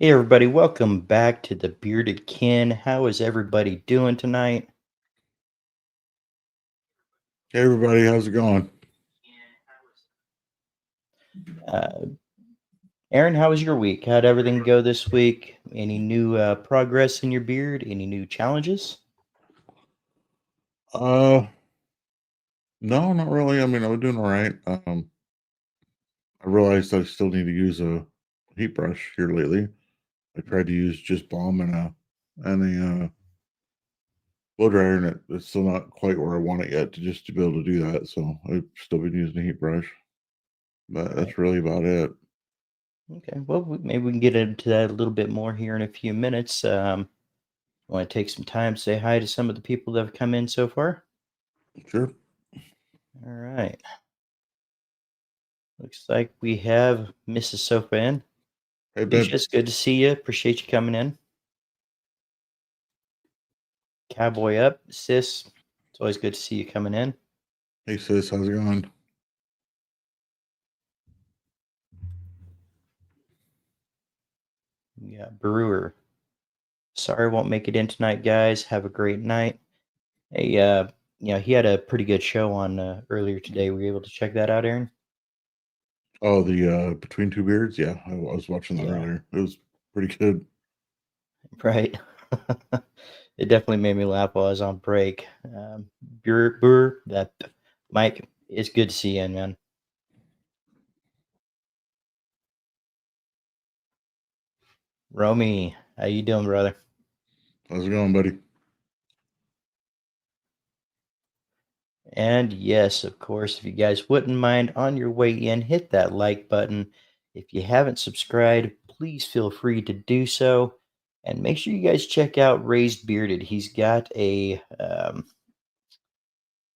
Hey everybody, welcome back to the Bearded Kin. How is everybody doing tonight? Hey everybody, how's it going? Uh, Aaron, how was your week? How'd everything go this week? Any new progress in your beard? Any new challenges? Uh, no, not really. I mean, I was doing all right. I realized I still need to use a heat brush here lately. I tried to use just balm and a blow dryer, and it's still not quite where I want it yet to be able to do that. So I've still been using a heat brush, but Right. that's really about it. Okay. Well, maybe we can get into that a little bit more here in a few minutes. Want to take some time to say hi to some of the people that have come in so far? Sure. All right. Looks like we have Mrs. Sofa in. Hey Lucia, babe. it's good to see you. Appreciate you coming in. Cowboy up, sis. It's always good to see you coming in. Hey sis, how's it going? Yeah, Brewer. Sorry, won't make it in tonight, guys. Have a great night. Hey, he had a pretty good show on earlier today. Were you able to check that out, Aaron? Oh, the Between Two Beards. Yeah, I was watching that Yeah, earlier. It was pretty good. right. It definitely made me laugh while I was on break. Brewer, that Mike, it's good to see you, man. Romy, how you doing, brother? How's it going, buddy? And yes, of course, if you guys wouldn't mind, on your way in, hit that like button. If you haven't subscribed, please feel free to do so. And make sure you guys check out Raised Bearded. He's got a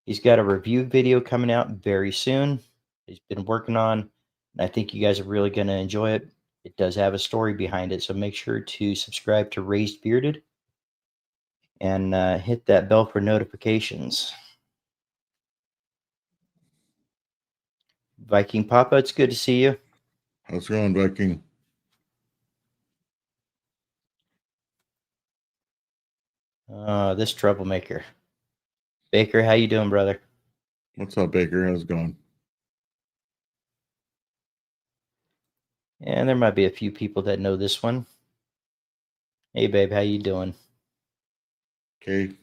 review video coming out very soon. He's been working on, and I think you guys are really going to enjoy it. It does have a story behind it, so make sure to subscribe to Raised Bearded and hit that bell for notifications. Viking Papa, it's good to see you. How's it going, Viking? This troublemaker. Baker, how you doing, brother? What's up, Baker? How's it going? And there might be a few people that know this one. Hey, babe, how you doing? Okay.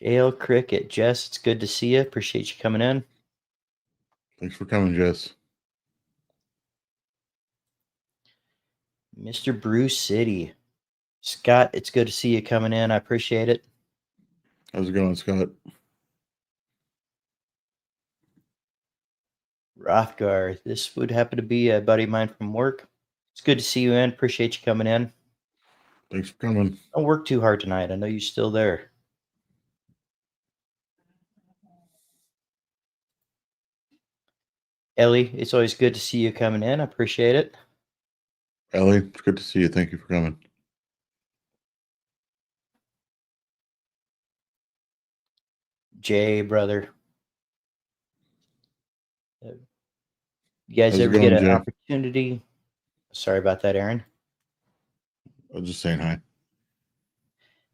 JL Cricket, Jess, it's good to see you. Appreciate you coming in. Thanks for coming, Jess. Mr. Bruce City. Scott, it's good to see you coming in. I appreciate it. How's it going, Scott? Rothgar, this would happen to be a buddy of mine from work. It's good to see you in. Appreciate you coming in. Thanks for coming. Don't work too hard tonight. I know you're still there. Ellie, it's always good to see you coming in. I appreciate it. Ellie, it's good to see you. Thank you for coming. Jay, brother. You guys How's it ever get going, an Jay? opportunity? Sorry about that, Aaron. I was just saying hi.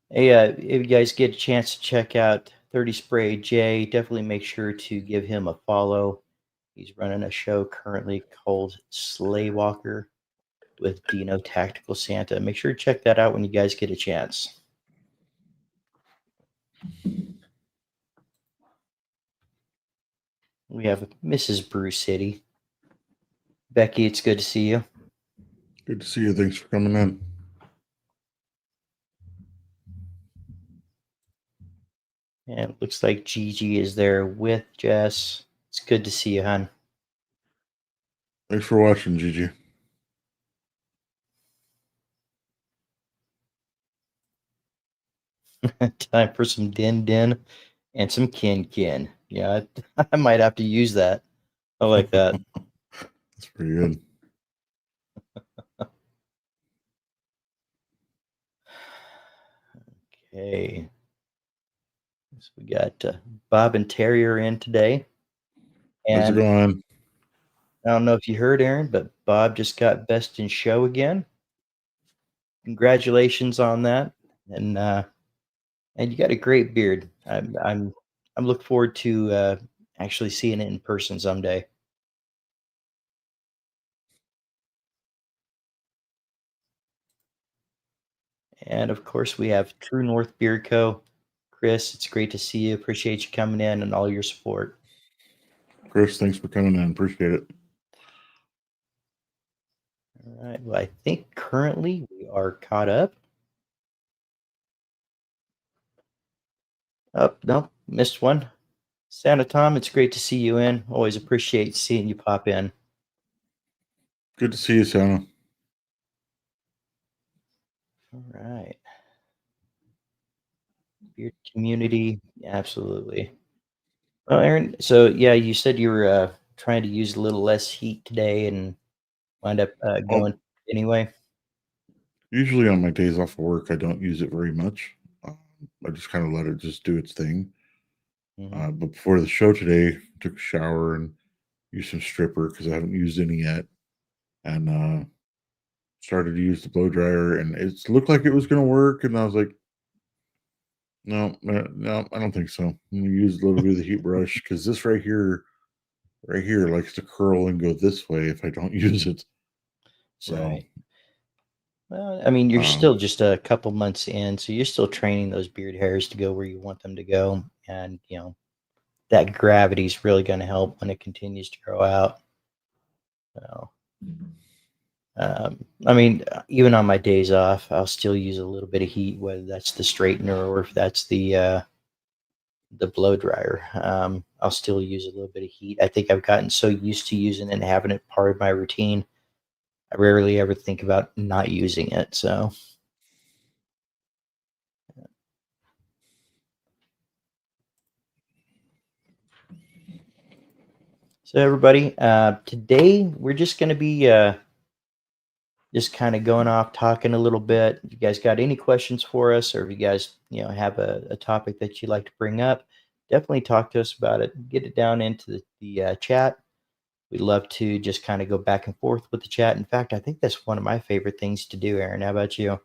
Hey, if you guys get a chance to check out 30 Spray J, definitely make sure to give him a follow. He's running a show currently called Sleigh Walker with Dino Tactical Santa. Make sure to check that out when you guys get a chance. We have Mrs. Bruce City. Becky, it's good to see you. Good to see you. Thanks for coming in. And it looks like Gigi is there with Jess. It's good to see you, hon. Thanks for watching, Gigi. Time for some Din Din and some Kin Kin. Yeah, I might have to use that. I like that. That's pretty good. Okay. So we got Bob and Terry are in today. How's it And going? I don't know if you heard, Aaron, but Bob just got Best in Show again. Congratulations on that, and you got a great beard. I'm looking forward to actually seeing it in person someday. And of course, we have True North Beard Co. Chris, it's great to see you. Appreciate you coming in and all your support. Chris, thanks for coming in. Appreciate it. All right. Well, I think currently we are caught up. Oh, no, missed one. Santa Tom, it's great to see you in. Always appreciate seeing you pop in. Good to see you, Santa. All right. Beard community, absolutely. Well, Aaron, so yeah, you said you were trying to use a little less heat today and wind up Well, going anyway. usually on my days off of work, I don't use it very much. Um, I just kind of let it just do its thing. Hmm. But before the show today, took a shower and used some stripper because I haven't used any yet, and started to use the blow dryer, and it looked like it was going to work, and I was like, no, no, I don't think so. I'm gonna use a little bit of the heat brush because this right here, likes to curl and go this way if I don't use it. So, Right. Well, I mean, you're um, still just a couple months in, so you're still training those beard hairs to go where you want them to go, and that gravity is really going to help when it continues to grow out. So, I mean, even on my days off, I'll still use a little bit of heat, whether that's the straightener or if that's the blow dryer. I'll still use a little bit of heat. I think I've gotten so used to using it and having it part of my routine. I rarely ever think about not using it. So everybody, today we're just going to be just kind of going off talking a little bit. If you guys got any questions for us, or if you guys have a topic that you'd like to bring up, definitely talk to us about it. Get it down into the chat. We'd love to just kind of go back and forth with the chat. In fact, I think that's one of my favorite things to do, Aaron. How about you?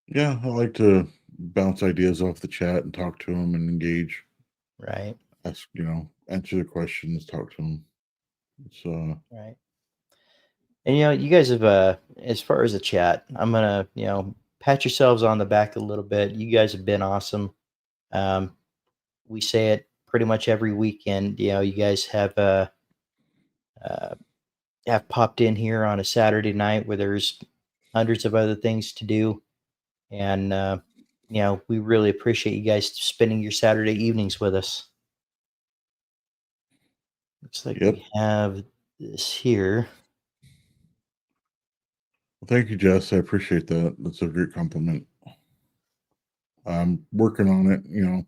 yeah, I like to bounce ideas off the chat and talk to them and engage, Right, ask, answer the questions, talk to them. It's right. And you guys have as far as the chat, I'm gonna, pat yourselves on the back a little bit. You guys have been awesome. Um, we say it pretty much every weekend. You guys uh, have popped in here on a Saturday night where there's hundreds of other things to do, and we really appreciate you guys spending your Saturday evenings with us. Looks like yep. we have this here. Well, thank you, Jess. I appreciate that. That's a great compliment. I'm working on it.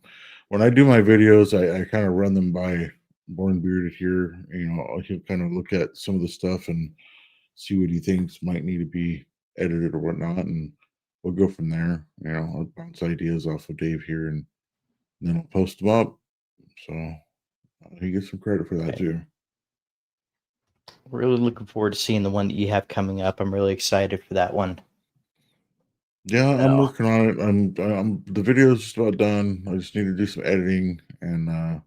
When I do my videos, I kind of run them by Born Bearded here. He'll kind of look at some of the stuff and see what he thinks might need to be edited or whatnot, and we'll go from there. I'll bounce ideas off of Dave here, and then I'll post them up. So he gets some credit for that Right. too. Really looking forward to seeing the one that you have coming up. I'm really excited for that one. Yeah, I'm Oh, working on it. I'm the video's just about done. I just need to do some editing, and I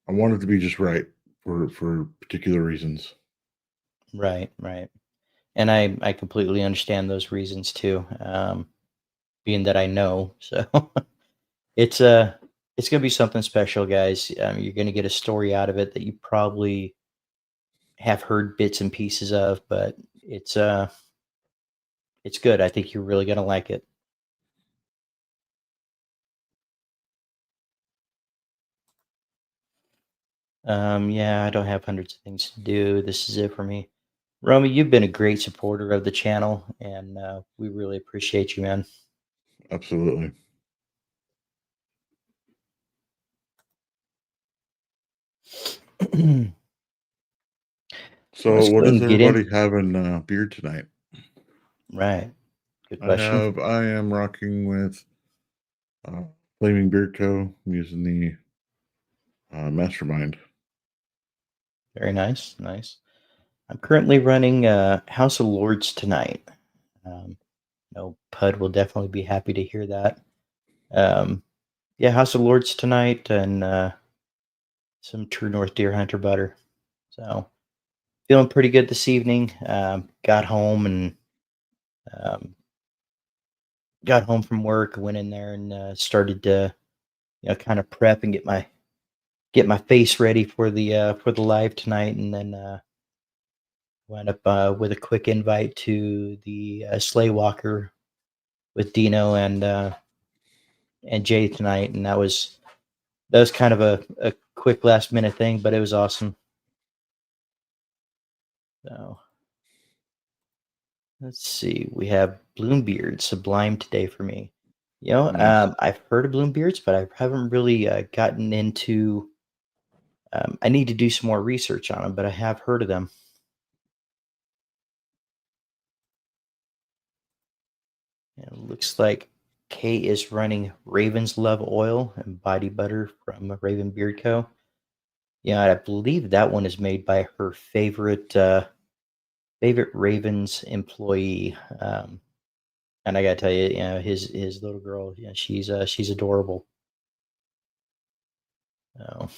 want it to be just right for particular reasons. right, right. And I completely understand those reasons too. Being that I know, so it's it's gonna be something special, guys. You're gonna get a story out of it that you probably have heard bits and pieces of, but it's good. I think you're really gonna like it. Yeah, I don't have hundreds of things to do. This is it for me. Romy, you've been a great supporter of the channel, and we really appreciate you, man. Absolutely. So, Let's go what ahead is and get in. everybody having beer tonight? Right. Good question. I am rocking with uh, Flaming Beard Co. I'm using the Mastermind. Very nice. Nice. I'm currently running House of Lords tonight. Um, Pud will definitely be happy to hear that. Um, yeah, House of Lords tonight and some True North Deer Hunter butter. So feeling pretty good this evening. Got home and um, got home from work. Went in there and started to kind of prep and get my face ready for the live tonight, and then wound up with a quick invite to the Sleigh Walker with Dino and Jay tonight, and that was kind of a quick last minute thing, but it was awesome. So let's see, we have Bloombeard Sublime today for me. Nice. I've heard of Bloombeards, but I haven't really gotten into. I need to do some more research on them, but I have heard of them. It looks like Kay is running Raven's Love Oil and Body Butter from Raven Beard Co. Yeah, I believe that one is made by her favorite Ravens employee. And I gotta tell you, his little girl, yeah, she's adorable. Oh,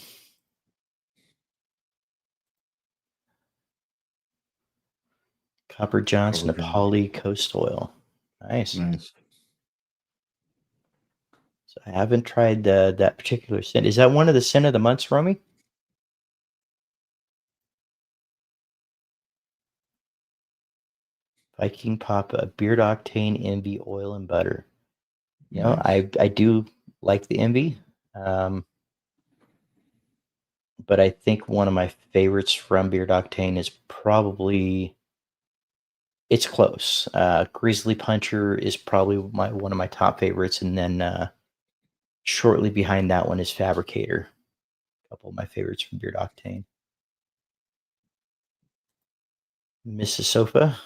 Copper Johnson Cover John. Nepali Coast Oil, nice. Nice. So I haven't tried that particular scent. Is that one of the scent of the months, Romy? Viking Papa Beard Octane Envy Oil and Butter. Nice. I do like the Envy, um, but I think one of my favorites from Beard Octane is probably it's close. Grizzly Puncher is probably one of my top favorites, and then shortly behind that one is Fabricator. A couple of my favorites from Beard Octane. Mrs. Sofa.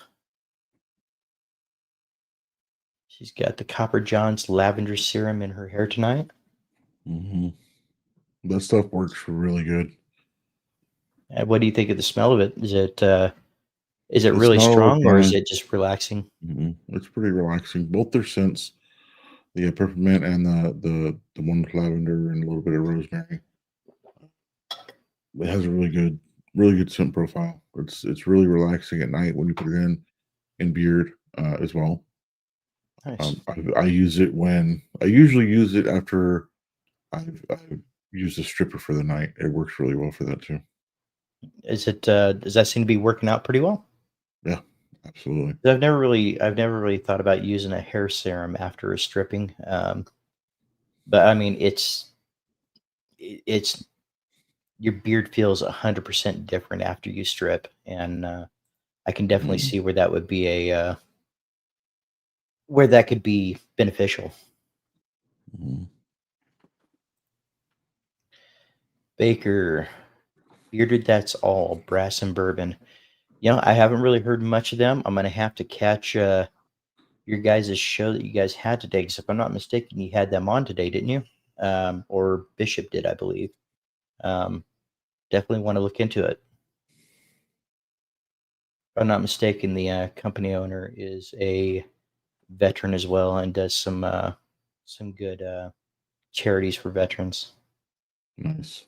She's got the Copper John's lavender serum in her hair tonight. Hmm. That stuff works really good. What do you think of the smell of it? Is it The really smell was strong or is fine. it just relaxing? It's pretty relaxing. Both their scents, the peppermint and the one with lavender and a little bit of rosemary. It has a really good scent profile. It's really relaxing at night when you put it in beard as well. Nice. I use it when I usually use it after I've used a stripper for the night. It works really well for that too. Does that seem to be working out pretty well? Yeah, absolutely. I've never really thought about using a hair serum after a stripping. But I mean, it's your beard feels 100% different after you strip, and I can definitely Mm-hmm. see where that would be where that could be beneficial. Mm-hmm. Baker bearded, that's all brass and bourbon. I haven't really heard much of them. I'm gonna have to catch your guys' show that you guys had today, because if I'm not mistaken, you had them on today, didn't you? Or Bishop did, I believe. Um, Definitely want to look into it. If I'm not mistaken, the company owner is a veteran as well and does some good charities for veterans. Nice.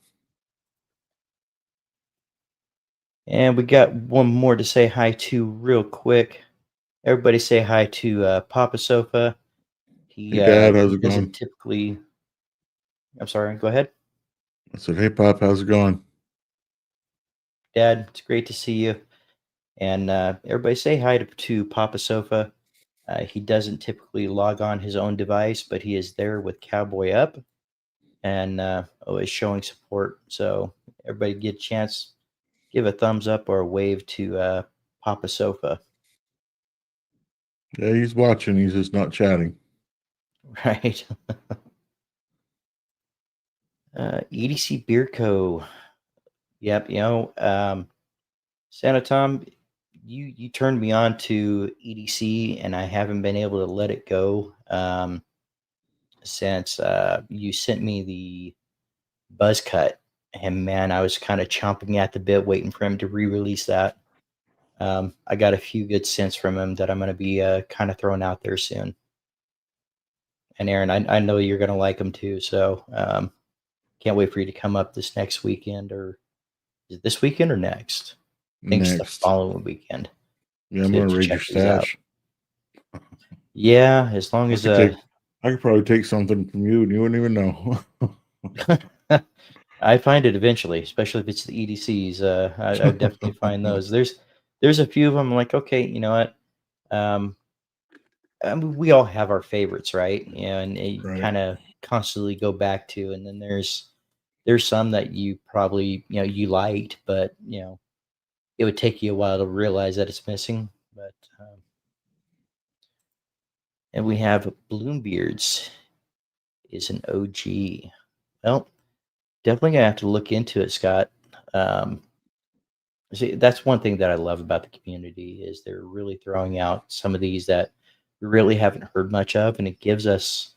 And we got one more to say hi to real quick. Everybody say hi to Papa Sofa. Hey, Dad, He how's it doesn't going? typically. I'm sorry. Go ahead, I said, "Hey, Pop, how's it going?" Dad. It's great to see you. And everybody say hi to Papa Sofa. He doesn't typically log on his own device, but he is there with Cowboy Up and always showing support. So everybody get a chance, give a thumbs up or a wave to Papa Sofa, Yeah, he's watching. He's just not chatting. right? EDC Beer Co. Yep, Santa Tom, you turned me on to EDC, and I haven't been able to let it go since you sent me the buzz cut. And man, I was kind of chomping at the bit, waiting for him to re-release that. I got a few good scents from him that I'm going to be kind of throwing out there soon. And Aaron, I know you're going to like them too. So can't wait for you to come up this next weekend, or is it this weekend or next? I think it's the Next. following weekend Yeah, I'm to gonna raid your check these out. stash. Yeah, as long I as could take I could probably take something from you and you wouldn't even know. I find it eventually, especially if it's the EDCs. I definitely find those. There's a few of them. Like, okay, you know what? Um, I mean, we all have our favorites, right? You know, and you Right. kind of constantly go back to. And then there's some that you probably you liked, but it would take you a while to realize that it's missing. But and we have Bloombeards is an OG. Well, definitely gonna have to look into it, Scott. Um, See, that's one thing that I love about the community is they're really throwing out some of these that we really haven't heard much of, and it gives us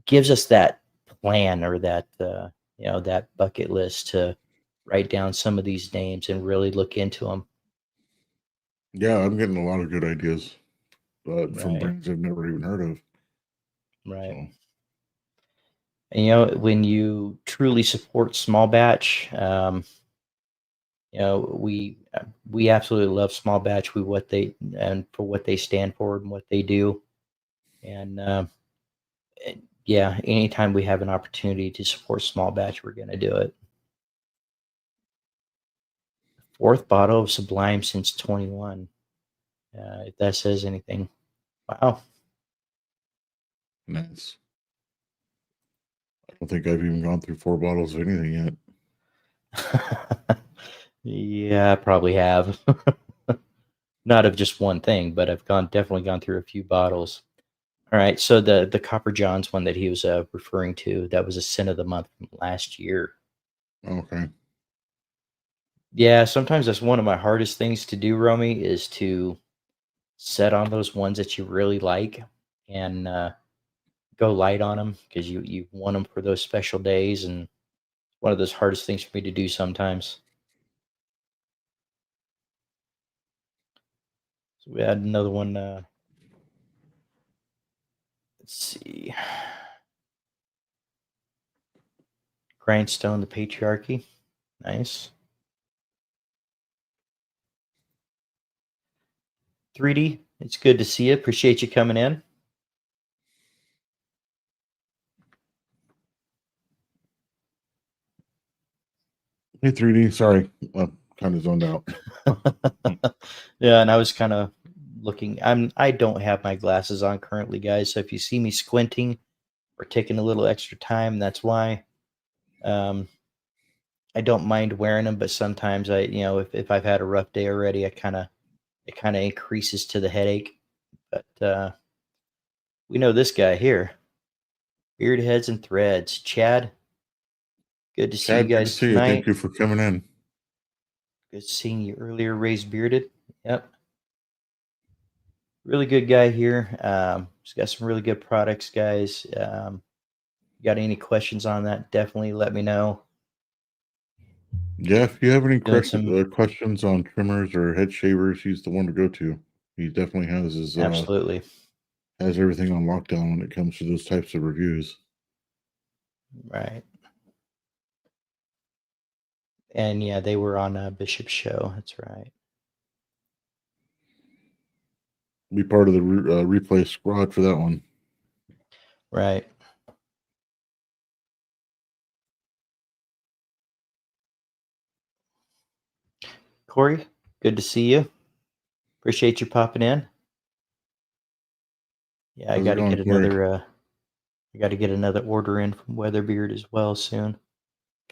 that plan or that that bucket list to write down some of these names and really look into them. Yeah, I'm getting a lot of good ideas from Right, brands I've never even heard of. right. So And when you truly support small batch, we absolutely love small batch. We what they and for what they stand for and what they do, and yeah, anytime we have an opportunity to support small batch, we're going to do it. Fourth bottle of Sublime since 21. If that says anything. Wow. nice. I don't think I've even gone through 4 bottles of anything yet. Yeah, I probably have. Not of just one thing, but I've definitely gone through a few bottles. All right, so the Copper Johns one that he was referring to, that was a sin of the month from last year. Okay. Yeah, sometimes that's one of my hardest things to do, Romy, is to set on those ones that you really like and go light on them because you want them for those special days, and one of those hardest things for me to do sometimes. So we had another one. Let's see, Grindstone, the Patriarchy. Nice. 3D. It's good to see you. Appreciate you coming in. Hey 3D, sorry. I'm kind of zoned out. Yeah, and I was kind of looking. I don't have my glasses on currently, guys. So if you see me squinting or taking a little extra time, that's why. Um, I don't mind wearing them, but sometimes if I've had a rough day already, it kind of increases to the headache. But we know this guy here, Beard Heads and Threads. Chad, good to see you Chad, good to guys see you. Thank tonight. you for coming in. Good seeing you earlier, Raised Bearded. Yep, really good guy here. He's got some really good products, guys. Got any questions on that? Definitely let me know. Yeah, if you have any Doing some questions on trimmers or head shavers, he's the one to go to. He definitely absolutely has everything on lockdown when it comes to those types of reviews. right. And yeah, they were on Bishop's show. That's right. Be part of the replay squad for that one. Right. Corey, good to see you. Appreciate you popping in. Yeah, How's it going, Corey? I got to get another order in from Weatherbeard as well soon.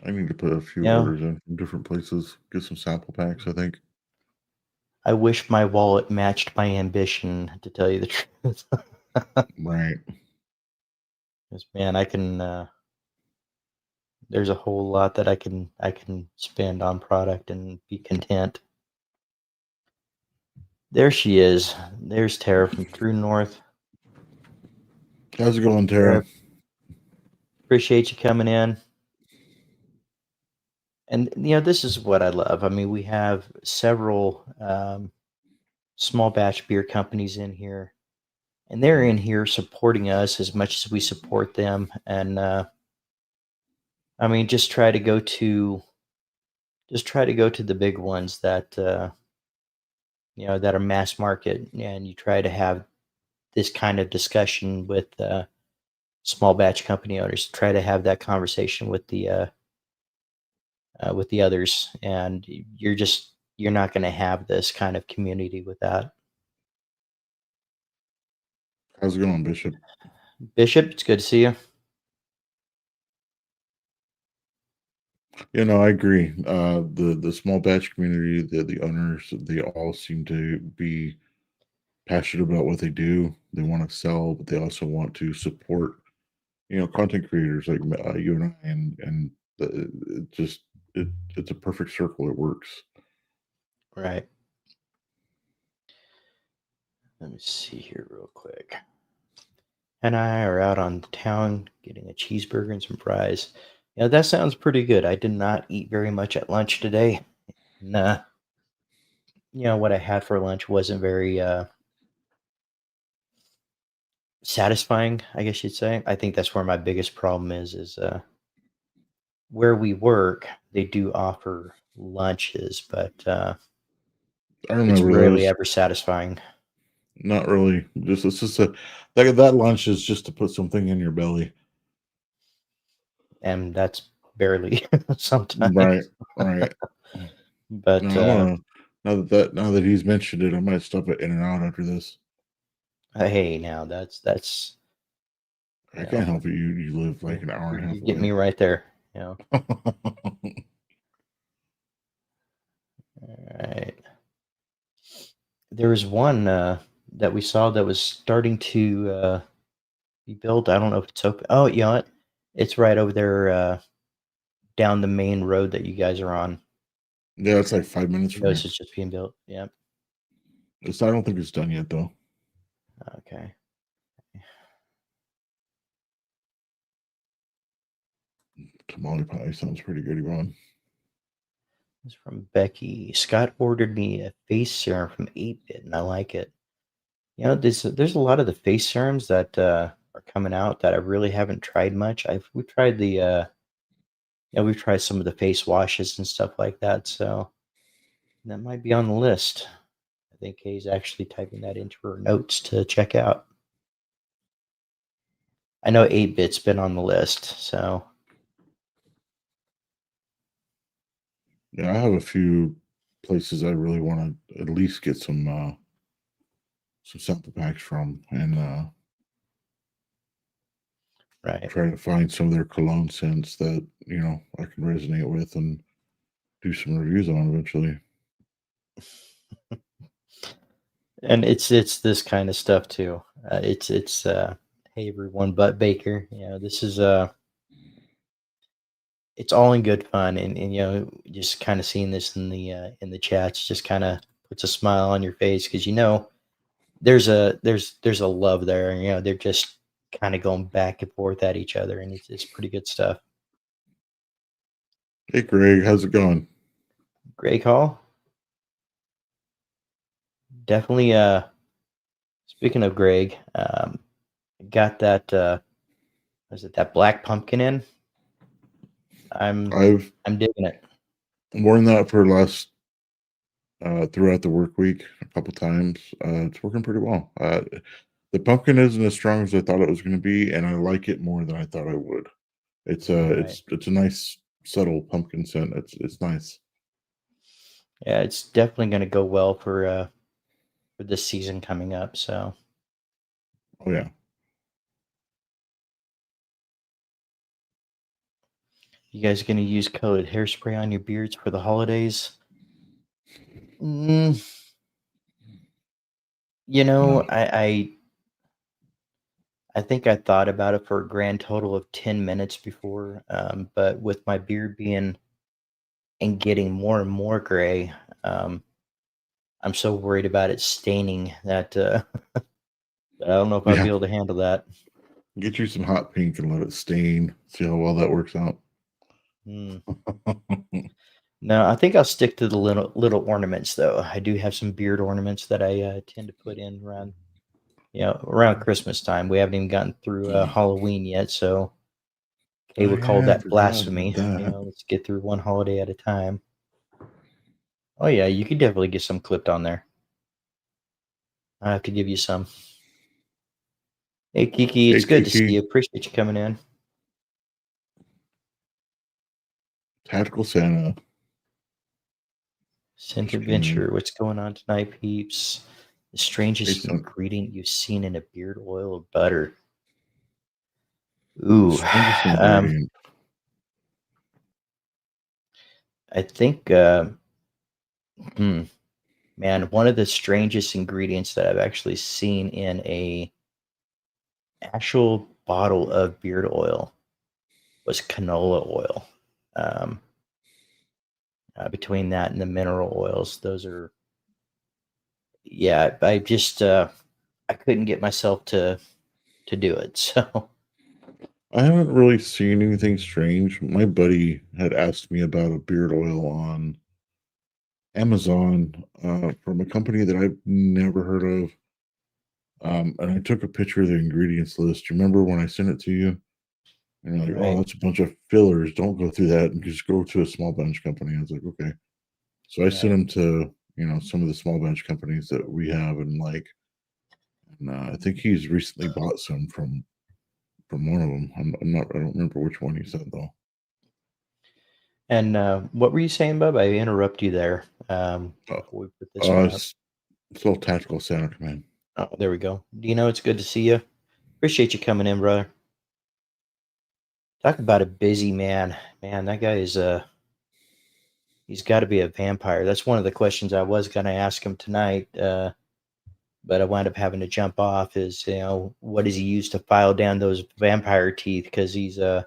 I need to put a You few know, orders in from different places. Get some sample packs, I think. I wish my wallet matched my ambition, to tell you the truth. Right. 'Cause, man, I can. There's a whole lot that I can spend on product and be content. There she is. There's Tara from True North. How's it going, Tara? Tara, appreciate you coming in. And this is what I love. I mean, we have several small batch beer companies in here, and they're in here supporting us as much as we support them. And I mean, just try to go to the big ones that that are mass market, and you try to have this kind of discussion with small batch company owners. Try to have that conversation with the others, and you're not going to have this kind of community with that. How's it going, Bishop? Bishop, it's good to see you. I agree. The small batch community, the owners, they all seem to be passionate about what they do. They want to sell, but they also want to support, content creators like you and I, and it just it's a perfect circle. It works. Right. Let me see here real quick. And I are out on town getting a cheeseburger and some fries. That sounds pretty good. I did not eat very much at lunch today. Nah, what I had for lunch wasn't very satisfying, I guess you'd say. I think that's where my biggest problem is where we work, they do offer lunches, but I it's remember rarely those. ever satisfying, Not really. Just it's just a that lunch is just to put something in your belly. and that's barely Right. sometimes. Right. No, But I want to. Now that he's mentioned it, I might stop at In and Out after this. hey, now that's you I know can't help it. You live like an hour and a you half get me away. right there. All right. There was one that we saw that was starting to be built. I don't know if it's open. Oh, you know what? It's right over there down the main road that you guys are on. Yeah, it's like 5 minutes You from me. notice it's just being built. Yep. I don't think it's done yet though. Okay. Tamale pie sounds pretty good, Ron. It's from Becky. Scott ordered me a face serum from 8-Bit, and I like it. There's a lot of the face serums that are coming out that I really haven't tried much. We've tried we've tried some of the face washes and stuff like that. So that might be on the list. I think Kay's actually typing that into her notes to check out. I know 8-Bit's been on the list, so Yeah, I have a few places I really want to at least get some sample packs from, and right. try to find some of their cologne scents that I can resonate with and do some reviews on eventually. And it's this kind of stuff too. It's hey everyone but Baker. This is it's all in good fun, and just kind of seeing this in the chats just kind of puts a smile on your face because there's a love there, and they're just kind of going back and forth at each other, and it's pretty good stuff. Hey, Greg, how's it going? Greg Hall, definitely. Speaking of Greg, got that. Was it that black pumpkin in? I'm I've I'm digging it. worn that for last throughout the work week a couple times. It's working pretty well. The pumpkin isn't as strong as I thought it was going to be, and I like it more than I thought I would. It's a Right. it's a nice subtle pumpkin scent. It's nice. Yeah, it's definitely going to go well for this season coming up. So, Oh yeah, you guys going to use colored hairspray on your beards for the holidays? Mm, no, I think I thought about it for a grand total of 10 minutes before, but with my beard being and getting more and more gray, um, I'm so worried about it staining that I don't know if I'd be yeah. able to handle that. Get you some hot pink and let it stain. See how well that works out. Mm. No, I think I'll stick to the little ornaments though. I do have some beard ornaments that I tend to put in around around Christmas time. We haven't even gotten through Halloween yet, so Kay Oh would call yeah, I that forgot about blasphemy. that. Let's get through one holiday at a time. Oh yeah, you could definitely get some clipped on there. I have to give you some. Hey Kiki, Hey it's good to see Kiki, you. Appreciate you coming in. Tactical Santa. Scent Just came in. Adventure, what's going on tonight, peeps? The Hey strangest son, ingredient you've seen in a beard oil or butter. the Ooh, strangest um, ingredient. I think, hmm, man, one of the strangest ingredients that I've actually seen in a actual bottle of beard oil was canola oil. Um, between that and the mineral oils, those are, yeah, I couldn't get myself to do it. So, I haven't really seen anything strange. My buddy had asked me about a beard oil on Amazon from a company that I've never heard of. And I took a picture of the ingredients list. You remember when I sent it to you? And you're like, oh, right, that's a bunch of fillers. Don't go through that and just go to a small bench company. I was like, okay. So I sent right. them to, some of the small bench companies that we have and and I think he's recently bought some from one of them. I don't remember which one he said though. And what were you saying, Bub? I interrupt you there Uh, before we put this one up. it's all tactical Santa Command. Oh, there we go. Dino, it's good to see you. Appreciate you coming in, brother. Talk about a busy man. Man, that guy is he's got to be a vampire. That's one of the questions I was going to ask him tonight, but I wound up having to jump off. Is what does he use to file down those vampire teeth? Because he's got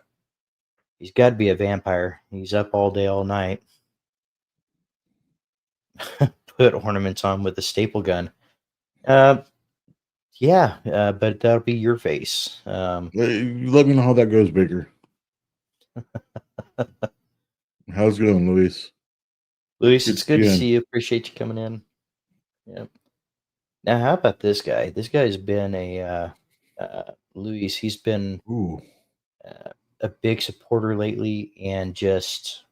to be a vampire. He's up all day, all night. Put ornaments on with a staple gun. Uh, yeah, but that'll be your face. Let me know how that goes, Baker. How's it going, Luis? Luis, Good it's to see good to you. see you. Appreciate you coming in. Yeah. Now, how about this guy? This guy's been Luis. He's been Ooh, a big supporter lately, and just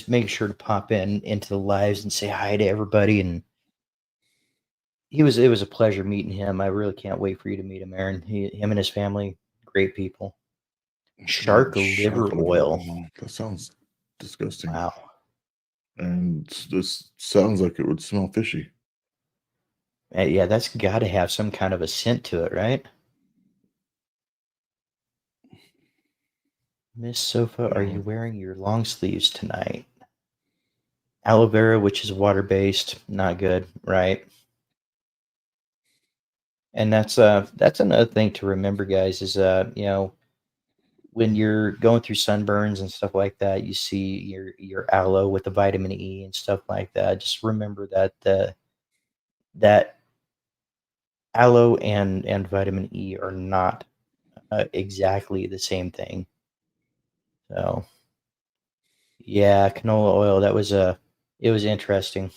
make sure to pop in into the lives and say hi to everybody. And it was a pleasure meeting him. I really can't wait for you to meet him, Aaron. Him and his family, great people. Shark liver shark liver. oil. Oh, that sounds disgusting. Wow. And this sounds like it would smell fishy. Yeah, that's got to have some kind of a scent to it, right? Miss Sofa, are you Oh, wearing your long sleeves tonight? Aloe vera, which is water based, not good, right? And that's another thing to remember, guys, is when you're going through sunburns and stuff like that, you see your aloe with the vitamin E and stuff like that. Just remember that that aloe and vitamin E are not exactly the same thing. So yeah, canola oil. It was interesting.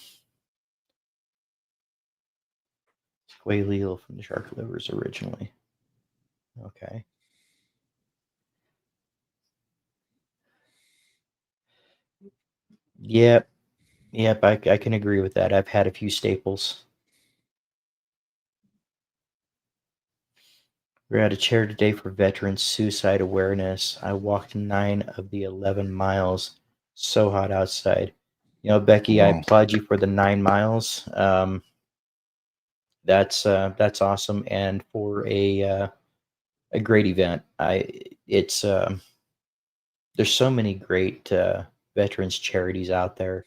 Squalene from the shark livers originally. Okay. Yep. Yep. I can agree with that. I've had a few staples. We're at a chair today for Veterans Suicide Awareness. I walked 9 of the 11 miles. So hot outside. Becky, I wow. applaud you for the 9 miles. That's awesome, and for a great event. It's there's so many great veterans charities out there,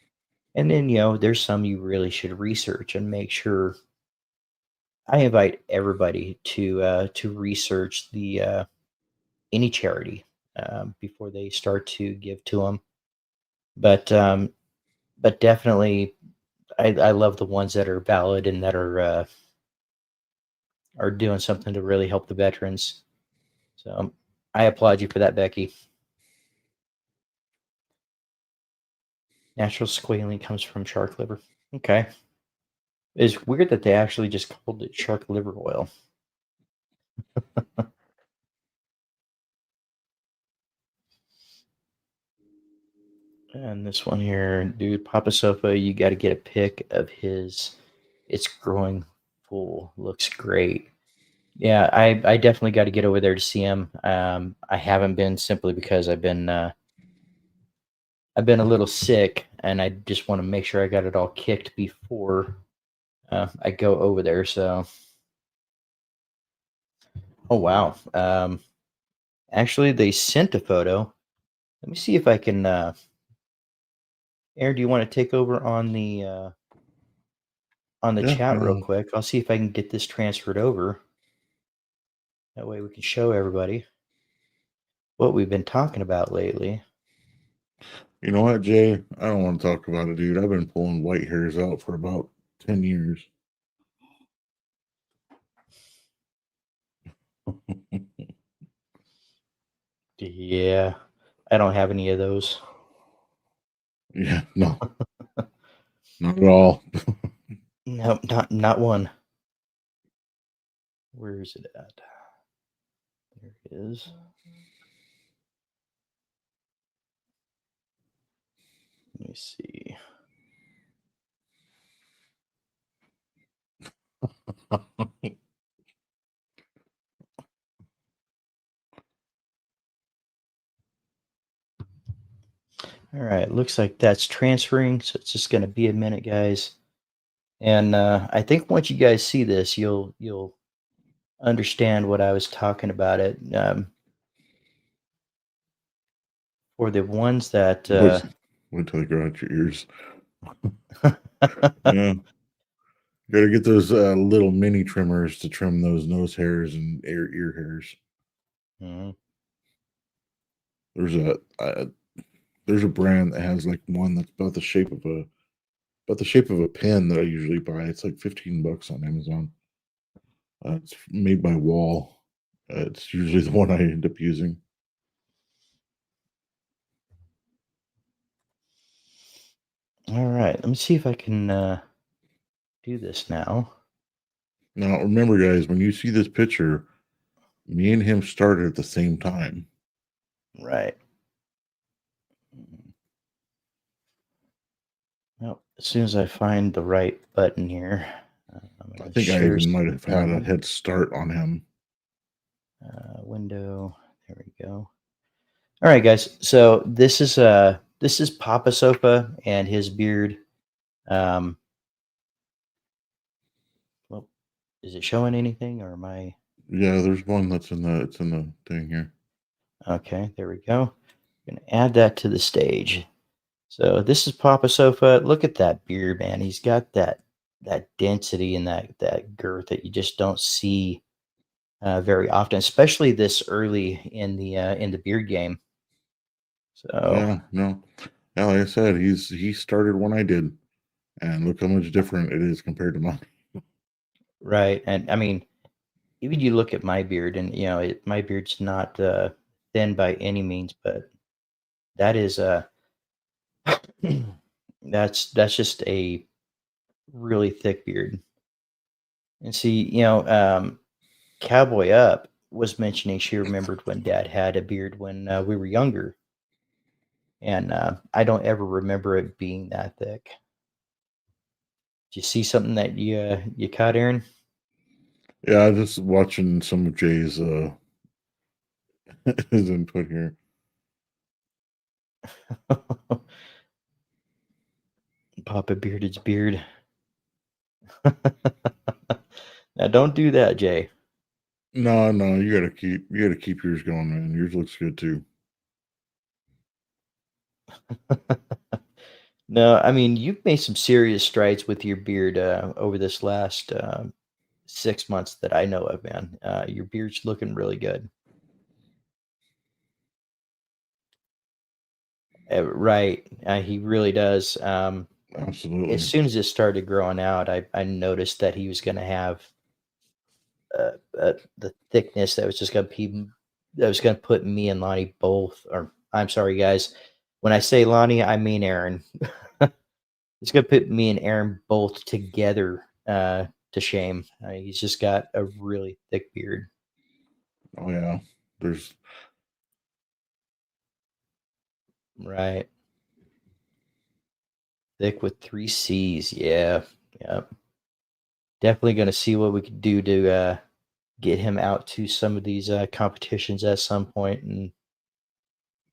and then there's some you really should research and make sure. I invite everybody to research the any charity before they start to give to them. But but definitely, I love the ones that are valid and that are doing something to really help the veterans. So I applaud you for that, Becky. Natural squalene comes from shark liver. Okay. It's weird that they actually just called it shark liver oil. And this one here, dude, Papa Sofa, you got to get a pic of his. It's growing full. Looks great. Yeah, I definitely got to get over there to see him. I haven't been simply because I've been a little sick, and I just want to make sure I got it all kicked before I go over there. So, oh wow. Actually, they sent a photo. Let me see if I can. Aaron, do you want to take over on the Yeah, chat real no, quick? I'll see if I can get this transferred over. That way we can show everybody what we've been talking about lately. you know what, Jay? I don't want to talk about it, dude. I've been pulling white hairs out for about 10 years. Yeah, I don't have any of those. Yeah, no, not at all. No, not one. Where is it at? There it is. Let me see. All right, looks like that's transferring, so it's just going to be a minute, guys. And I think once you guys see this, you'll understand what I was talking about. It for the ones that Wait till they grow out your ears. Yeah, gotta get those little mini trimmers to trim those nose hairs and ear hairs. Mhm. There's a brand that has like one that's about the shape of a pen that I usually buy. It's like $15 on Amazon. It's made by Wall. It's usually the one I end up using. All right, let me see if I can do this now. Now, remember, guys, when you see this picture, me and him started at the same time. Right. Well, as soon as I find the right button here, I'm I going to think I share even might have had a screen. head start on him. Window. There we go. All right, guys. So this is Papa Sofa and his beard. Um, well, is it showing anything, or am I Yeah, there's one that's it's in the thing here. okay? There we go. I'm gonna add that to the stage. So this is Papa Sofa. Look at that beard, man. He's got that density and that girth that you just don't see very often, especially this early in the beard game. So Yeah, no. Yeah, like I said, he started when I did, and look how much different it is compared to mine. right, and I mean, even you look at my beard, and my beard's not thin by any means, but that is that's just a really thick beard. And see, Cowboy Up was mentioning she remembered when Dad had a beard when we were younger, and I don't ever remember it being that thick. Did you see something that you caught, Aaron? Yeah, just watching some of Jay's his input here. Papa Bearded's beard. Now don't do that, Jay. No, no, you gotta keep yours going, man. Yours looks good too. No, I mean you've made some serious strides with your beard over this last 6 months that I know of, man. Your beard's looking really good. Right, he really does. As Absolutely. soon as it started growing out, I noticed that he was going to have the thickness that was just going to be that was going to put me and Lonnie both. Or I'm sorry, guys. When I say Lonnie, I mean Aaron. It's gonna put me and Aaron both together to shame. He's just got a really thick beard. Oh yeah, there's Right. Thick with three C's. Yeah. Yeah. Definitely gonna see what we could do to get him out to some of these competitions at some point, and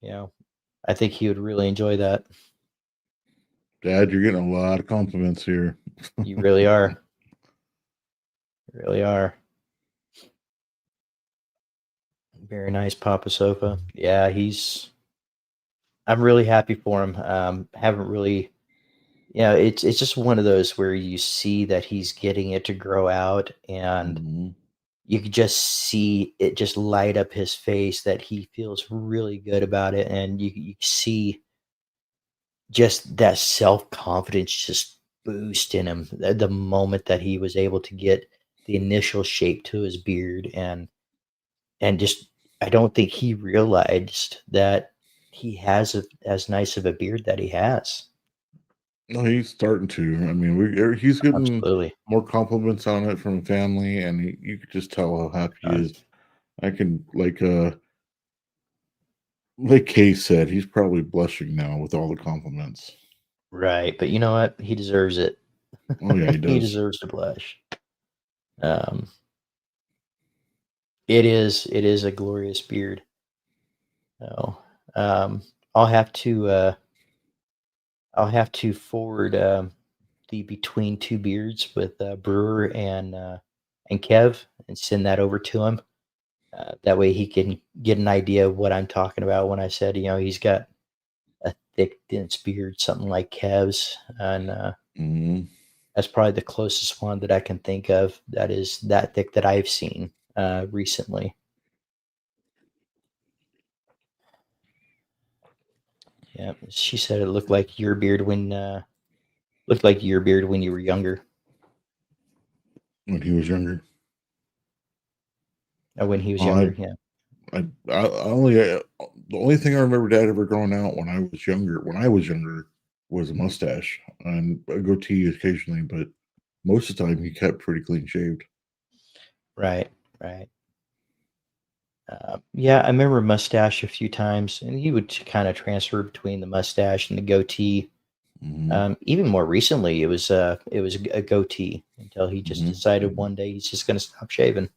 you know, I think he would really enjoy that. Dad. You're getting a lot of compliments here. You really are. You really are. Very nice, Papa Sofa. Yeah, he's. I'm really happy for him. Haven't really. It's just one of those where you see that he's getting it to grow out, and Mhm. you could just see it just light up his face that he feels really good about it, and you see just that self-confidence just boost in him the moment that he was able to get the initial shape to his beard, and just I don't think he realized that he has as nice of a beard that he has. No, he's starting to. I mean, he's getting Absolutely. more compliments on it from family, and you could just tell how happy he Uh, is. I can like Kay said, he's probably blushing now with all the compliments. right, but you know what? He deserves it. Oh yeah, he He does. deserves to blush. Um, it is a glorious beard. So, um, I'll have to uh, I'll have to forward the Between Two Beards with Brewer and Kev and send that over to him. That way he can get an idea of what I'm talking about when I said, he's got a thick, dense beard, something like Kev's, and Mhm. that's probably the closest one that I can think of that is that thick that I've seen recently. Yeah, she said it looked like your beard when you were younger, When he was younger. or when he was I younger. Yeah, I only the only thing I remember Dad ever growing out when I was younger. When I was younger, was a mustache and a goatee occasionally, but most of the time he kept pretty clean shaved. right, right. Yeah, I remember mustache a few times, and he would kind of transfer between the mustache and the goatee. Hmm. Even more recently, it was a goatee until he just Hmm. decided one day he's just going to stop shaving.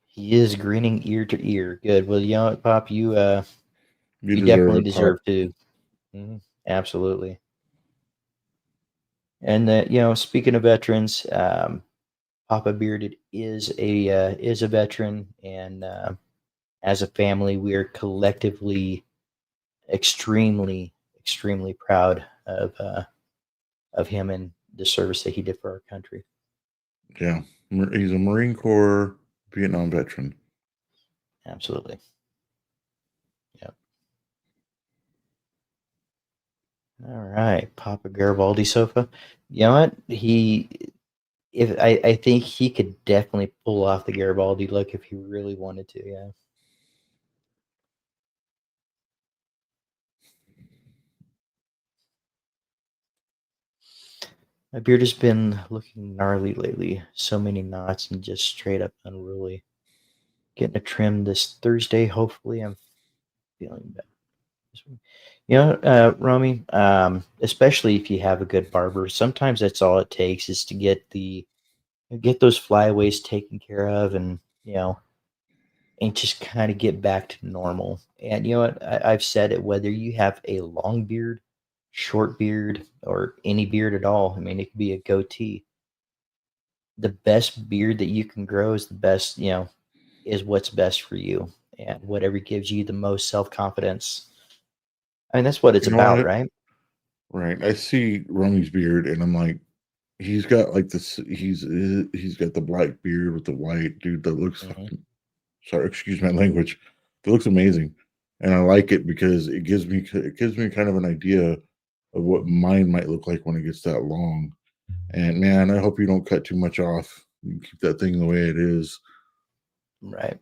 He is grinning ear to ear. Good. Well, what, Pop, You you deserve definitely it, Pop. deserve to. Mhm, absolutely. And speaking of veterans, Papa Bearded is a veteran, and as a family, we are collectively extremely, extremely proud of him and the service that he did for our country. Yeah, he's a Marine Corps Vietnam veteran. Absolutely. Yep. All right, Papa Garibaldi sofa. You know what? If I think he could definitely pull off the Garibaldi look if he really wanted to. Yeah. My beard has been looking gnarly lately. So many knots and just straight up unruly. Getting a trim this Thursday. Hopefully, I'm feeling better. Romy, especially if you have a good barber, sometimes that's all it takes is to get those flyaways taken care of, and just kind of get back to normal. And you know what? I've said it. Whether you have a long beard, short beard, or any beard at all. I mean, it could be a goatee. The best beard that you can grow is the best. Is what's best for you, and whatever gives you the most self confidence. I mean, that's what it's You know about, what? right? Right. I see Romy's beard, and I'm like, he's got like this. He's got the black beard with the white dude that looks Mhm. fucking. Sorry, excuse my language. That looks amazing, and I like it because it gives me kind of an idea of what mine might look like when it gets that long. And man, I hope you don't cut too much off. You keep that thing the way it is. Right.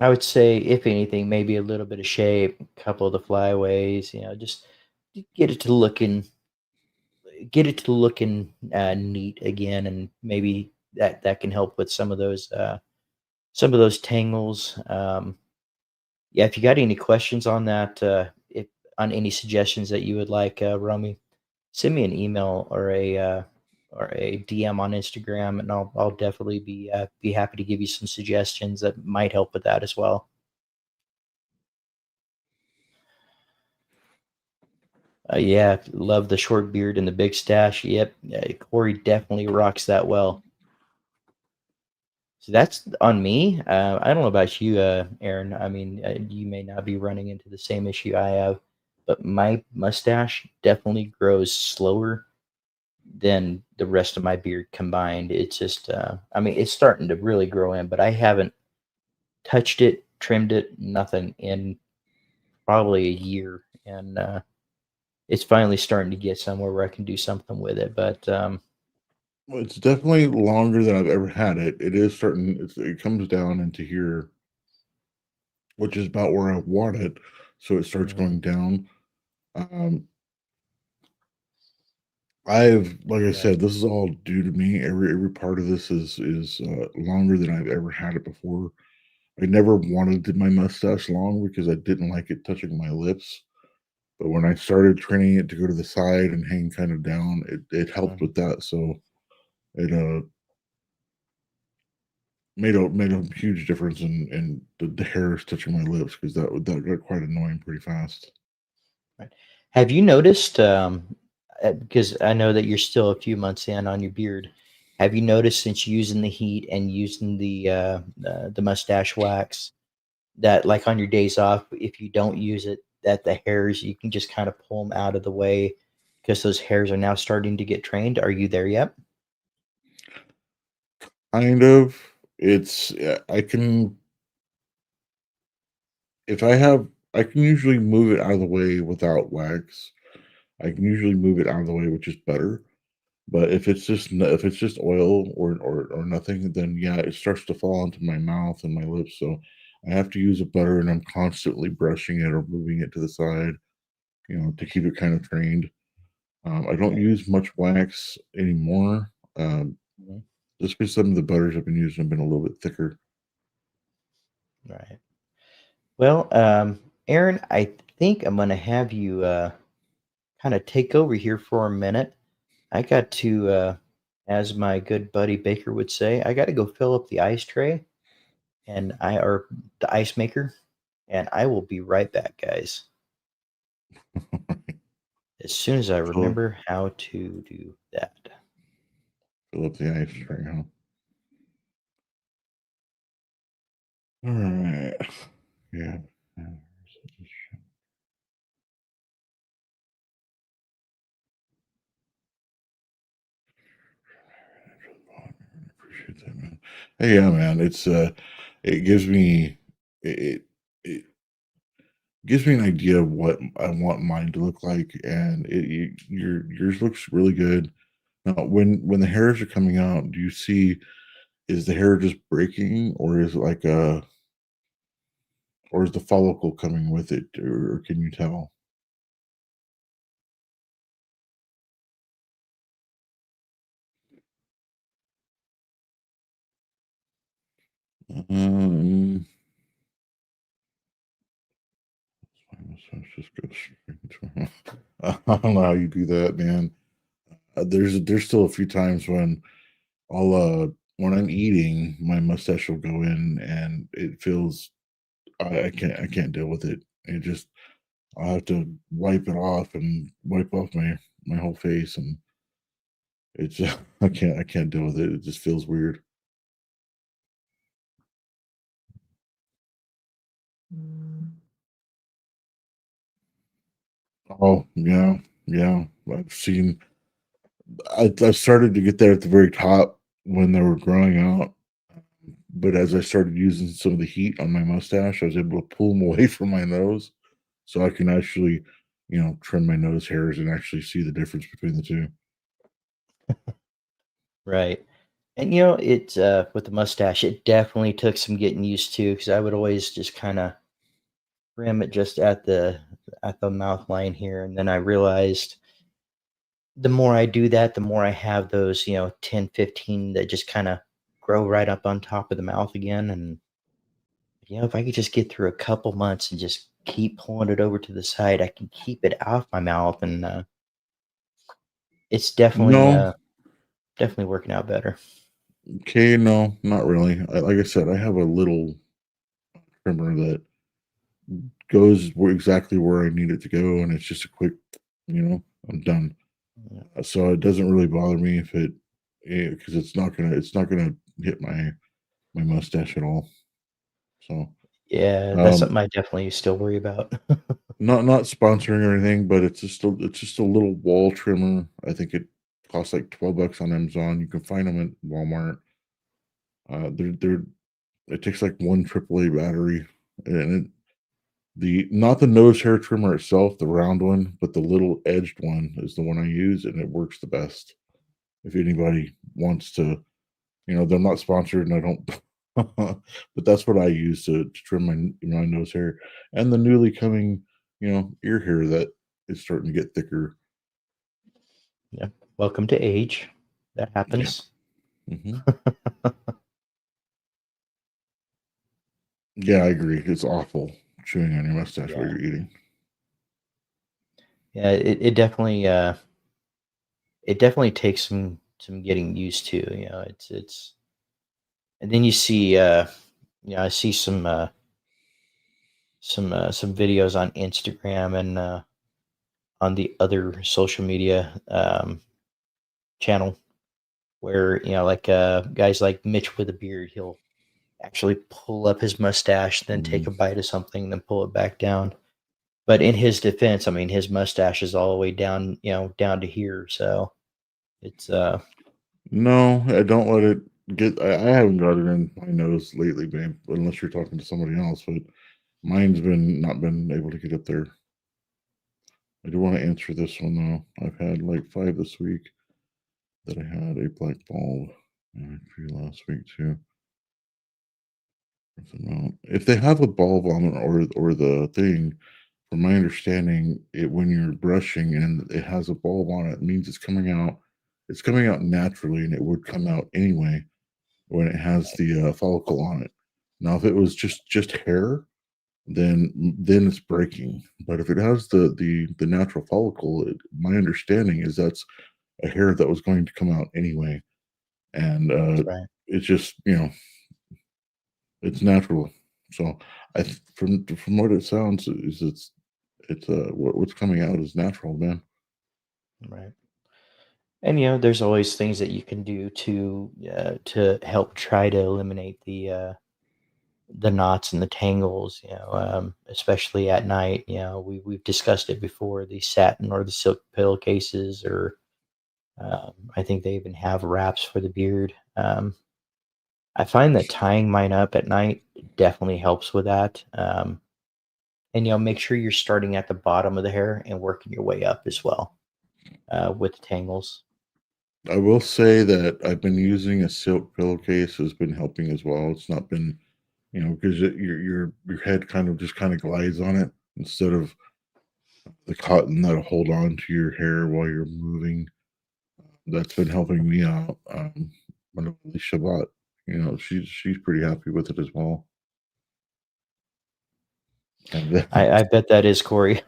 I would say, if anything, maybe a little bit of shape, a couple of the flyaways, just get it to looking neat again, and maybe that can help with some of those tangles. Yeah, if you got any questions on that, if on any suggestions that you would like, Romy, send me an email or a DM on Instagram, and I'll definitely be happy to give you some suggestions that might help with that as well. Yeah, love the short beard and the big stash. Yep, Corey definitely rocks that well. So that's on me. I don't know about you, Aaron. I mean, you may not be running into the same issue I have, but my mustache definitely grows slower than the rest of my beard combined. It's just, I mean, it's starting to really grow in, but I haven't touched it, trimmed it, nothing in probably a year, and it's finally starting to get somewhere where I can do something with it. But Well, it's definitely longer than I've ever had it. It is starting. It comes down into here, which is about where I want it. So it starts mhm, going down. Um, I've, like I right, said, this is all due to me. Every part of this is longer than I've ever had it before. I never wanted my mustache long because I didn't like it touching my lips. But when I started training it to go to the side and hang kind of down, it helped mhm. with that. So it made a huge difference in the hairs touching my lips because that got quite annoying pretty fast. Right. Have you noticed, because I know that you're still a few months in on your beard, have you noticed since using the heat and using the mustache wax that, like, on your days off, if you don't use it, that the hairs, you can just kind of pull them out of the way because those hairs are now starting to get trained? Are you there yet? Kind of. It's I can if I have I can usually move it out of the way without wax. I can usually move it out of the way, which is better. But if it's just oil or nothing, then yeah, it starts to fall into my mouth and my lips. So I have to use it better, and I'm constantly brushing it or moving it to the side, to keep it kind of trained. I don't Right. use much wax anymore, Mhm. just because some of the butters I've been using have been a little bit thicker. Right. Well, Aaron, I think I'm gonna have you kind of take over here for a minute. I got to, as my good buddy Baker would say, I got to go fill up the ice tray and I or the ice maker, and I will be right back, guys, as soon as I Fill remember how to do that. fill up the ice tray, huh? All right. Yeah. Yeah. Appreciate that, man. Hey, yeah, man. It gives me it gives me an idea of what I want mine to look like, and yours looks really good. Now, when the hairs are coming out, do you see is the hair just breaking, or is it like a or is the follicle coming with it, or can you tell? Um, my mustache just goes straight to I don't know how you do that, man. There's still a few times I'll when I'm eating, my mustache will go in, and it feels I can't deal with it. It just I have to wipe it off and wipe off my whole face, and it's I can't deal with it. It just feels weird. Oh yeah, yeah. I started to get there at the very top when they were growing out, but as I started using some of the heat on my mustache, I was able to pull them away from my nose, so I can actually, trim my nose hairs and actually see the difference between the two. Right. And it with the mustache, it definitely took some getting used to because I would always just kind of trim it just at the mouth line here, and then I realized the more I do that, the more I have those 10, 15 that just kind of grow right up on top of the mouth again. And if I could just get through a couple months and just keep pulling it over to the side, I can keep it off my mouth, and it's No, definitely working out better. okay, no, not really. Like I said, I have a little trimmer that goes exactly where I need it to go, and it's just a quick, I'm done. Yeah. So it doesn't really bother me if because it's not gonna hit my mustache at all. So Yeah, that's um, something I definitely still worry about. not sponsoring or anything, but it's just a little wall trimmer. I think it costs like $12 on Amazon. You can find them at Walmart. They're it takes like one AAA battery, and the not the nose hair trimmer itself, the round one, but the little edged one is the one I use, and it works the best. If anybody wants to, they're not sponsored, and I don't, but that's what I use to trim my nose hair and the newly coming, ear hair that is starting to get thicker. Yeah. Welcome to age. That Yeah. happens. hmm Yeah, I agree. It's awful chewing on your mustache while Yeah. you're eating. Yeah, it definitely takes some getting used to, it's and then you see I see some videos on Instagram and on the other social media channel where like guys like Mitch with a beard, he'll actually pull up his mustache, then take Mm. a bite of something, then pull it back down. But in his defense, I mean, his mustache is all the way down, down to here. So it's No, I don't let it get. I haven't got it in my nose lately, babe. Unless you're talking to somebody else, but mine's been not been able to get up there. I do want to answer this one though. I've had like 5 this week that I had a black bulb, and a few last week too. If they have a bulb on it or the thing, from my understanding, when you're brushing and it has a bulb on it, it means it's coming out. It's coming out naturally, and it would come out anyway when it has the follicle on it. Now, if it was just hair, then it's breaking. But if it has the natural follicle, my understanding is that's a hair that was going to come out anyway, and that's right, it's just it's natural. So from what it sounds is what's coming out is natural, man. right. And there's always things that you can do to help try to eliminate the knots and the tangles. Especially at night. We've discussed it before. The satin or the silk pillowcases, or I think they even have wraps for the beard. I find that tying mine up at night definitely helps with that. And make sure you're starting at the bottom of the hair and working your way up as well with the tangles. I will say that I've been using a silk pillowcase has been helping as well. It's not been, because your head kind of glides on it instead of the cotton that'll hold on to your hair while you're moving. That's been helping me out. When Alicia bought, she's pretty happy with it as well. And then, I bet that is Corey.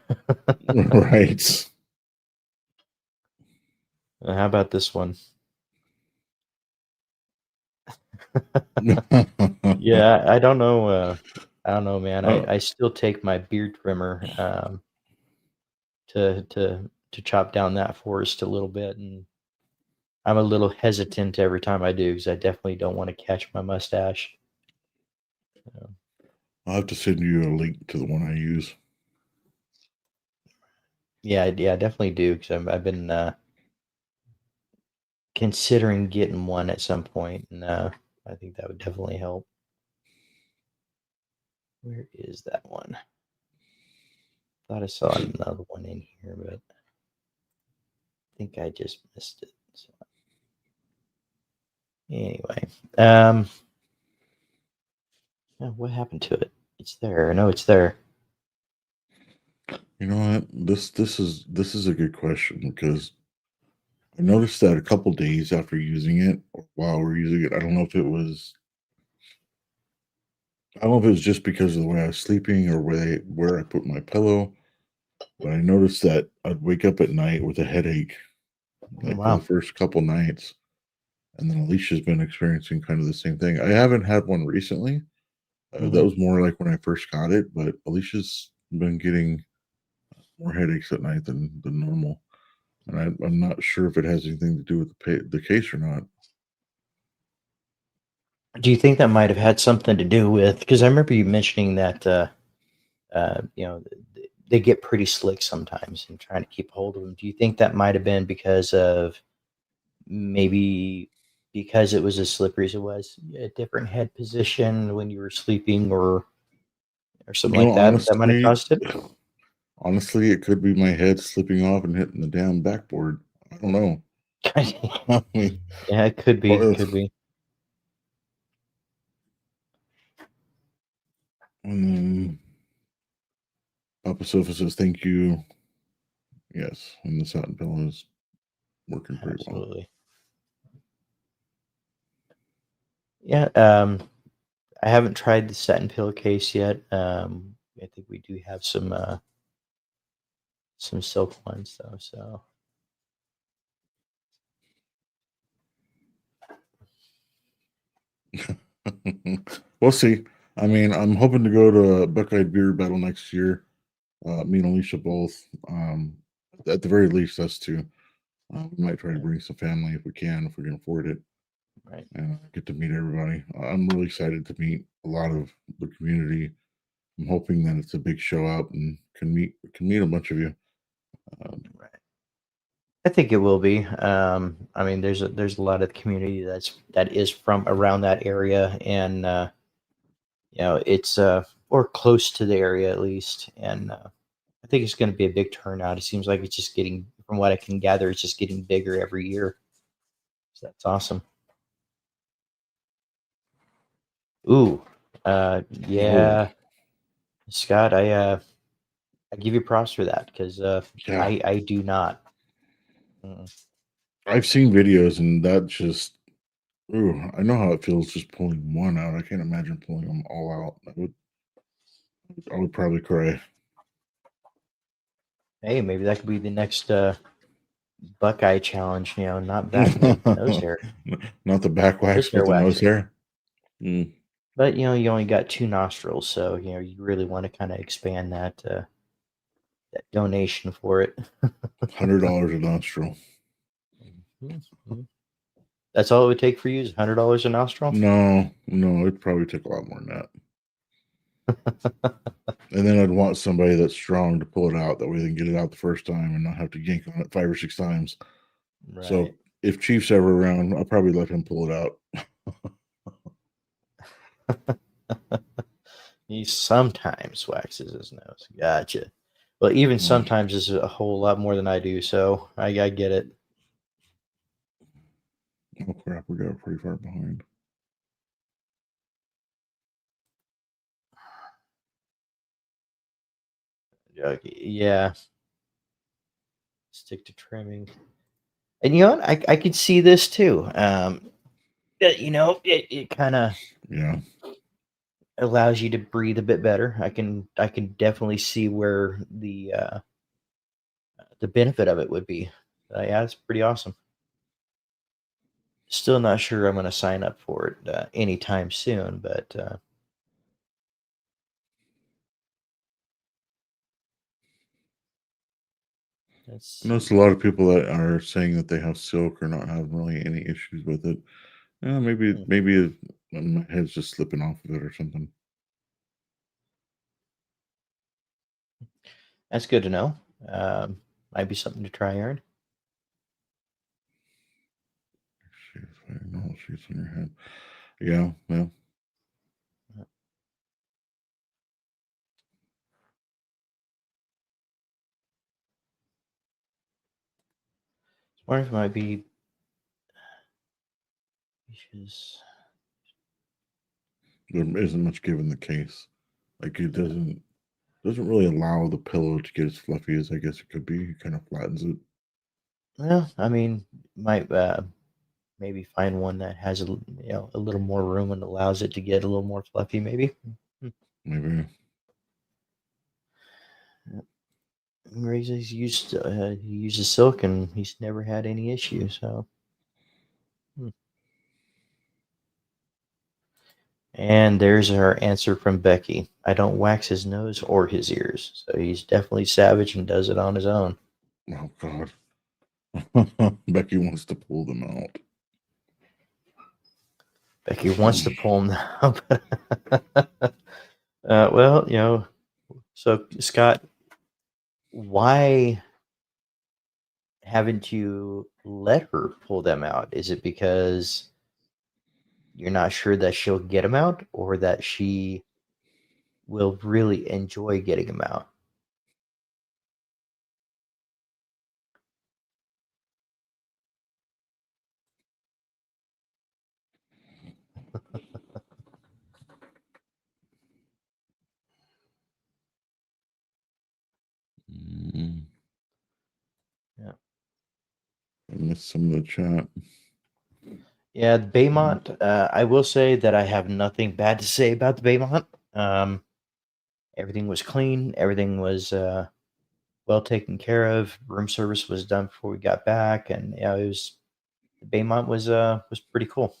right. How about this one? Yeah, I don't know. I don't know, man. I, uh, I still take my beard trimmer to chop down that forest a little bit, and I'm a little hesitant every time I do because I definitely don't want to catch my mustache. Uh, I'll have to send you a link to the one I use. yeah, I definitely do because I've been considering getting one at some point, and I think that would definitely help. Where is that one? Thought I saw another one in here, but I think I just missed it. So, Anyway, um, yeah, what happened to it? It's there. I know it's there. You know what? This is a good question because I noticed that a couple days after using it, or while we're using it, I don't know if it was just because of the way I was sleeping or where I put my pillow, but I noticed that I'd wake up at night with a headache, Oh, like for the wow. first couple nights, and then Alicia's been experiencing kind of the same thing. I haven't had one recently. That Hmm. was more like when I first got it, but Alicia's been getting more headaches at night than normal, and I'm not sure if it has anything to do with the case or not. Do you think that might have had something to do with? Because I remember you mentioning that you know they get pretty slick sometimes, and trying to keep hold of them. Do you think that might have been because of maybe because it was as slippery as it was, a different head position when you were sleeping, or something You know, like that? That might have caused it. honestly, it could be my head slipping off and hitting the damn backboard. I don't know. I mean, Yeah, it could be. or- Could be. um, Papa Sofa says thank you. Yes, and the satin pillow is working pretty well. Absolutely. Yeah. I haven't tried the satin pillowcase yet. I think we do have some silk ones though. So We'll see. I mean, I'm hoping to go to a Buckeye Beer Battle next year. Me and Alicia both. At the very least, us two. We might try to yeah, bring some family if we can afford it, right. and get to meet everybody. I'm really excited to meet a lot of the community. I'm hoping that it's a big show out and can meet a bunch of you. Um, Right. I think it will be. I mean, there's a lot of the community that is from around that area, and it's or close to the area at least, and I think it's going to be a big turnout. It seems like it's just getting, from what I can gather, it's just getting bigger every year. So that's awesome. Ooh, oh yeah, Scott, I give you props for that because yeah, I do not. Mm. I've seen videos and that just. Ooh, I know how it feels just pulling one out. I can't imagine pulling them all out. I would probably cry. Hey, maybe that could be the next Buckeye challenge. Not back the nose hair, Not the back wax, nose but hair the nose waxing. hair. Mm, But you only got two nostrils, so you really want to kind of expand that donation for it. $100 a nostril. Mhm, mhm. That's all it would take for you is $100 a nostril. No, no, it'd probably take a lot more than that. And then I'd want somebody that's strong to pull it out. That way they can get it out the first time and not have to yank on it 5 or 6 times. So Right. if Chief's ever around, I'll probably let him pull it out. He sometimes waxes his nose. Gotcha. Well, even Mm. sometimes is a whole lot more than I do, so I get it. Oh crap, we got pretty far behind. Yeah, stick to trimming. And you know what? I could see this too. It kind of Yeah. allows you to breathe a bit better. I can definitely see where the benefit of it would be. Yeah, it's pretty awesome. Still not sure I'm going to sign up for it anytime soon, but let's I noticed a see. lot of people that are saying that they have silk or not having really any issues with it. Yeah, maybe Hmm, my head's just slipping off of it or something. that's good to know. Might be something to try, Aaron. She's no, she's in your head. Yeah, yeah. I wonder if it might be Issues. There isn't much give in the case. Like it doesn't really allow the pillow to get as fluffy as I guess it could be. It kind of flattens it. Well, I mean, might maybe find one that has a little more room and allows it to get a little more fluffy. Maybe. Maybe. He's used he uses silk and he's never had any issue. So, hmm. And there's our answer from Becky. I don't wax his nose or his ears, so he's definitely savage and does it on his own. Oh God. Becky wants to pull them out. Becky wants to pull him out. Well, so Scott, why haven't you let her pull them out? Is it because you're not sure that she'll get them out or that she will really enjoy getting them out? Mm, Yeah. I missed some of the chat. Yeah, the Baymont, I will say that I have nothing bad to say about the Baymont. Everything was clean, everything was well taken care of. Room service was done before we got back, and it was the Baymont was pretty cool.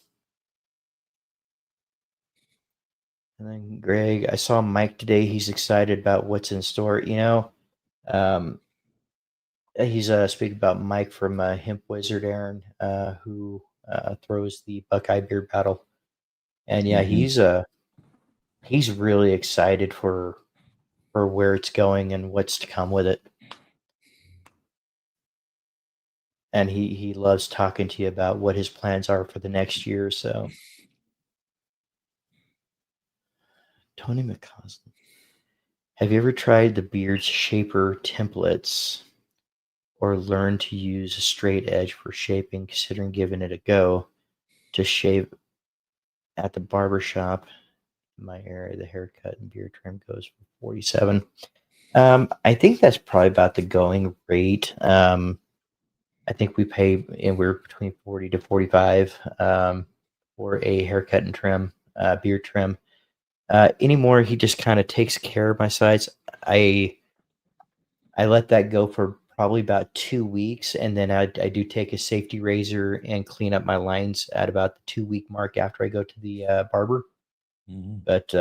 And then Greg, I saw Mike today. He's excited about what's in store. Um, he's speaking about Mike from Hemp Wizard Aaron, who throws the Buckeye Beard Battle, and yeah, Mhm. he's really excited for where it's going and what's to come with it. And he loves talking to you about what his plans are for the next year or so. Tony McCausland. Have you ever tried the Beard Shaper templates or learned to use a straight edge for shaping, considering giving it a go to shave at the barber shop in my area? The haircut and beard trim goes for 47. I think that's probably about the going rate. I think we pay anywhere between 40 to 45 for a haircut and trim, beard trim. Anymore, he just kind of takes care of my sides. I I let that go for probably about 2 weeks, and then I do take a safety razor and clean up my lines at about the 2 week mark after I go to the barber. Mhm. But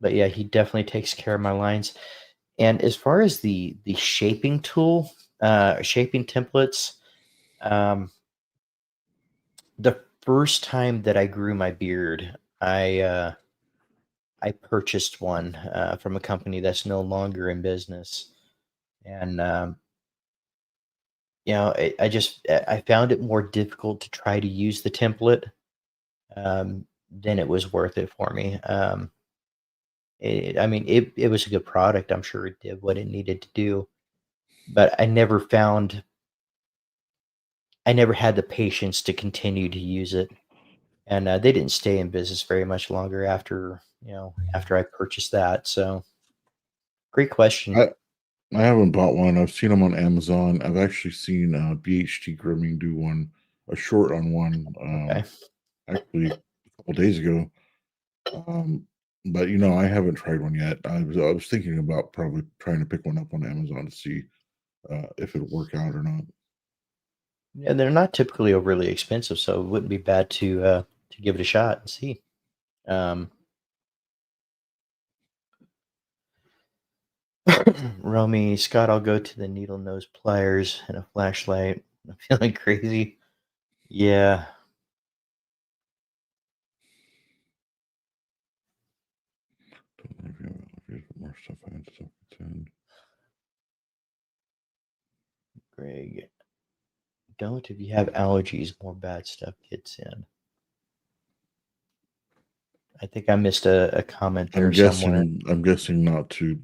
but yeah, he definitely takes care of my lines. And as far as the shaping tool, shaping templates, um, the first time that I grew my beard, I purchased one from a company that's no longer in business, and I found it more difficult to try to use the template than it was worth it for me. I mean, it was a good product. I'm sure it did what it needed to do, but I never had the patience to continue to use it, and they didn't stay in business very much longer after I purchased that. So, great question. I I haven't bought one. I've seen them on Amazon. I've actually seen BHT Grooming do one, a short on one, Okay. actually a couple days ago. Um, but I haven't tried one yet. I was thinking about probably trying to pick one up on Amazon to see if it'll work out or not. Yeah, they're not typically overly expensive, so it wouldn't be bad to give it a shot and see. Um, Romy, Scott, I'll go to the needle nose pliers and a flashlight. I'm feeling crazy. Yeah, Don't know if you have allergies, but more stuff I had stuff in. Greg. Don't if you have allergies, more bad stuff gets in. I think I missed a comment I'm there somewhere. guessing. I'm guessing not to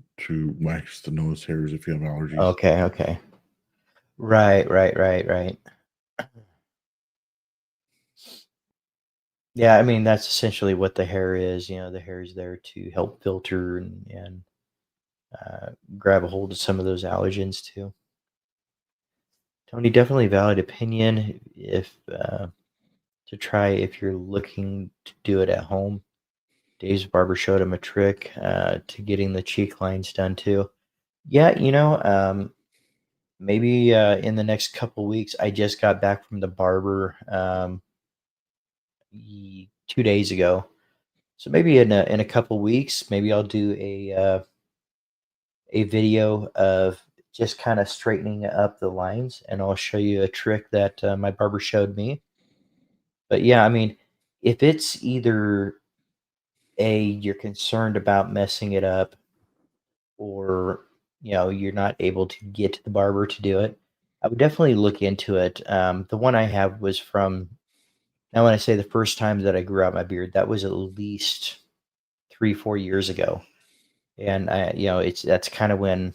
wax the nose hairs if you have allergies. Okay, okay. Right, right, right, right. Yeah, I mean that's essentially what the hair is. The hair is there to help filter and grab a hold of some of those allergens too. Tony, definitely valid opinion. If to try if you're looking to do it at home. Dave's barber showed him a trick to getting the cheek lines done too. Yeah, maybe in the next couple weeks. I just got back from the barber 2 days ago, so maybe in a couple weeks, maybe I'll do a video of just kind of straightening up the lines, and I'll show you a trick that my barber showed me. But yeah, I mean, if it's either you're concerned about messing it up, or you're not able to get to the barber to do it, I would definitely look into it. The one I have was from, now when I say the first time that I grew out my beard, that was at least 3-4 years ago. And it's that's kind of when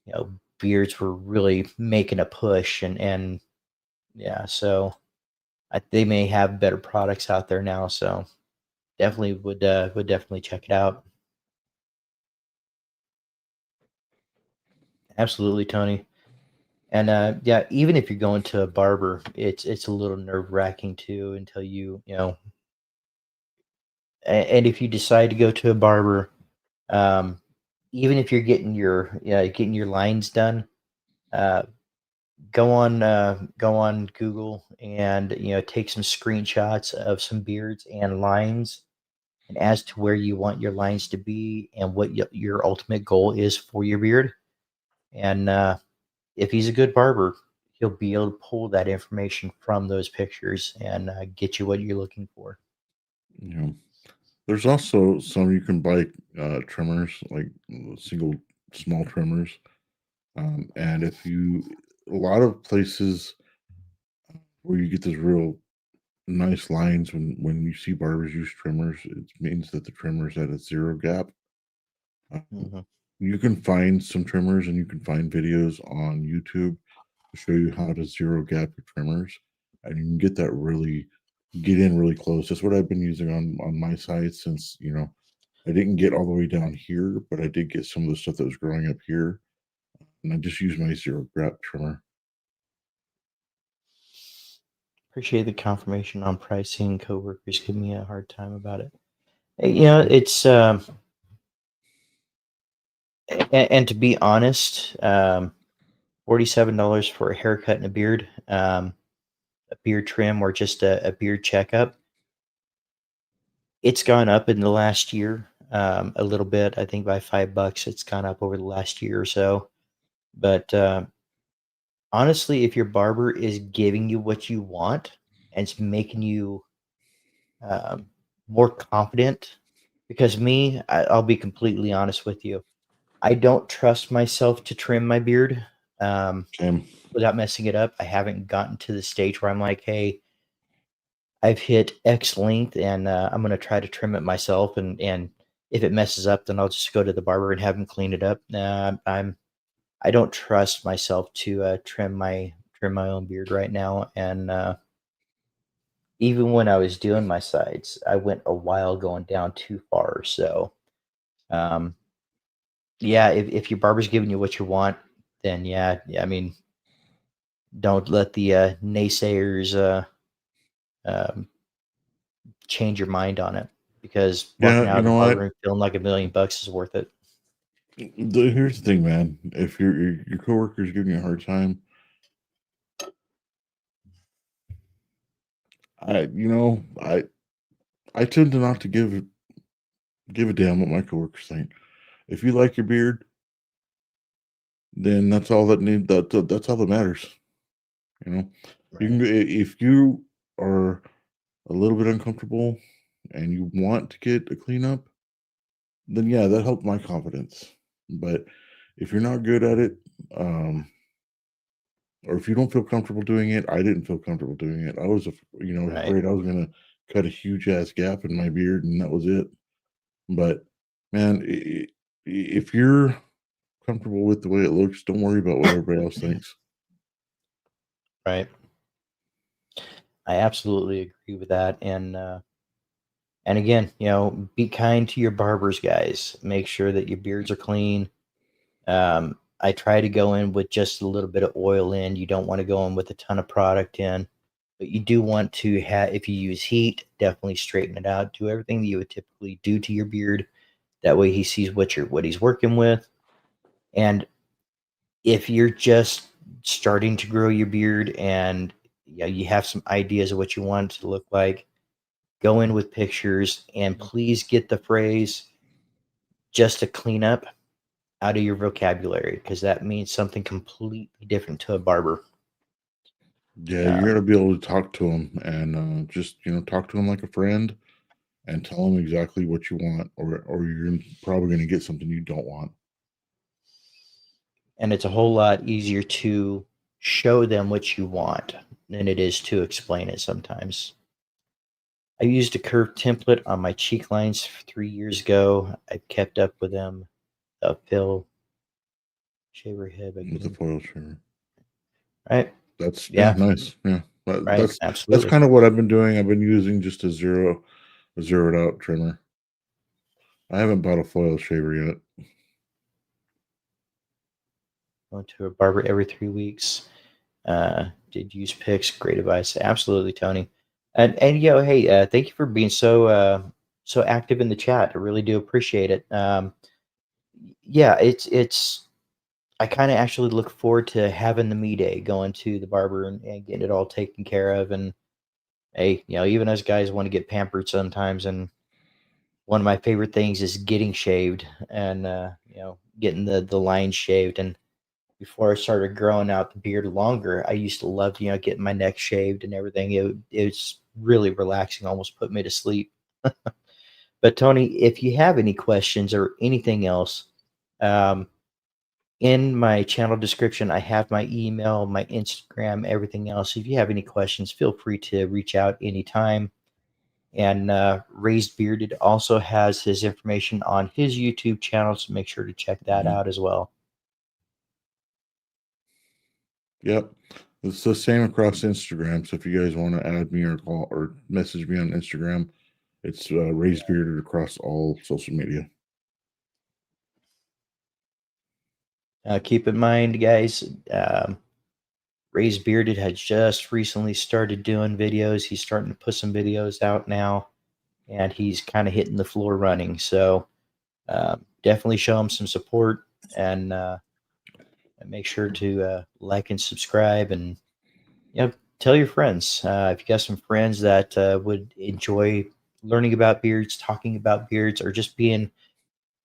you know beards were really making a push, and yeah, so they may have better products out there now, so definitely would definitely check it out. Absolutely, Tony. And yeah, even if you're going to a barber, it's a little nerve wracking too until and if you decide to go to a barber, um, even if you're getting your lines done, uh, go on Google and take some screenshots of some beards and lines, and as to where you want your lines to be and what your ultimate goal is for your beard. And if he's a good barber, he'll be able to pull that information from those pictures and get you what you're looking for. You know, there's also some you can buy trimmers, like single small trimmers. And if you, a lot of places where you get those real nice lines when you see barbers use trimmers, it means that the trimmer's at a zero gap. Um, Hmm. you can find some trimmers and you can find videos on YouTube to show you how to zero gap your trimmers, and you can get in really close. That's what I've been using on my side since I didn't get all the way down here, but I did get some of the stuff that was growing up here, and I just use my zero gap trimmer. Appreciate the confirmation on pricing. Coworkers give me a hard time about it. It's and to be honest, $47 for a haircut and a beard, a beard trim, or just a beard checkup. It's gone up in the last year, a little bit. I think by $5, it's gone up over the last year or so. But honestly, if your barber is giving you what you want and it's making you um, more confident, because I'll be completely honest with you. I don't trust myself to trim my beard um, Same. without messing it up. I haven't gotten to the stage where I'm like, hey, I've hit X length, and I'm gonna try to trim it myself, and if it messes up, then I'll just go to the barber and have him clean it up. I don't trust myself to trim my own beard right now, and even when I was doing my sides, I went a while going down too far. So um, yeah, if your barber's giving you what you want, then yeah, I mean, don't let the naysayers um, change your mind on it, because Yeah, walking out you of the know bar what? room feeling like $1 million is worth it. Here's the thing, man. If your coworker's giving you a hard time, I you know I tend to not to give a damn what my coworkers think. If you like your beard, then that's all that matters. You know, you Right. can if you are a little bit uncomfortable and you want to get a cleanup, then yeah, that helped my confidence. But if you're not good at it, um, or if you don't feel comfortable doing it, I didn't feel comfortable doing it. I was, Right. afraid I was gonna cut a huge ass gap in my beard, and that was it. But man, if you're comfortable with the way it looks, don't worry about what everybody else thinks. Right. I absolutely agree with that. And And again, be kind to your barbers, guys. Make sure that your beards are clean. I try to go in with just a little bit of oil in. You don't want to go in with a ton of product in, but you do want to have, if you use heat, definitely straighten it out. Do everything that you would typically do to your beard. That way he sees what he's working with. And if you're just starting to grow your beard and you have some ideas of what you want it to look like, go in with pictures and please get the phrase just to clean up out of your vocabulary because that means something completely different to a barber. Yeah, you're Um, gonna be able to talk to them and just talk to them like a friend and tell them exactly what you want, or you're probably gonna get something you don't want. and it's a whole lot easier to show them what you want than it is to explain it sometimes. I used a curved template on my cheek lines 3 years ago. I kept up with them. Phil Shaver head by With the getting foil shaver. right. That's Yeah, nice. Yeah, right. that's Absolutely. kind of what I've been doing. I've been using just a zeroed out trimmer. I haven't bought a foil shaver yet. Going to a barber every 3 weeks. Did use picks. Great advice. Absolutely, Tony. And hey, thank you for being so active in the chat. I really do appreciate it. Yeah, it's. I kind of actually look forward to having the me day, going to the barber and getting it all taken care of. And hey, even us guys want to get pampered sometimes. And one of my favorite things is getting shaved and getting the lines shaved. And before I started growing out the beard longer, I used to love, getting my neck shaved and everything. It's really relaxing, almost put me to sleep. But Tony, if you have any questions or anything else, um, in my channel description, I have my email, my Instagram, everything else. If you have any questions, feel free to reach out anytime. And Raised Bearded also has his information on his YouTube channel, so make sure to check that Mhm. out as well. Yep. It's the same across Instagram. So if you guys want to add me or call or message me on Instagram, it's raised bearded across all social media. Keep in mind, guys, Raised Bearded had just recently started doing videos. He's starting to put some videos out now, and he's kind of hitting the floor running. So definitely show him some support and make sure to like and subscribe and tell your friends. If you got some friends that would enjoy learning about beards, talking about beards, or just being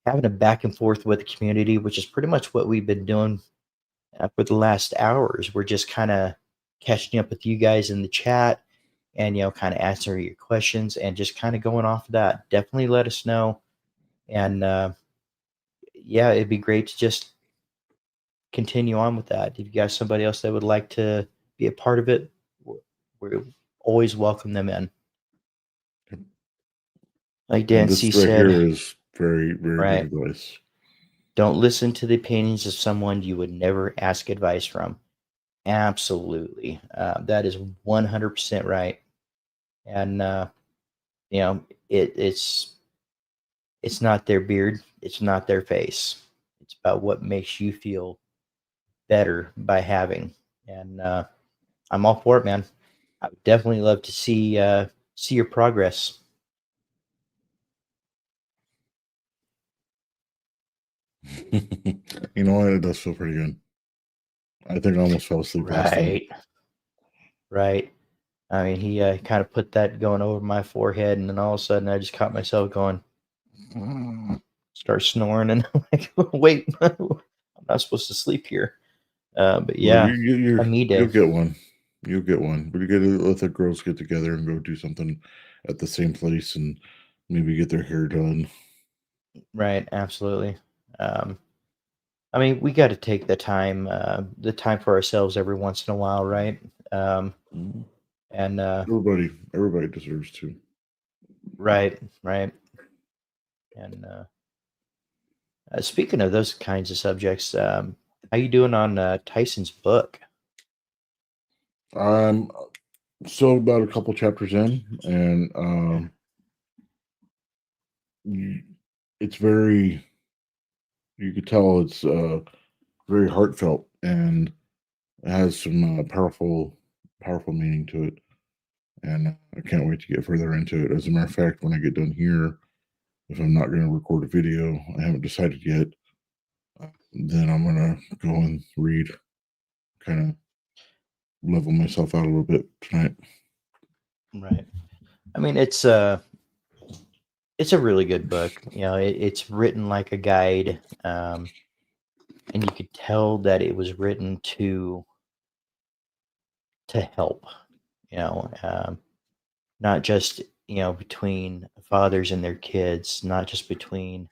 having a back and forth with the community, which is pretty much what we've been doing for the last hours. We're just kind of catching up with you guys in the chat and kind of answering your questions and just kind of going off of that. Definitely let us know. And yeah, it'd be great to just continue on with that. If you got somebody else that would like to be a part of it, we always welcome them in. Like And Dan C this right here said, is very, very good right? advice. Don't listen to the opinions of someone you would never ask advice from. Absolutely. That is 100% right. And, you know, it's not their beard. It's not their face. It's about what makes you feel better by having. And I'm all for it, man. I would definitely love to see your progress. You know what? It does feel pretty good. I think I almost fell asleep last time. Right. Right. I mean, he kind of put that going over my forehead, and then all of a sudden, I just caught myself going, start snoring, and I'm like, wait, I'm not supposed to sleep here. But Well, yeah, a me you'll day. get one. You'll get one. But you got to let the girls get together and go do something at the same place and maybe get their hair done. Right. Absolutely. Um, I mean, we got to take the time for ourselves every once in a while, right? Um, Mhm. and Everybody deserves to. right, right. And speaking of those kinds of subjects, how you doing on Tyson's book? I'm still about a couple chapters in, and Okay. it's very, you could tell it's very heartfelt, and it has some powerful meaning to it. And I can't wait to get further into it. As a matter of fact, when I get done here, if I'm not going to record a video, I haven't decided yet. Then I'm gonna go and read, kind of level myself out a little bit tonight. Right. I mean, it's a really good book. It's written like a guide, and you could tell that it was written to help. You know, not just between fathers and their kids, not just between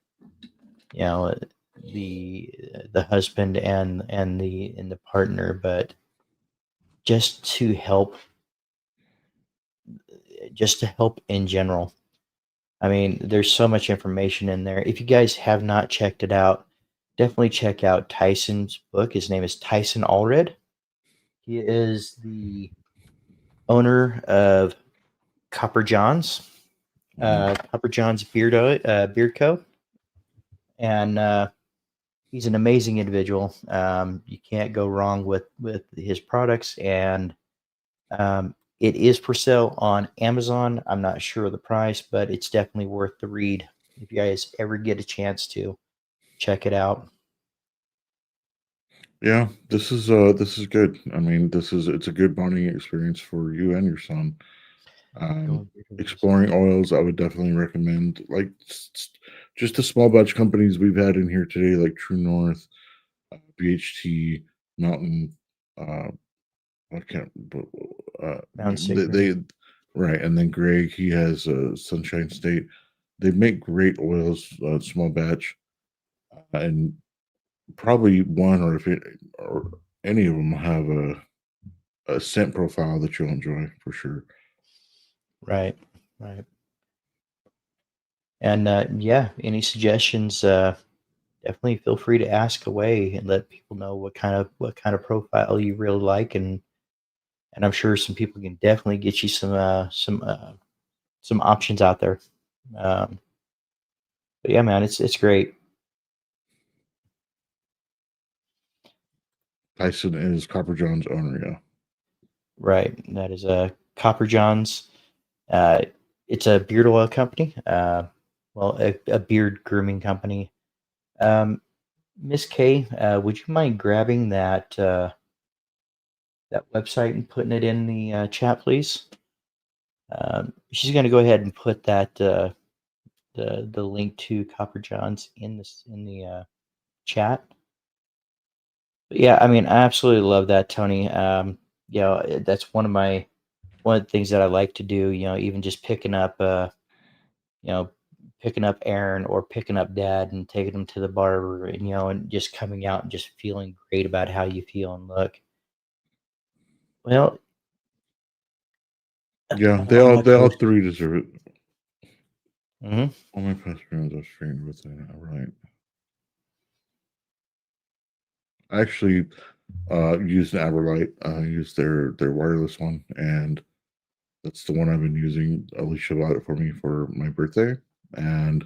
you know the the husband and the partner, but just to help, just to help in general. I mean, there's so much information in there. If you guys have not checked it out, definitely check out Tyson's book. His name is Tyson Allred. He is the owner of Copper John's, Mhm. Copper John's Beard Co. And he's an amazing individual. You can't go wrong with his products, and it is for sale on Amazon. I'm not sure of the price, but it's definitely worth the read if you guys ever get a chance to check it out. Yeah, this is good. I mean, it's a good bonding experience for you and your son. Going Um, through those. Exploring oils, I would definitely recommend. Like just the small batch companies we've had in here today, like True North, BHT, Mountain. Uh, I can't. Mountain State They Green. right, and then Greg, he has Sunshine State. They make great oils, small batch, and probably one or if it or any of them have a scent profile that you'll enjoy for sure. Right, right. And yeah, any suggestions? Definitely feel free to ask away and let people know what kind of profile you really like, and I'm sure some people can definitely get you some options out there. Um, but yeah, man, it's great. Tyson is Copper John's owner. Yeah. Right, that is a Copper Johns. Uh, it's a beard oil company. Well, a beard grooming company. Um, Miss K, would you mind grabbing that website and putting it in the chat, please? She's going to go ahead and put that the link to Copper Johns in the chat. But yeah, I mean, I absolutely love that, Tony. That's one of the things that I like to do. Even just you know, picking up Aaron or picking up Dad and taking them to the barber, and just coming out and just feeling great about how you feel and look. Well, Yeah, on my they all post. three deserve it. Mhm. All my past friends are trained with it. All right. I actually used an Aberlite. I used their wireless one, and that's the one I've been using. Alicia bought it for me for my birthday, and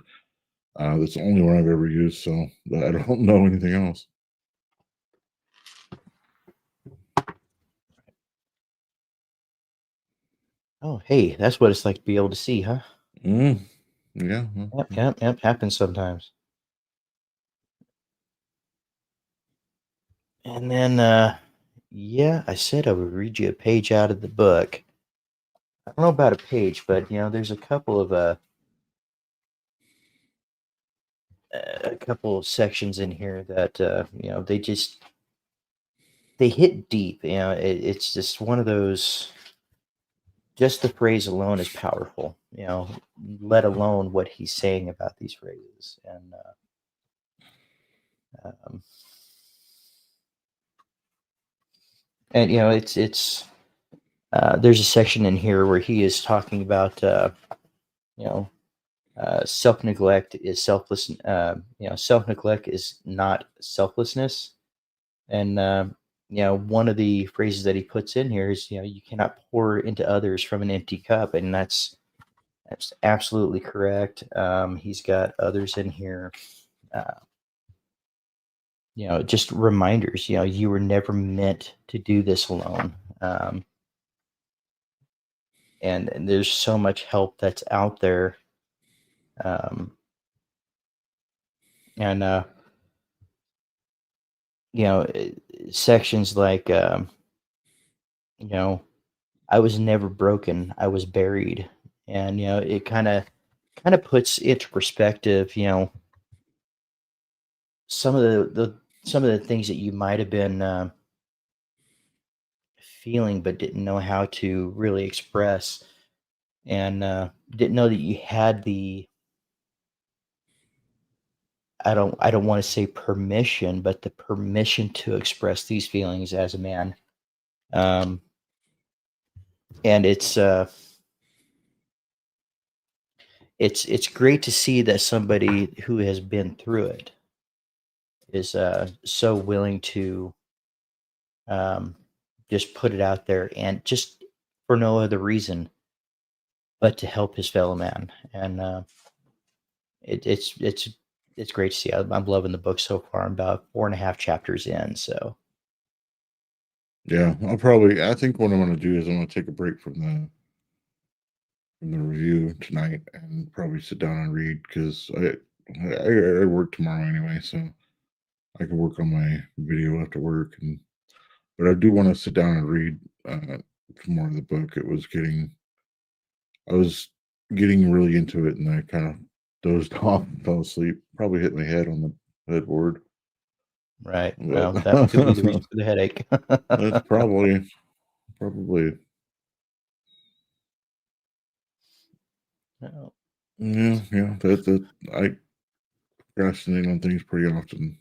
that's the only one I've ever used. So I don't know anything else. Oh, hey, that's what it's like to be able to see, huh? Mm, yeah. Yep, yep, yep. Happens sometimes. And then, yeah, I said I would read you a page out of the book. I don't know about a page, but there's a couple of sections in here that they hit deep. It's just one of those. Just the phrase alone is powerful. Let alone what he's saying about these phrases. Um, and it's there's a section in here where he is talking about you know self neglect is selfless. Self neglect is not selflessness. And one of the phrases that he puts in here is you cannot pour into others from an empty cup, and That's absolutely correct. He's got others in here. Uh, just reminders. You were never meant to do this alone. And there's so much help that's out there. Um, and you know, uh, sections like you know, I was never broken. I was buried, and it kind of puts into perspective. Some of some of the things that you might have been feeling, but didn't know how to really express, and didn't know that you had the I don't want to say permission, but the permission to express these feelings as a man. Um, and it's great to see that somebody who has been through it is so willing to um, just put it out there, and just for no other reason but to help his fellow man. And it's great to see. I'm loving the book so far. I'm about 4.5 chapters in. So Yeah, I think what I'm going to do is I'm going to take a break from the review tonight and probably sit down and read because I work tomorrow anyway, so I can work on my video after work. But I do want to sit down and read some more of the book. I was getting really into it, and I kind of dozed off and fell asleep. Probably hit my head on the headboard. right, But well, that could be the reason for the headache. that's probably Oh, yeah. That I procrastinate on things pretty often.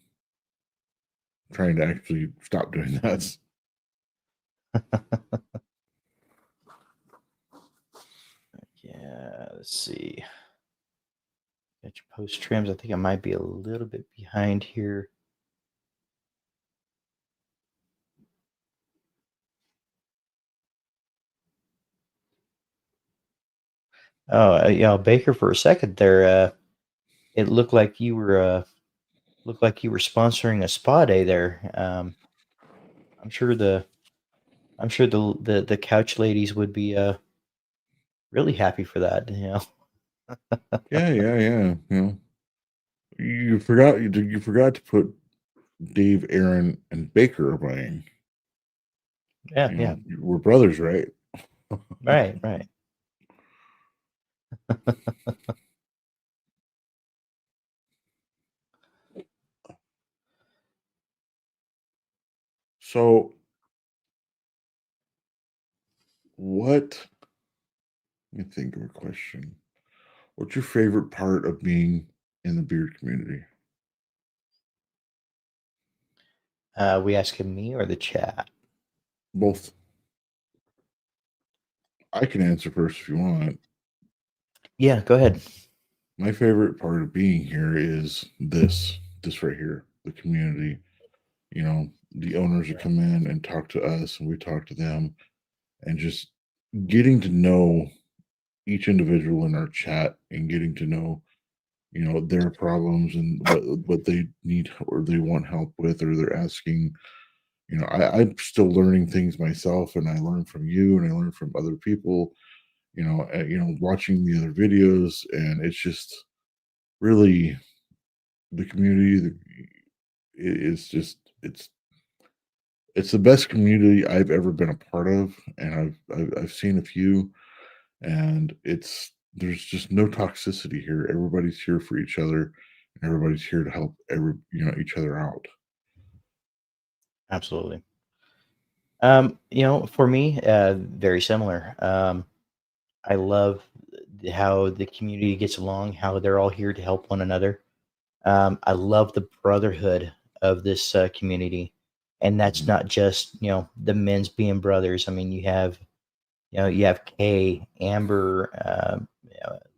Trying to actually stop doing that. yeah, let's see. Got your post trims. I think I might be a little bit behind here. Oh, Baker, for a second there, it looked like you were sponsoring a spa day there. I'm sure the couch ladies would be really happy for that. Yeah. You forgot to put Dave, Aaron, and Baker playing. Yeah, yeah, We're brothers, right? right, right. So what? Let me think of a question. What's your favorite part of being in the beard community? We asking me or the chat? Both. I can answer first if you want. Yeah, go ahead. My favorite part of being here is this right here, the community. The owners that come in and talk to us, and we talk to them, and just getting to know each individual in our chat and getting to know their problems and what they need or they want help with, or they're asking. I'm still learning things myself, and I learn from you, and I learn from other people. Watching the other videos, and it's just really the community. Is just it's the best community I've ever been a part of, and I've seen a few, and there's just no toxicity here. Everybody's here for each other, and everybody's here to help each other out. Absolutely. For me, very similar. I love how the community gets along, how they're all here to help one another. I love the brotherhood of this community, and that's Mhm. not just the men's being brothers. I mean, you have Kay, Amber,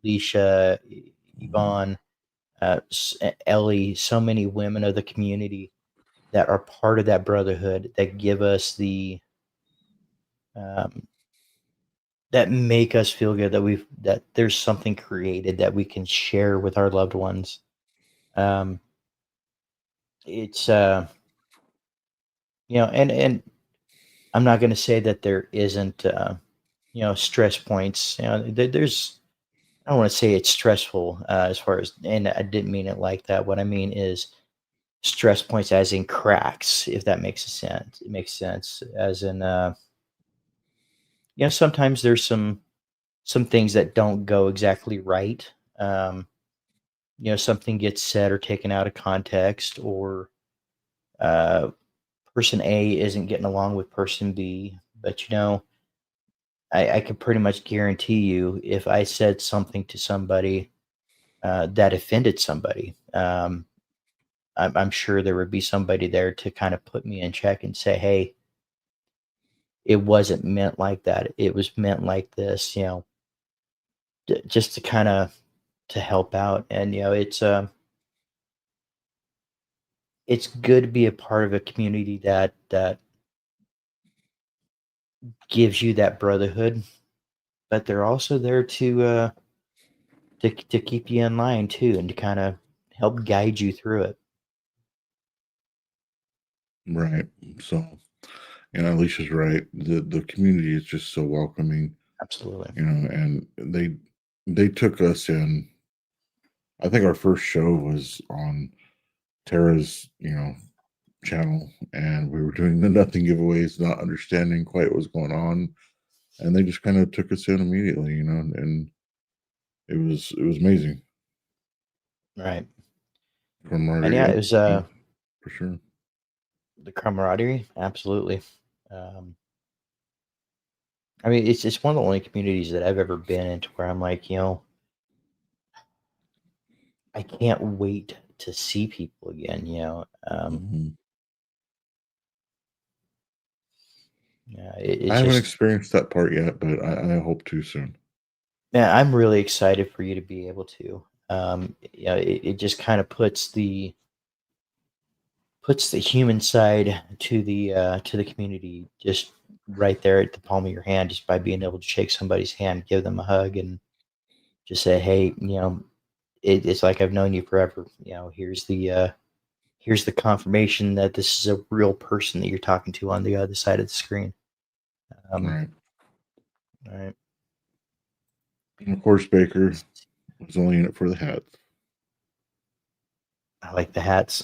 Alicia, Mhm. Yvonne, Ellie, so many women of the community that are part of that brotherhood that give us um, that make us feel good, that there's something created that we can share with our loved ones. Um, it's and I'm not going to say that there isn't stress points. There's I don't want to say it's stressful as far as, and I didn't mean it like that. What I mean is stress points as in cracks, if that makes a sense. It makes sense as in sometimes there's some things that don't go exactly right. Um, something gets said or taken out of context, or uh, person A isn't getting along with person B. But I can pretty much guarantee you, if I said something to somebody that offended somebody, I'm sure there would be somebody there to kind of put me in check and say, "Hey, it wasn't meant like that. It was meant like this." Just to kind of to help out. And it's good to be a part of a community that gives you that brotherhood, but they're also there to keep you in line too, and to kind of help guide you through it. Right. So, Alicia's right. The community is just so welcoming, Absolutely. and they took us in. I think our first show was on Tara's, channel, and we were doing the nothing giveaways, not understanding quite what was going on, and they just kind of took us in immediately, and it was amazing. Right. And Camaraderie yeah, and it was for sure. the camaraderie. Absolutely. Um, I mean, it's one of the only communities that I've ever been into where I'm like, I can't wait to see people again. Mhm. Yeah, I it's haven't just, experienced that part yet, but I hope to soon. man, I'm really excited for you to be able to. It just kind of puts the human side to the community just right there at the palm of your hand, just by being able to shake somebody's hand, give them a hug, and just say, "Hey, it's like I've known you forever. Here's the confirmation that this is a real person that you're talking to on the other side of the screen." Um, Right. all right. And of course, Baker was only in it for the hats. I like the hats.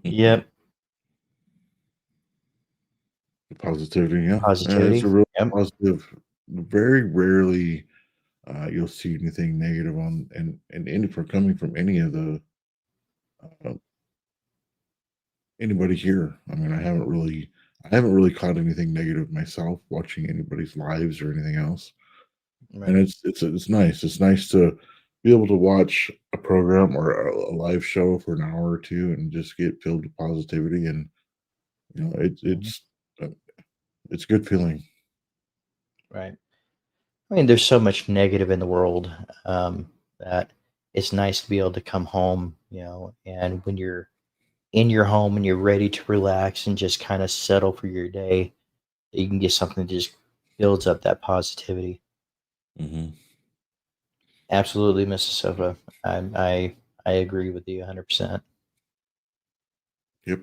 Yep. The positivity, yeah. It's a Positivity. real Yep. positive. Very rarely you'll see anything negative on and any from coming from any of the uh, anybody here. I mean, I haven't really caught anything negative myself watching anybody's lives or anything else. And Right. it's nice. It's nice to be able to watch a program or a live show for an hour or two and just get filled with positivity, and it, Mhm. uh, it's a good feeling. Right. I mean, there's so much negative in the world, that it's nice to be able to come home, and when you're in your home and you're ready to relax and just kind of settle for your day, you can get something that just builds up that positivity. Hmm. Absolutely, Mrs. Sofa. I agree with you 100%. Yep.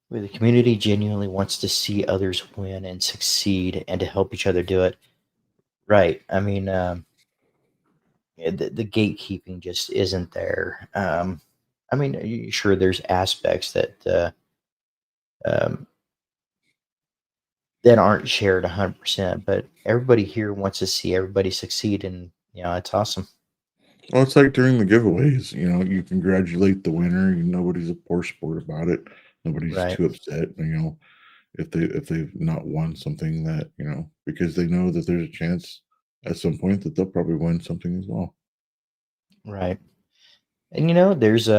Where the community genuinely wants to see others win and succeed and to help each other do it. Right. I mean, yeah, the gatekeeping just isn't there. I mean, sure, there's aspects um, that aren't shared 100%, but everybody here wants to see everybody succeed, and it's awesome. Well, it's like during the giveaways, you congratulate the winner. Nobody's a poor sport about it. Nobody's Right, too upset, if they've not won something that, because they know that there's a chance at some point that they'll probably win something as well. right. And there's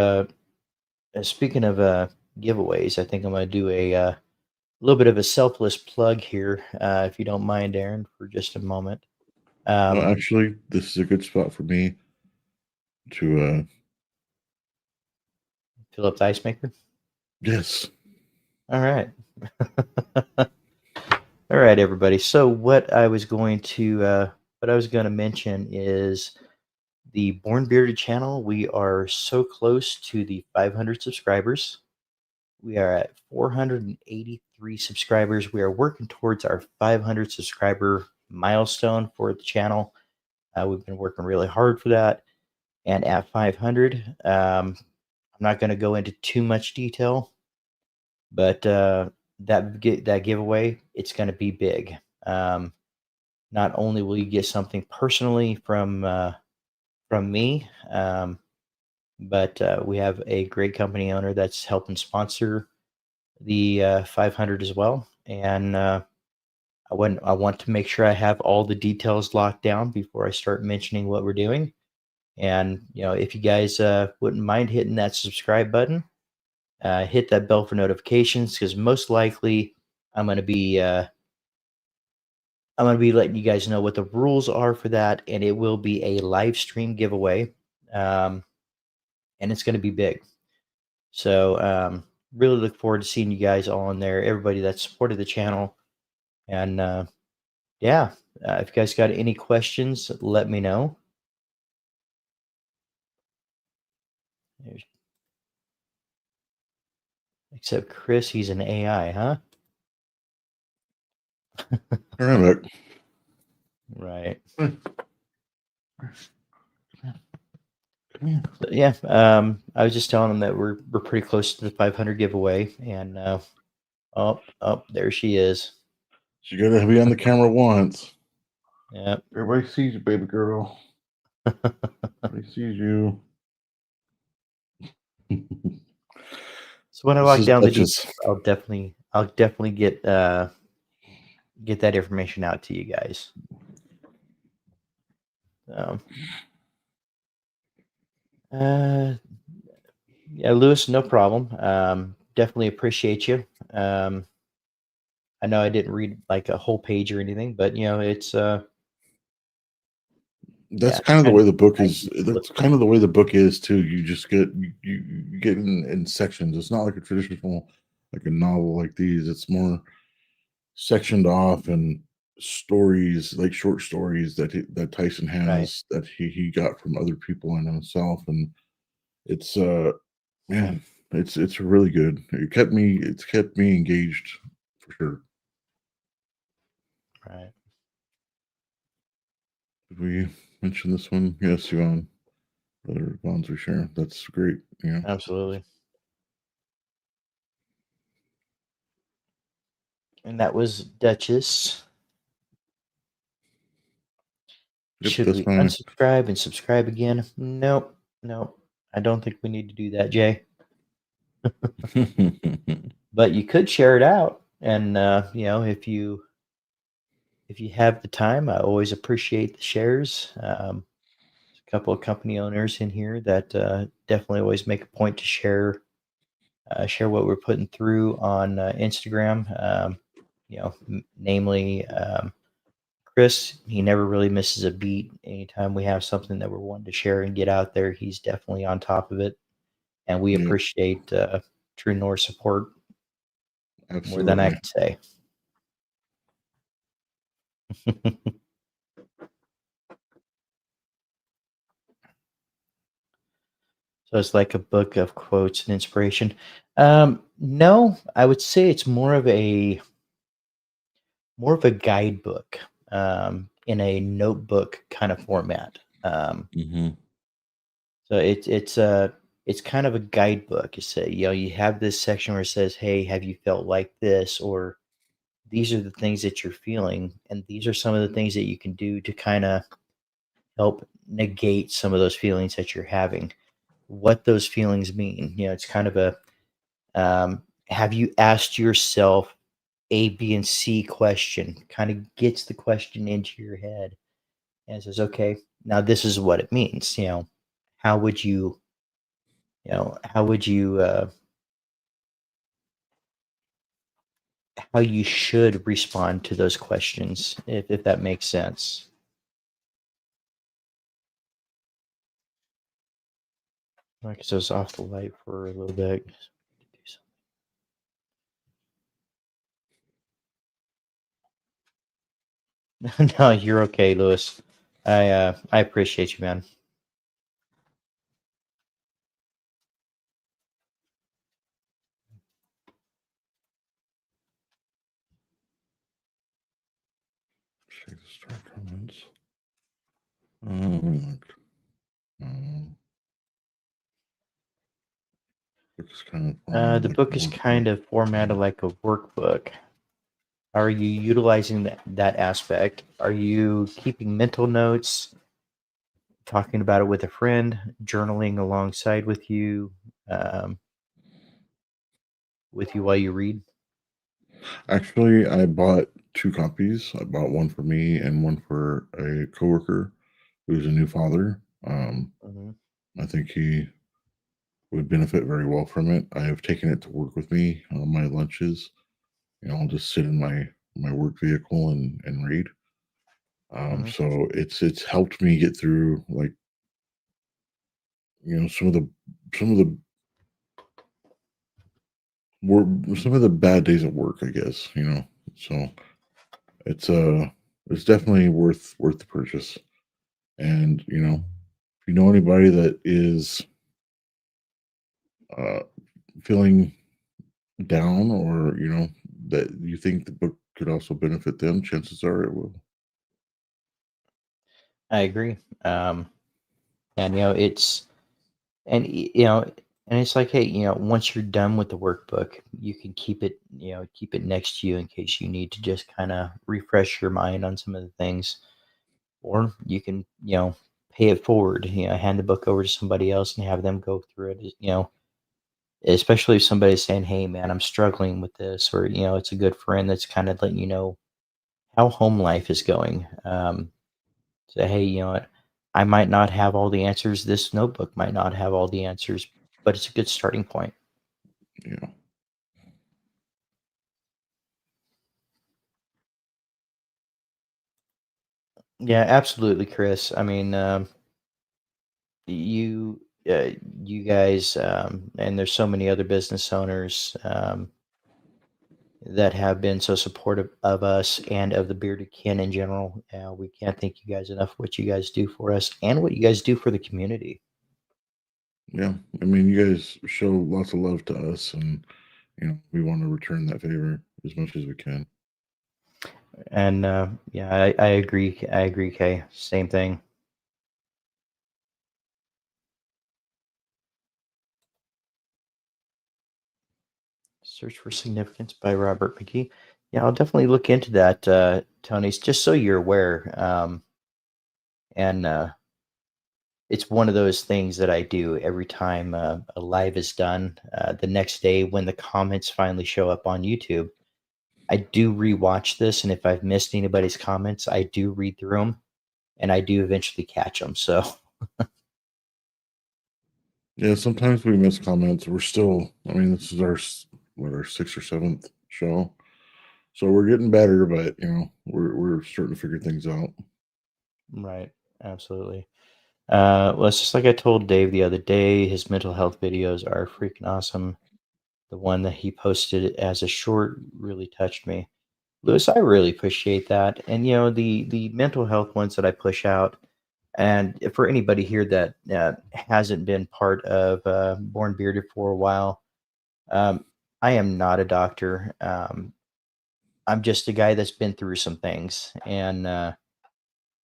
speaking of giveaways, I think I'm going to do a little bit of a selfless plug here, if you don't mind, Aaron, for just a moment. No, Um, actually, this is a good spot for me to Fill up the ice maker. yes. All right. All right, everybody. So what I was going to mention is the Born Bearded channel. We are so close to the 500 subscribers. We are at 483 subscribers. We are working towards our 500 subscriber milestone for the channel. We've been working really hard for that. And at 500, I'm not going to go into too much detail, but that giveaway, it's going to be big. Um, Not only will you get something personally from me, but we have a great company owner that's helping sponsor the 500 as well. And I want to make sure I have all the details locked down before I start mentioning what we're doing. And if you guys wouldn't mind hitting that subscribe button, hit that bell for notifications because most likely I'm going to be uh, I'm going to be letting you guys know what the rules are for that, and it will be a live stream giveaway, um, and it's going to be big. So really look forward to seeing you guys all in there. Everybody that supported the channel, and yeah, if you guys got any questions, let me know. There's- Except Chris, he's an AI, huh? All right, back. Right. Come here. But yeah, I was just telling him that we're pretty close to the 500 giveaway, and oh, there she is. You gotta be on the camera once. Yep. Everybody sees you, baby girl. Everybody sees you. So when I This lock is down the details, Duchess. I'll definitely get that information out to you guys. So, uh, yeah, Lewis, no problem. Definitely appreciate you. I know I didn't read like a whole page or anything, but it's That's yeah, kind of the kind way of the book nice is. to flip That's through. kind of the way the book is too. You just you get in sections. It's not like a traditional like a novel like these. It's more sectioned off and stories like short stories that Tyson Right, has that he got from other people and himself, and it's man, it's really good. It's kept me engaged for sure. right, Did we mention this one? Yes, Yvonne. Brother bonds we share. That's great. Yeah. absolutely. And that was Duchess. Yep, Should that's we my unsubscribe and subscribe again? Nope, nope. I don't think we need to do that, Jay. But you could share it out, and if you have the time, I always appreciate the shares. A couple of company owners in here that definitely always make a point to share what we're putting through on Instagram. Namely Chris. He never really misses a beat. Anytime we have something that we're wanting to share and get out there, he's definitely on top of it, and we Yep, appreciate True North support more than I absolutely. can say. So it's like a book of quotes and inspiration. No, I would say it's more of a guidebook in a notebook kind of format. Hmm. So it's kind of a guidebook. You say you have this section where it says, "Hey, have you felt like this?" Or these are the things that you're feeling, and these are some of the things that you can do to kind of help negate some of those feelings that you're having. What those feelings mean. It's kind of a have you asked yourself A, B, and C question? Kind of gets the question into your head and says, okay, now this is what it means. How would you, how would you, how you should respond to those questions, if that makes sense. Like, so it's off the light for a little bit. No, you're okay, Lewis. I appreciate you, man. Check the start comments. Um, um, it's kind of The like book is workbook. kind of formatted like a workbook. Are you utilizing that aspect? Are you keeping mental notes, talking about it with a friend, journaling alongside um, with you while you read? Actually, I bought two copies. I bought one for me and one for a coworker who's a new father. Hmm. I think he would benefit very well from it. I have taken it to work with me on my lunches. I'll just sit in my work vehicle and read. Hmm. So it's helped me get through, like, some of the work, some of the bad days at work, I guess. So it's it's definitely worth the purchase. And if you know anybody that is uh, feeling down, or that you think the book could also benefit them, chances are it will. I agree. And it's and you know and it's like, hey, once you're done with the workbook, you can keep it next to you in case you need to just kind of refresh your mind on some of the things, or you can pay it forward, hand the book over to somebody else and have them go through it, especially if somebody's saying, hey man, I'm struggling with this, or it's a good friend that's kind of letting you know how home life is going. Say, hey, you know what? I might not have all the answers. This notebook might not have all the answers, but it's a good starting point. Yeah. Yeah, absolutely, Chris. I mean, you, you guys, and there's so many other business owners that have been so supportive of us and of the bearded kin in general. We can't thank you guys enough for what you guys do for us and what you guys do for the community. Yeah. I mean, you guys show lots of love to us, and we want to return that favor as much as we can. And yeah, I agree. I agree, Kay. Same thing. Search for Significance by Robert McGee. Yeah, I'll definitely look into that, Tony. Just so you're aware. And it's one of those things that I do every time a live is done. The next day, when the comments finally show up on YouTube, I do rewatch this, and if I've missed anybody's comments, I do read through them, and I do eventually catch them. So, Yeah, sometimes we miss comments. We're still, I mean, this is our sixth or seventh show, so we're getting better, but we're starting to figure things out. right, absolutely. Well, it's just like I told Dave the other day. His mental health videos are freaking awesome. The one that he posted as a short really touched me. Lewis, I really appreciate that. And the mental health ones that I push out, and for anybody here that hasn't been part of Born Bearded for a while, um, I am not a doctor. I'm just a guy that's been through some things, and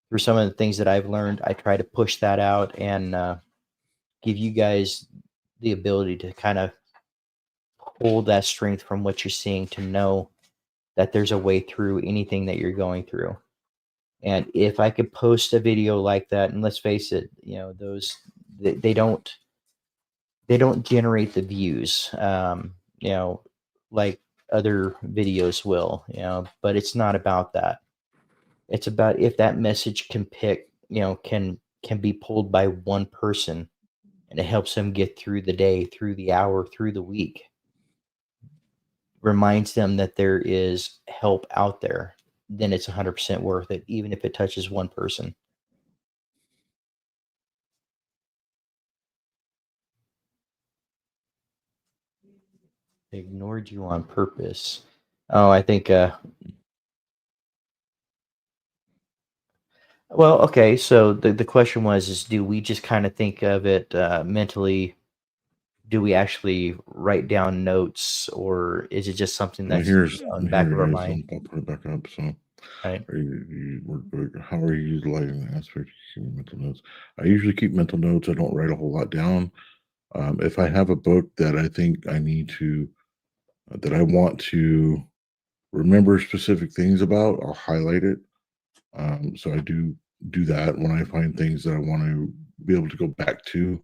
through some of the things that I've learned, I try to push that out and give you guys the ability to kind of pull that strength from what you're seeing to know that there's a way through anything that you're going through. And if I could post a video like that, and let's face it, those they don't generate the views, you know, like other videos will, but it's not about that. It's about if that message can can be pulled by one person and it helps them get through the day, through the hour, through the week, reminds them that there is help out there, then it's 100% worth it, even if it touches one person. Ignored you on purpose. Oh, I think Well, okay. So the question was, is do we just kind of think of it mentally? Do we actually write down notes, or is it just something Well, that's on the back here of our it is. mind? I'll put it back up. So, Right. how are you utilizing the aspect of keeping mental notes? I usually keep mental notes. I don't write a whole lot down. If I have a book that I think I need to, that I want to remember specific things about, I'll highlight it. So I do that when I find things that I want to be able to go back to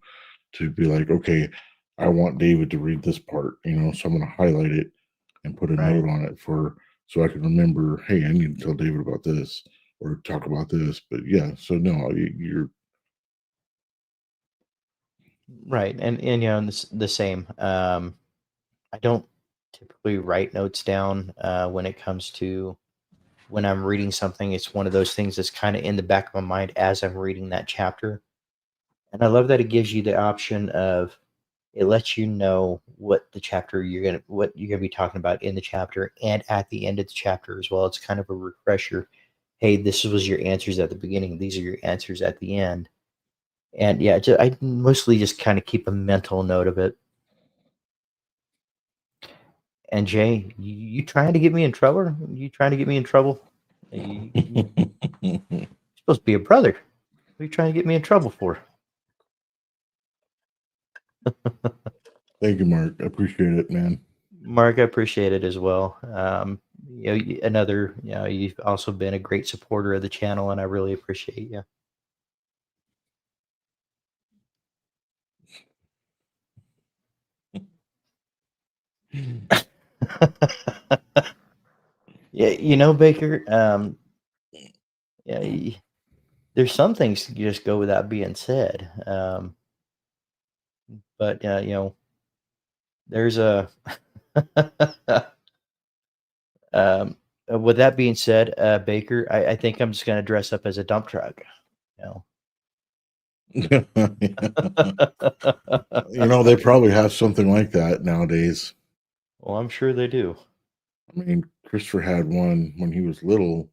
be like, okay, I want David to read this part, so I'm going to highlight it and put a Right. note on it so I can remember, hey, I need to tell David about this or talk about this. But yeah, so no, you're Right. And the same. I don't typically write notes down when it comes to when I'm reading something. It's one of those things that's kind of in the back of my mind as I'm reading that chapter. And I love that it gives you the option of it lets you know what you're gonna be talking about in the chapter and at the end of the chapter as well. It's kind of a refresher. Hey, this was your answers at the beginning. These are your answers at the end. And yeah, I mostly just kind of keep a mental note of it. And Jay, you trying to get me in trouble? You trying to get me in trouble? You're supposed to be a brother. What are you trying to get me in trouble for? Thank you, Mark. I appreciate it, man. Mark, I appreciate it as well. You've also been a great supporter of the channel, and I really appreciate you. Yeah, Baker. Yeah, there's some things that just go without being said. But there's a. With that being said, Baker, I think I'm just going to dress up as a dump truck. You know. They probably have something like that nowadays. Well, I'm sure they do. I mean, Christopher had one when he was little.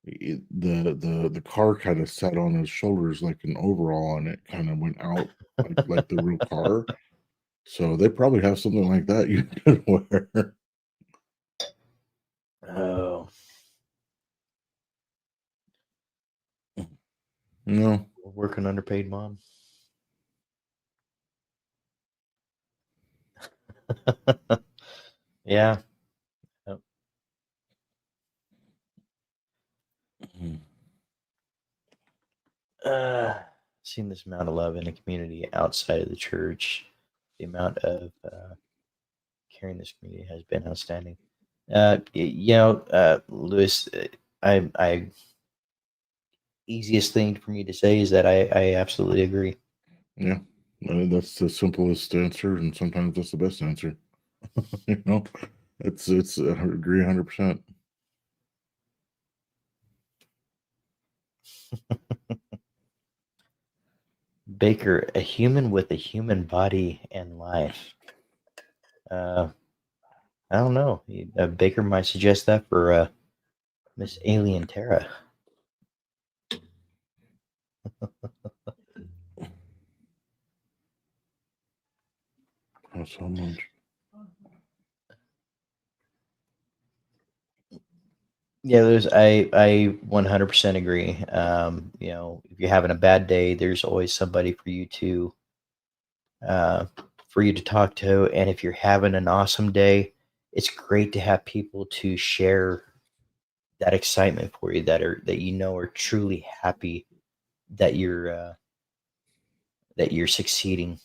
The car kind of sat on his shoulders like an overall, and it kind of went out like the real car. So they probably have something like that you could wear. Oh, No. working underpaid mom. Yeah. Yep. Mhm. Seen this amount of love in the community outside of the church. The amount of care in this community has been outstanding. Lewis, I easiest thing for me to say is that I absolutely agree. Yeah. That's the simplest answer, and sometimes that's the best answer. you know, it's I agree 100%. Baker, a human with a human body and life. Uh, I don't know. Baker might suggest that for Miss Alien Terra. That's how much. Yeah, I 100% agree. If you're having a bad day, there's always somebody uh, for you to talk to, and if you're having an awesome day, it's great to have people to share that excitement for you that are truly happy that you're succeeding.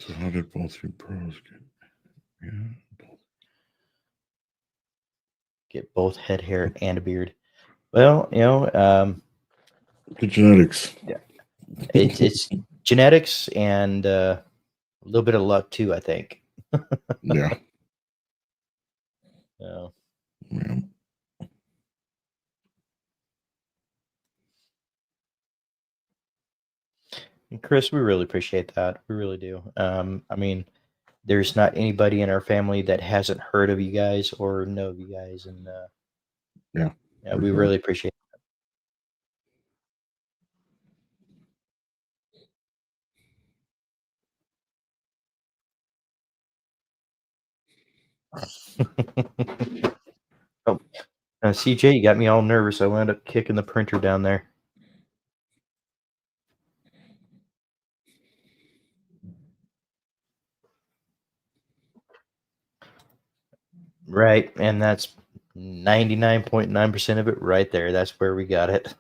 So how did both your pros get? Yeah. Get both head hair and a beard. Well, Good genetics. yeah, it's genetics and a little bit of luck too, I think. Yeah. Uh, Yeah. Chris, we really appreciate that. We really do. I mean, there's not anybody in our family that hasn't heard of you guys or know of you guys, and Yeah, yeah, for we sure. really appreciate it. Oh, CJ, you got me all nervous. I wound up kicking the printer down there. Right, and that's 99.9% of it right there. That's where we got it.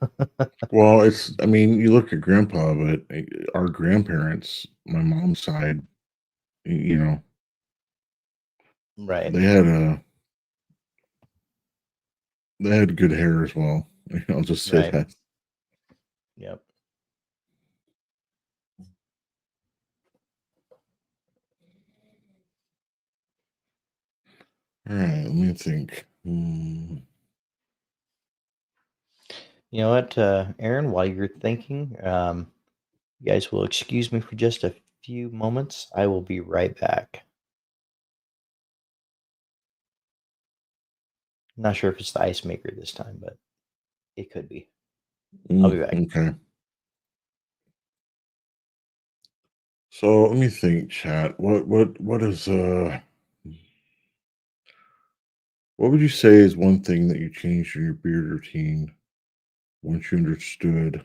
Well, I mean, you look at grandpa, but our grandparents, my mom's side, you know, Right. they had they had good hair as well. I'll just say Right. that. Yep. All right, let me think. You know what, Aaron, while you're thinking, you guys will excuse me for just a few moments. I will be right back. Not sure if it's the ice maker this time, but it could be. I'll be back. Okay. So let me think, chat. What would you say is one thing that you changed in your beard routine once you understood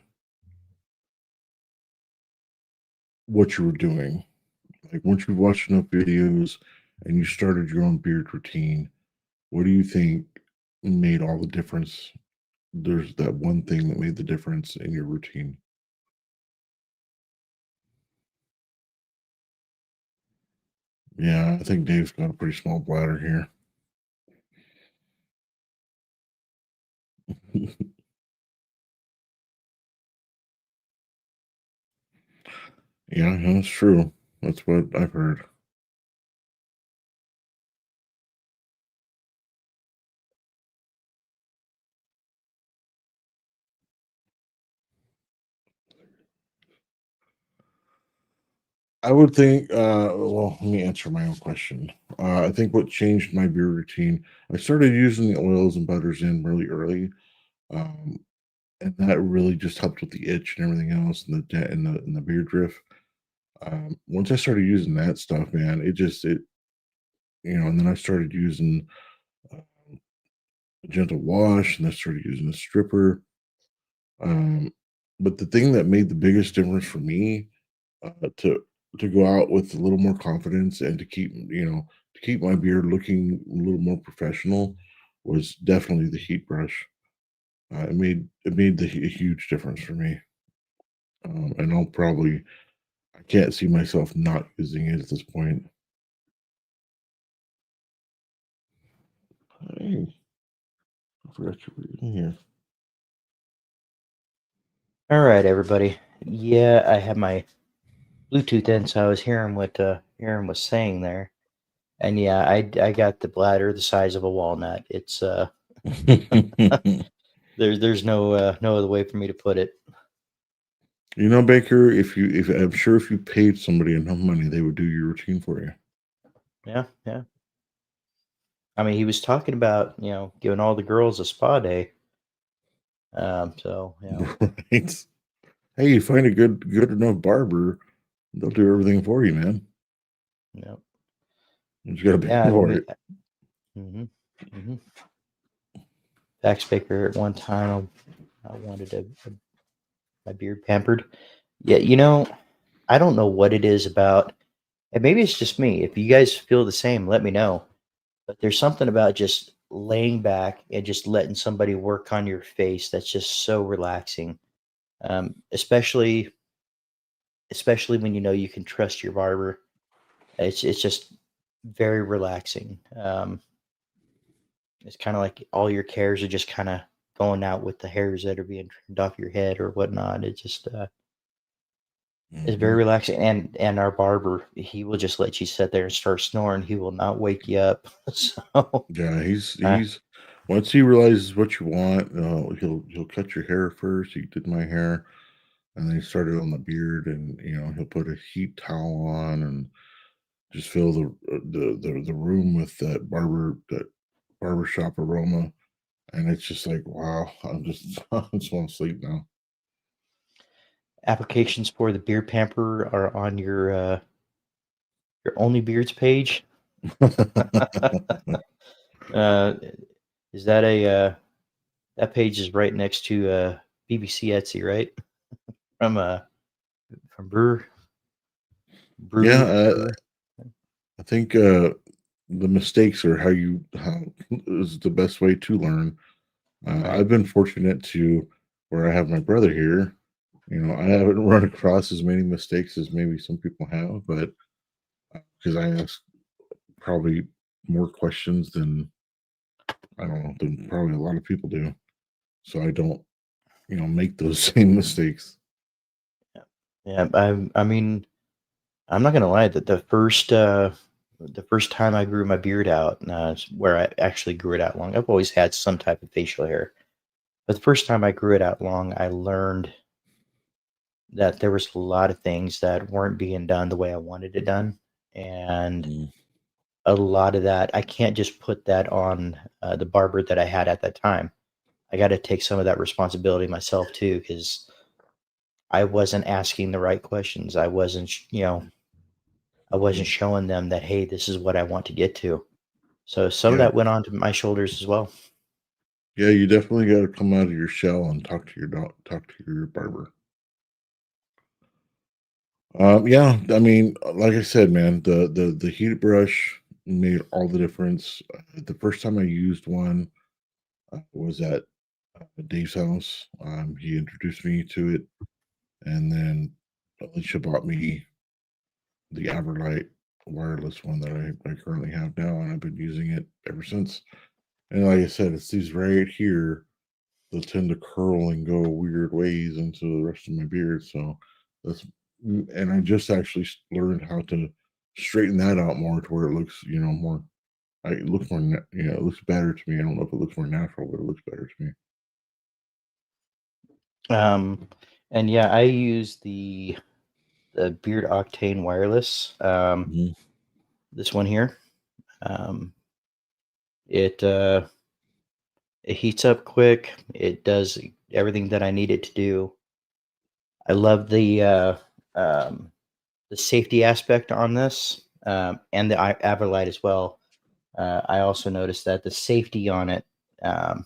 what you were doing? Like once you watched enough videos and you started your own beard routine, what do you think made all the difference? There's that one thing that made the difference in your routine. Yeah, I think Dave's got a pretty small bladder here. Yeah, that's true. That's what I've heard. I would think, well, let me answer my own question. I think what changed my beer routine, I started using the oils and butters in really early. Um, and that really just helped with the itch and everything else and the and the beard drift. Once I started using that stuff, man, and then I started using uh, a gentle wash and I started using a stripper. Um, but the thing that made the biggest difference for me to go out with a little more confidence and to keep my beard looking a little more professional was definitely the heat brush. A huge difference for me, and I can't see myself not using it at this point. Hey, I forgot you were in here. All right, everybody. Yeah, I had my Bluetooth in, so I was hearing what Aaron was saying there. And yeah, I got the bladder the size of a walnut. It's there's no other way for me to put it. You know, Baker, if I'm sure if you paid somebody enough money, they would do your routine for you. Yeah, yeah. I mean, he was talking about giving all the girls a spa day. So Right? Hey, you find a good enough barber, they'll do everything for you, man. yeah, You just gotta pay yeah. for it. Hmm. Hmm. Back Baker at one time, I wanted my beard pampered. Yeah, I don't know what it is about, and maybe it's just me. If you guys feel the same, let me know. But there's something about just laying back and just letting somebody work on your face that's just so relaxing. Especially when you can trust your barber. It's just very relaxing. It's kind of like all your cares are just kind of going out with the hairs that are being trimmed off your head or whatnot. It just it's very Mhm. relaxing. And our barber, he will just let you sit there and start snoring. He will not wake you up. So Yeah, uh, he's once he realizes what you want, he'll cut your hair first. He did my hair, and then he started on the beard, and he'll put a heat towel on, and just fill the room with that barbershop aroma, and it's just like wow. I'm just I just want to sleep now. Applications for the beard pamper are on your only beards page. uh, is that a that page is right next to BBC Etsy, right? From from Yeah, Brewer. I think the mistakes are how is the best way to learn. Right. I've been fortunate to where I have my brother here. You know, I haven't run across as many mistakes as maybe some people have, but because I ask probably more questions than I don't know than probably a lot of people do, so I don't make those same mistakes. Yeah, I mean, I'm not gonna lie, that the first time I grew my beard out, where I actually grew it out long. I've always had some type of facial hair, but the first time I grew it out long, I learned that there was a lot of things that weren't being done the way I wanted it done, and Mm, a lot of that I can't just put that on the barber that I had at that time. I got to take some of that responsibility myself too, because I wasn't asking the right questions. I wasn't mm. showing them that, hey, this is what I want to get to. So some of Yeah, that went on to my shoulders as well. yeah, you definitely got to come out of your shell and talk to your barber. Yeah, I mean, like I said, man, the heat brush made all the difference. The first time I used one was at Dave's house. He introduced me to it, and then Alicia bought me the Everlight wireless one that I currently have now, and I've been using it ever since. And like I said, it's these right here that tend to curl and go weird ways into the rest of my beard. So that's and I just actually learned how to straighten that out more to where it looks, more. It looks more, it looks better to me. I don't know if it looks more natural, but it looks better to me. Um, and yeah, I use the Beard Octane wireless. Mhm. This one here. Um, it it heats up quick. It does everything that I need it to do. I love um, the safety aspect on this, and the Everlight as well. I also noticed that the safety on it um,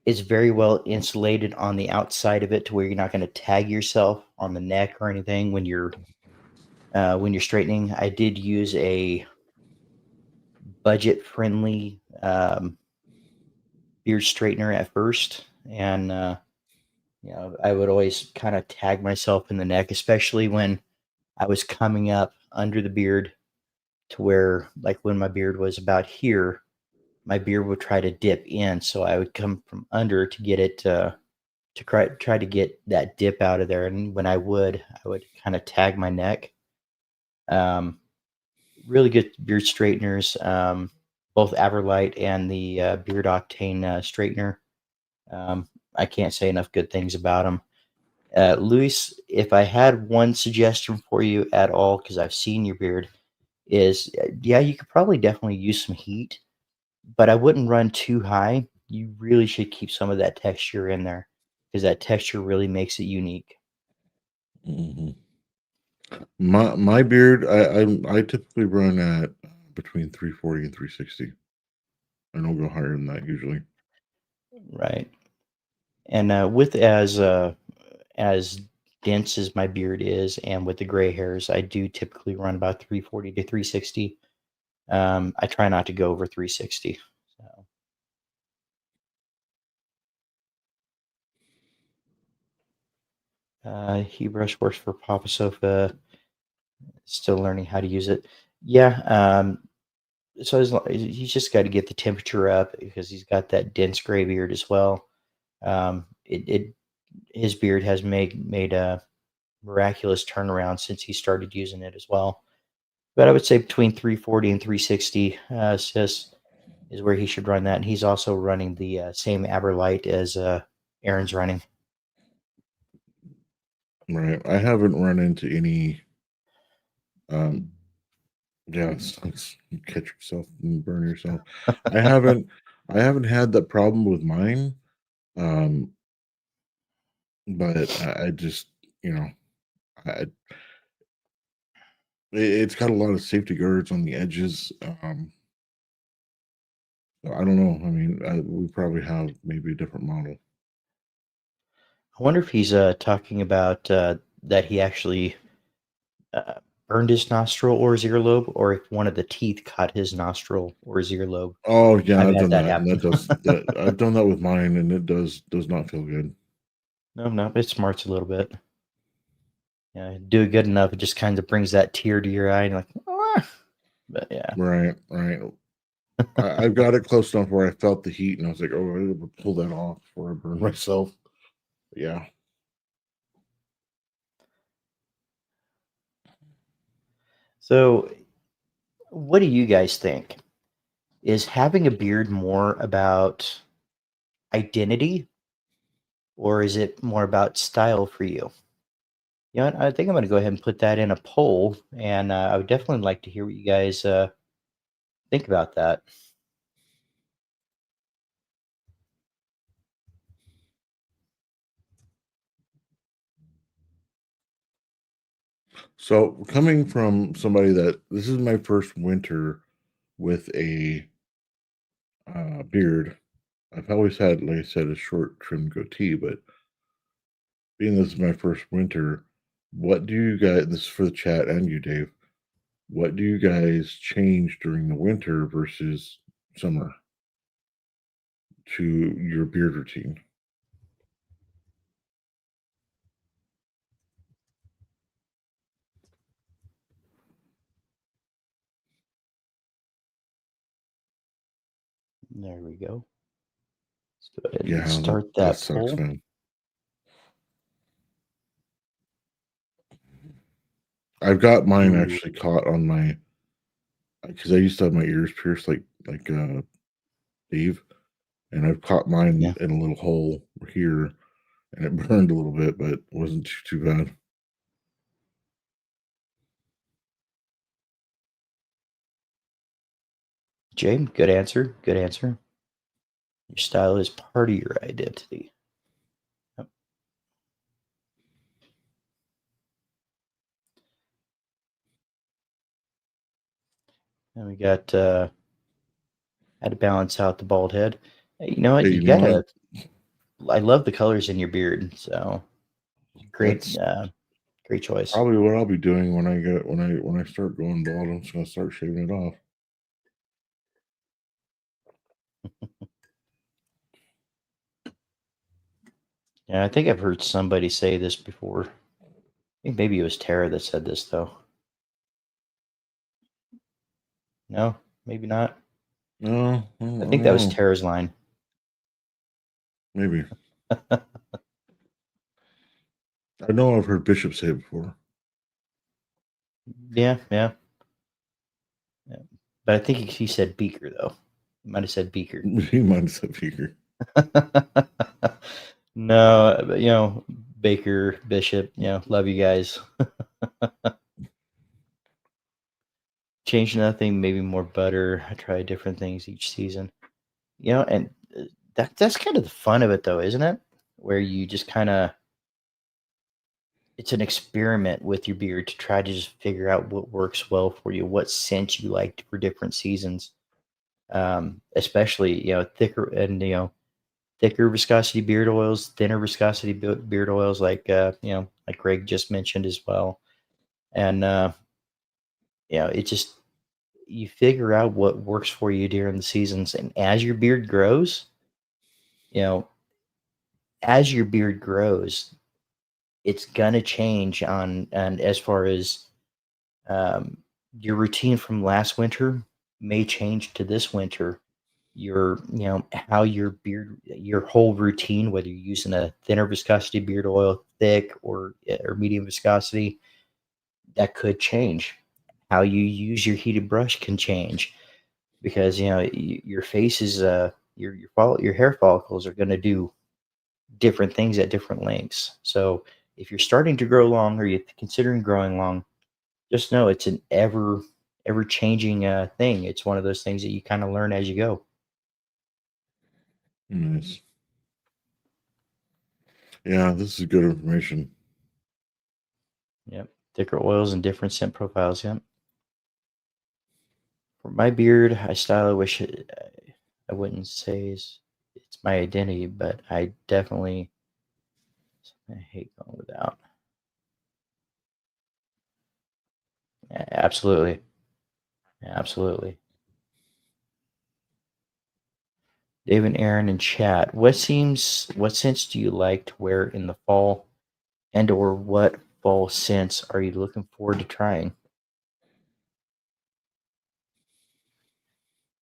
is very well insulated on the outside of it, to where you're not going to tag yourself on the neck or anything when you're straightening. I did use a budget friendly beard straightener at first, and I would always kind of tag myself in the neck, especially when I was coming up under the beard, to where, like, when my beard was about here, my beard would try to dip in, so I would come from under to get it to try to get that dip out of there. And when I would kind of tag my neck. Um, really good beard straighteners, both Everlight and the Beard Octane straightener. I can't say enough good things about them. Luis, if I had one suggestion for you at all, because I've seen your beard, is yeah, you could probably definitely use some heat, but I wouldn't run too high. You really should keep some of that texture in there, because that texture really makes it unique. Mhm. My beard, I typically run at between 340 and 360. I don't go higher than that usually. Right. And with as dense as my beard is, and with the gray hairs, I do typically run about 340 to 360. I try not to go over 360. So, he brush works for Papa Sofa. Still learning how to use it. Yeah. So he's just got to get the temperature up, because he's got that dense gray beard as well. It his beard has made a miraculous turnaround since he started using it as well. But I would say between 340 and 360 is where he should run that. And he's also running the same Aberlight as Aaron's running. Right. I haven't run into any um Yeah, it sucks. You catch yourself and burn yourself. I haven't I haven't had that problem with mine. Um, but I just, you know, I it's got a lot of safety guards on the edges. So I don't know. I mean, we probably have maybe a different model. I wonder if he's talking about that he actually uh, burned his nostril or his earlobe, or if one of the teeth caught his nostril or his earlobe. Oh yeah, I've I've had done that that, and happen. that does that. I've done that with mine, and it does not feel good. No, no, it smarts a little bit. Yeah, do it good enough, it just kind of brings that tear to your eye, and you're like, "Ah." But yeah. Right, right. I've got it close enough where I felt the heat, and I was like, oh, I will pull that off before I burn myself. Yeah. So, what do you guys think? Is having a beard more about identity, or is it more about style for you? You know what? I think I'm going to go ahead and put that in a poll, and I would definitely like to hear what you guys think about that. So coming from somebody that this is my first winter with a beard. I've always had, like I said, a short trimmed goatee, but being this is my first winter, what do you guys? This is for the chat and you, Dave. What do you guys change during the winter versus summer to your beard routine? There we go. Let's go ahead and Yeah, that start that that sucks, poll. man. I've got mine Ooh, actually caught on my because I used to have my ears pierced like Dave, and I've caught mine yeah. in a little hole here, and it burned a little bit, but it wasn't too bad. Jay, good answer. Good answer. Your style is part of your identity. Yep. And we got had to balance out the bald head. Hey, you know what? Hey, You you know what? gotta. I love the colors in your beard. So great, That's great choice. probably what I'll be doing when I get when I start going bald. I'm just gonna start shaving it off. Yeah, I think I've heard somebody say this before. I think maybe it was Tara that said this though. No, maybe not. No, I I think don't that was know. Tara's line. Maybe I know I've heard Bishop say it before. Yeah, yeah, yeah. But I think he said Beaker though. He might have said Beaker. He might have said figure. No, but, Baker, Bishop, love you guys. Change nothing, maybe more butter. I try different things each season. And that's kind of the fun of it though, isn't it? Where you just kind of it's an experiment with your beard to try to just figure out what works well for you, what scent you like for different seasons. Especially, thicker and thicker viscosity beard oils, thinner viscosity beard oils, like like Greg just mentioned as well. And it just you figure out what works for you during the seasons, and as your beard grows, you know, as your beard grows, it's gonna change on and as far as um, your routine from last winter may change to this winter. How your whole routine, whether you're using a thinner viscosity beard oil, thick or medium viscosity, that could change. How you use your heated brush can change because your face is your hair follicles are going to do different things at different lengths. So if you're starting to grow long or you're considering growing long, just know it's an ever changing thing. It's one of those things that you kind of learn as you go. Nice. Yeah, this is good information. Yep. Thicker oils and different scent profiles. Yep. For my beard, I style I wish I wouldn't say it's my identity, but I definitely I hate going without. Absolutely. Absolutely. Dave and Aaron in chat. What scents do you like to wear in the fall, and or what fall scents are you looking forward to trying?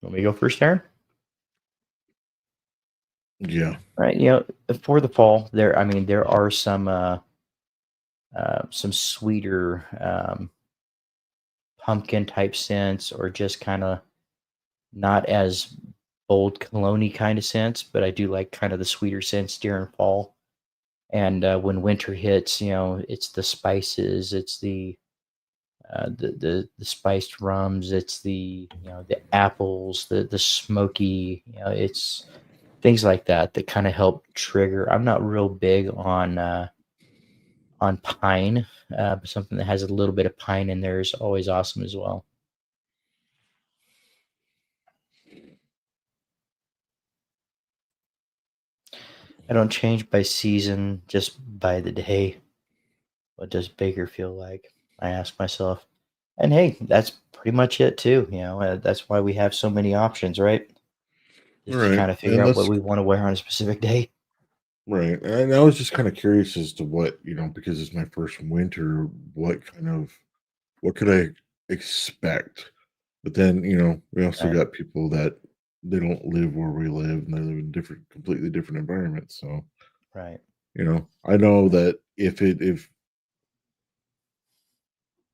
Let me go first, Aaron. Yeah. Right. For the fall, there are some sweeter pumpkin type scents, or just kind of not as bold cologne kind of scents, but I do like kind of the sweeter scents during fall. And when winter hits, it's the spices, it's the spiced rums, it's the apples, the smoky, it's things like that that kind of help trigger. I'm not real big on pine, but something that has a little bit of pine in there is always awesome as well. I don't change by season, just by the day. What does Baker feel like? I ask myself. And hey, that's pretty much it too. That's why we have so many options, right? All Just to right. kind of figure And out what let's we want to wear on a specific day. right. And I was just kind of curious as to what, because it's my first winter, what could I expect? But then, we also Right, got people that they don't live where we live and they live in completely different environments. So, right, I know right, that if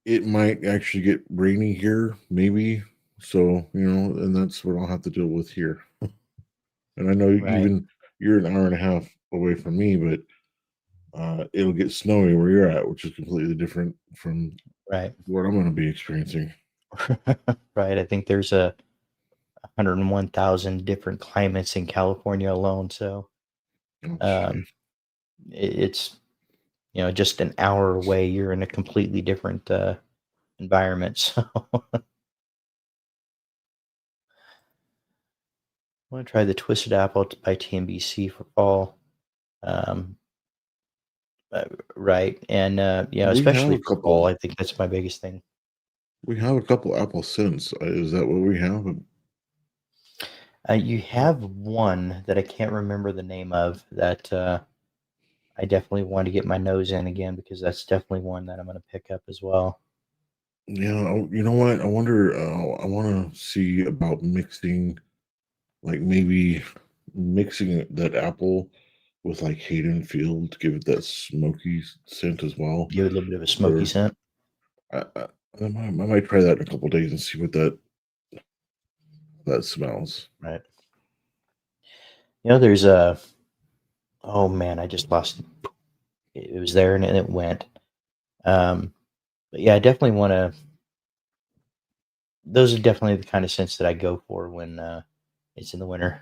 it might actually get rainy here, maybe. So, and that's what I'll have to deal with here. And I know right, even you're an hour and a half away from me, but it'll get snowy where you're at, which is completely different from right, what I'm going to be experiencing. right. I think there's a 101,000 different climates in California alone. So Oh, um, jeez. it's just an hour away. You're in a completely different environment. So I want to try the Twisted Apple by TNBC for fall. Um, uh, right, and We have especially a for fall, couple. I think that's my biggest thing. We have a couple Apple scents. Is that what we have? You have one that I can't remember the name of that I definitely want to get my nose in again, because that's definitely one that I'm going to pick up as well. Yeah. You know what? I wonder. I want to see about mixing, like maybe mixing that apple with like Hayden Field to give it that smoky scent as well. Give it a little bit of a smoky Or scent. I might try that in a couple days and see what that smells. Right. There's a oh man, I just lost it. It was there and then it went. Um, but yeah, I definitely want to. Those are definitely the kind of scents that I go for when it's in the winter.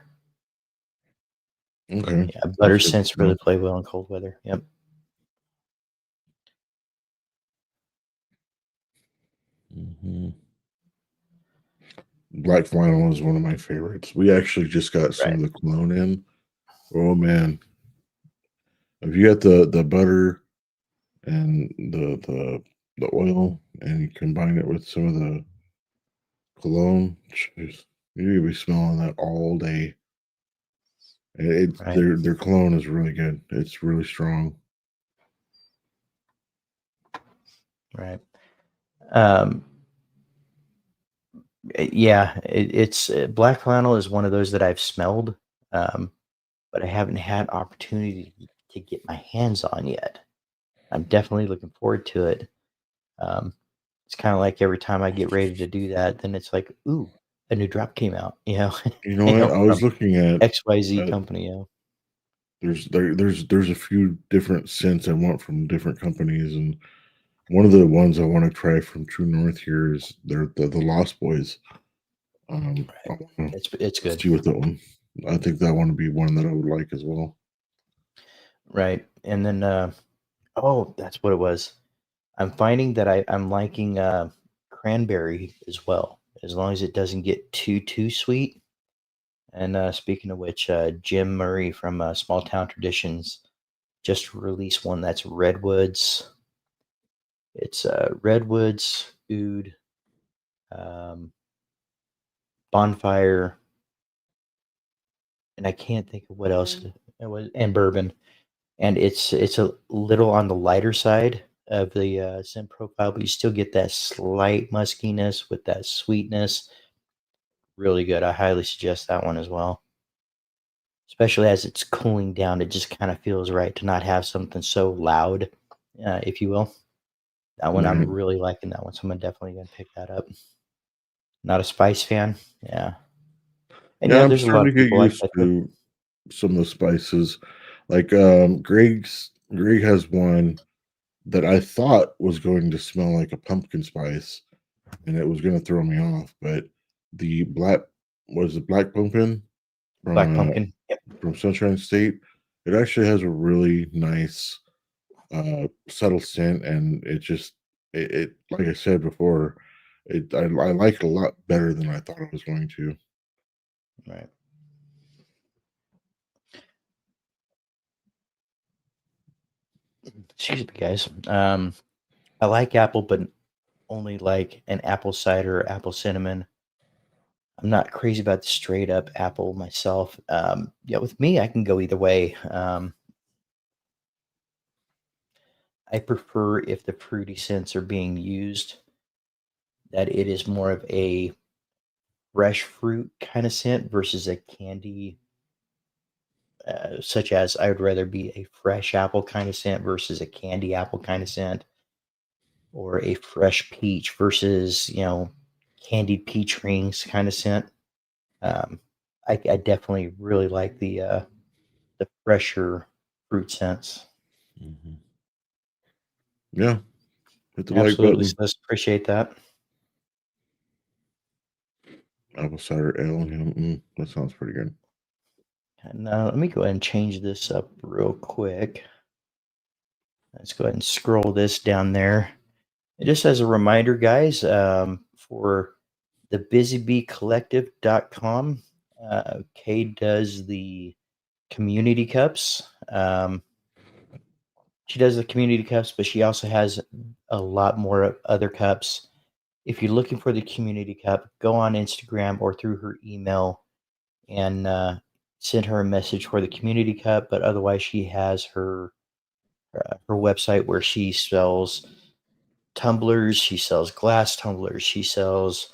Okay, Yeah, butter that's good scents to know. really play well in cold weather. Yep. Mhm. Black flannel is one of my favorites. We actually just got some Right. of the cologne in. Oh man, if you got the butter and the oil and you combine it with some of the cologne, jeez, you're gonna be smelling that all day. It's Right. their cologne is really good. It's really strong. Right. Um, yeah, it's black flannel is one of those that I've smelled, um, but I haven't had opportunity to get my hands on yet. I'm definitely looking forward to it. Um, it's kind of like every time I get ready to do that, then it's like, ooh, a new drop came out, You know what? I from was looking XYZ at company. there's a few different scents I want from different companies, and one of the ones I want to try from True North here is the Lost Boys. I want It's to good. see what that one. I think that one would be one that I would like as well. Right. And then oh, that's what it was. I'm finding that I'm liking cranberry as well, as long as it doesn't get too sweet. And speaking of which, Jim Murray from Small Town Traditions just released one that's redwoods. It's redwoods, oud, um, bonfire, and I can't think of what else it was, and bourbon. And it's a little on the lighter side of the scent profile, but you still get that slight muskiness with that sweetness. Really good. I highly suggest that one as well. Especially as it's cooling down, it just kind of feels right to not have something so loud, if you will. That one, I'm Right. really liking that one, so I'm definitely gonna pick that up. Not a spice fan, yeah, and Yeah, I'm there's a lot starting of to get people like used that too. to some of the spices. Like Greg has one that I thought was going to smell like a pumpkin spice, and it was going to throw me off. But the black was the black pumpkin Black from pumpkin, yep, from Sunshine State. It actually has a really nice subtle scent, and it like I said before, I like it a lot better than I thought I was going to. right. Excuse me, guys. I like apple, but only like an apple cider, apple cinnamon. I'm not crazy about the straight up apple myself. Yeah, with me, I can go either way. I prefer if the fruity scents are being used, that it is more of a fresh fruit kind of scent versus a candy, such as I would rather be a fresh apple kind of scent versus a candy apple kind of scent, or a fresh peach versus, candied peach rings kind of scent. Um, I definitely really like the fresher fruit scents. Mhm. Yeah, hit the like Absolutely, button. sis. Appreciate that. Apple cider ale. Yeah, that sounds pretty good. And let me go ahead and change this up real quick. Let's go ahead and scroll this down there. And just as a reminder, guys, for the busybeecollective.com, Kay does the community cups. She does the community cups, but she also has a lot more other cups. If you're looking for the community cup, go on Instagram or through her email and send her a message for the community cup. But otherwise, she has her website where she sells tumblers, she sells glass tumblers, she sells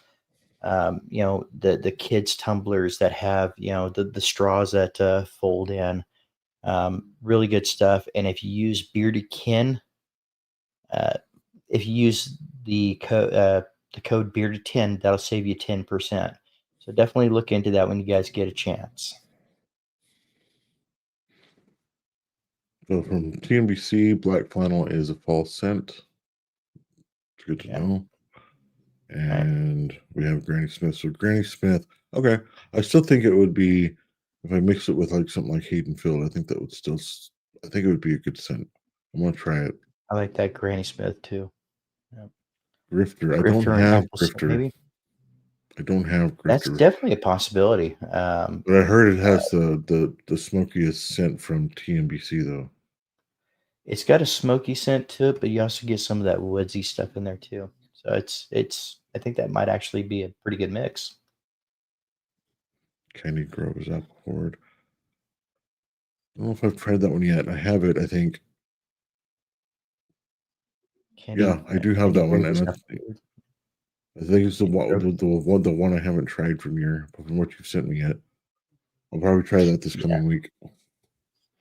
the kids tumblers that have the straws that fold in. Really good stuff. And if you use Bearded Kin, uh, if you use the code Bearded 10, that'll save you 10%. So definitely look into that when you guys get a chance. So from TNBC, black flannel is a fall scent. It's good to Yeah. know. Right. And we have Granny Smith. So Granny Smith, okay. I still think it would be if I mix it with like something like Hayden Field. I think that would still. I think it would be a good scent. I'm gonna try it. I like that Granny Smith too. Yeah. Grifter. I don't Grifter and have apple scent, Grifter. maybe. I don't have That's Grifter. definitely a possibility. But I heard it has the smokiest scent from TNBC though. It's got a smoky scent to it, but you also get some of that woodsy stuff in there too. So it's I think that might actually be a pretty good mix. Candy Grove is apple forward. I don't know if I've tried that one yet. I have it. I think. Yeah, I do have Candy that one, Grove and is apple forward. I think it's Candy Grove. the one I haven't tried from what you've sent me yet. I'll probably try that this Yeah, coming week.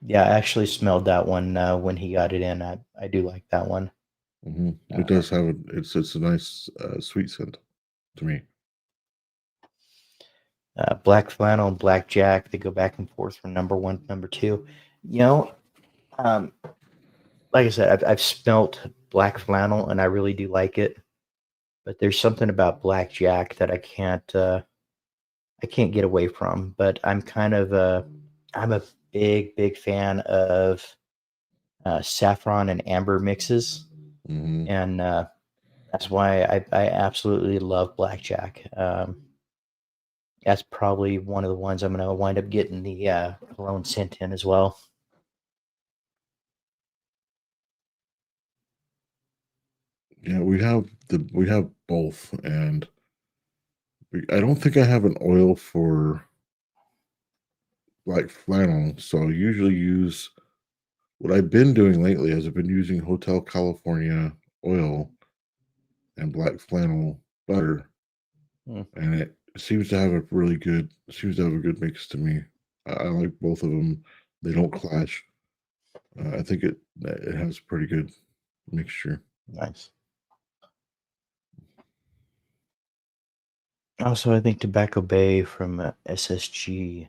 yeah. I actually smelled that one when he got it in. I do like that one. It Uh, does have it's a nice sweet scent to me. Black Flannel and Black Jack. They go back and forth from number one to number two. You know, um, like I said, I've smelt black flannel, and I really do like it. But there's something about blackjack that I can't get away from. But I'm a big fan of saffron and amber mixes, Hmm. and that's why I absolutely love blackjack. That's probably one of the ones I'm going to wind up getting the cologne scent in as well. Yeah, we have both, and I don't think I have an oil for like flannel, so I usually use what I've been doing lately is I've been using Hotel California oil and black flannel butter, Hmm, and it seems to have a really good seems to have a good mix to me. I like both of them; they don't clash. I think it has a pretty good mixture. nice. Also, I think Tobacco Bay from SSG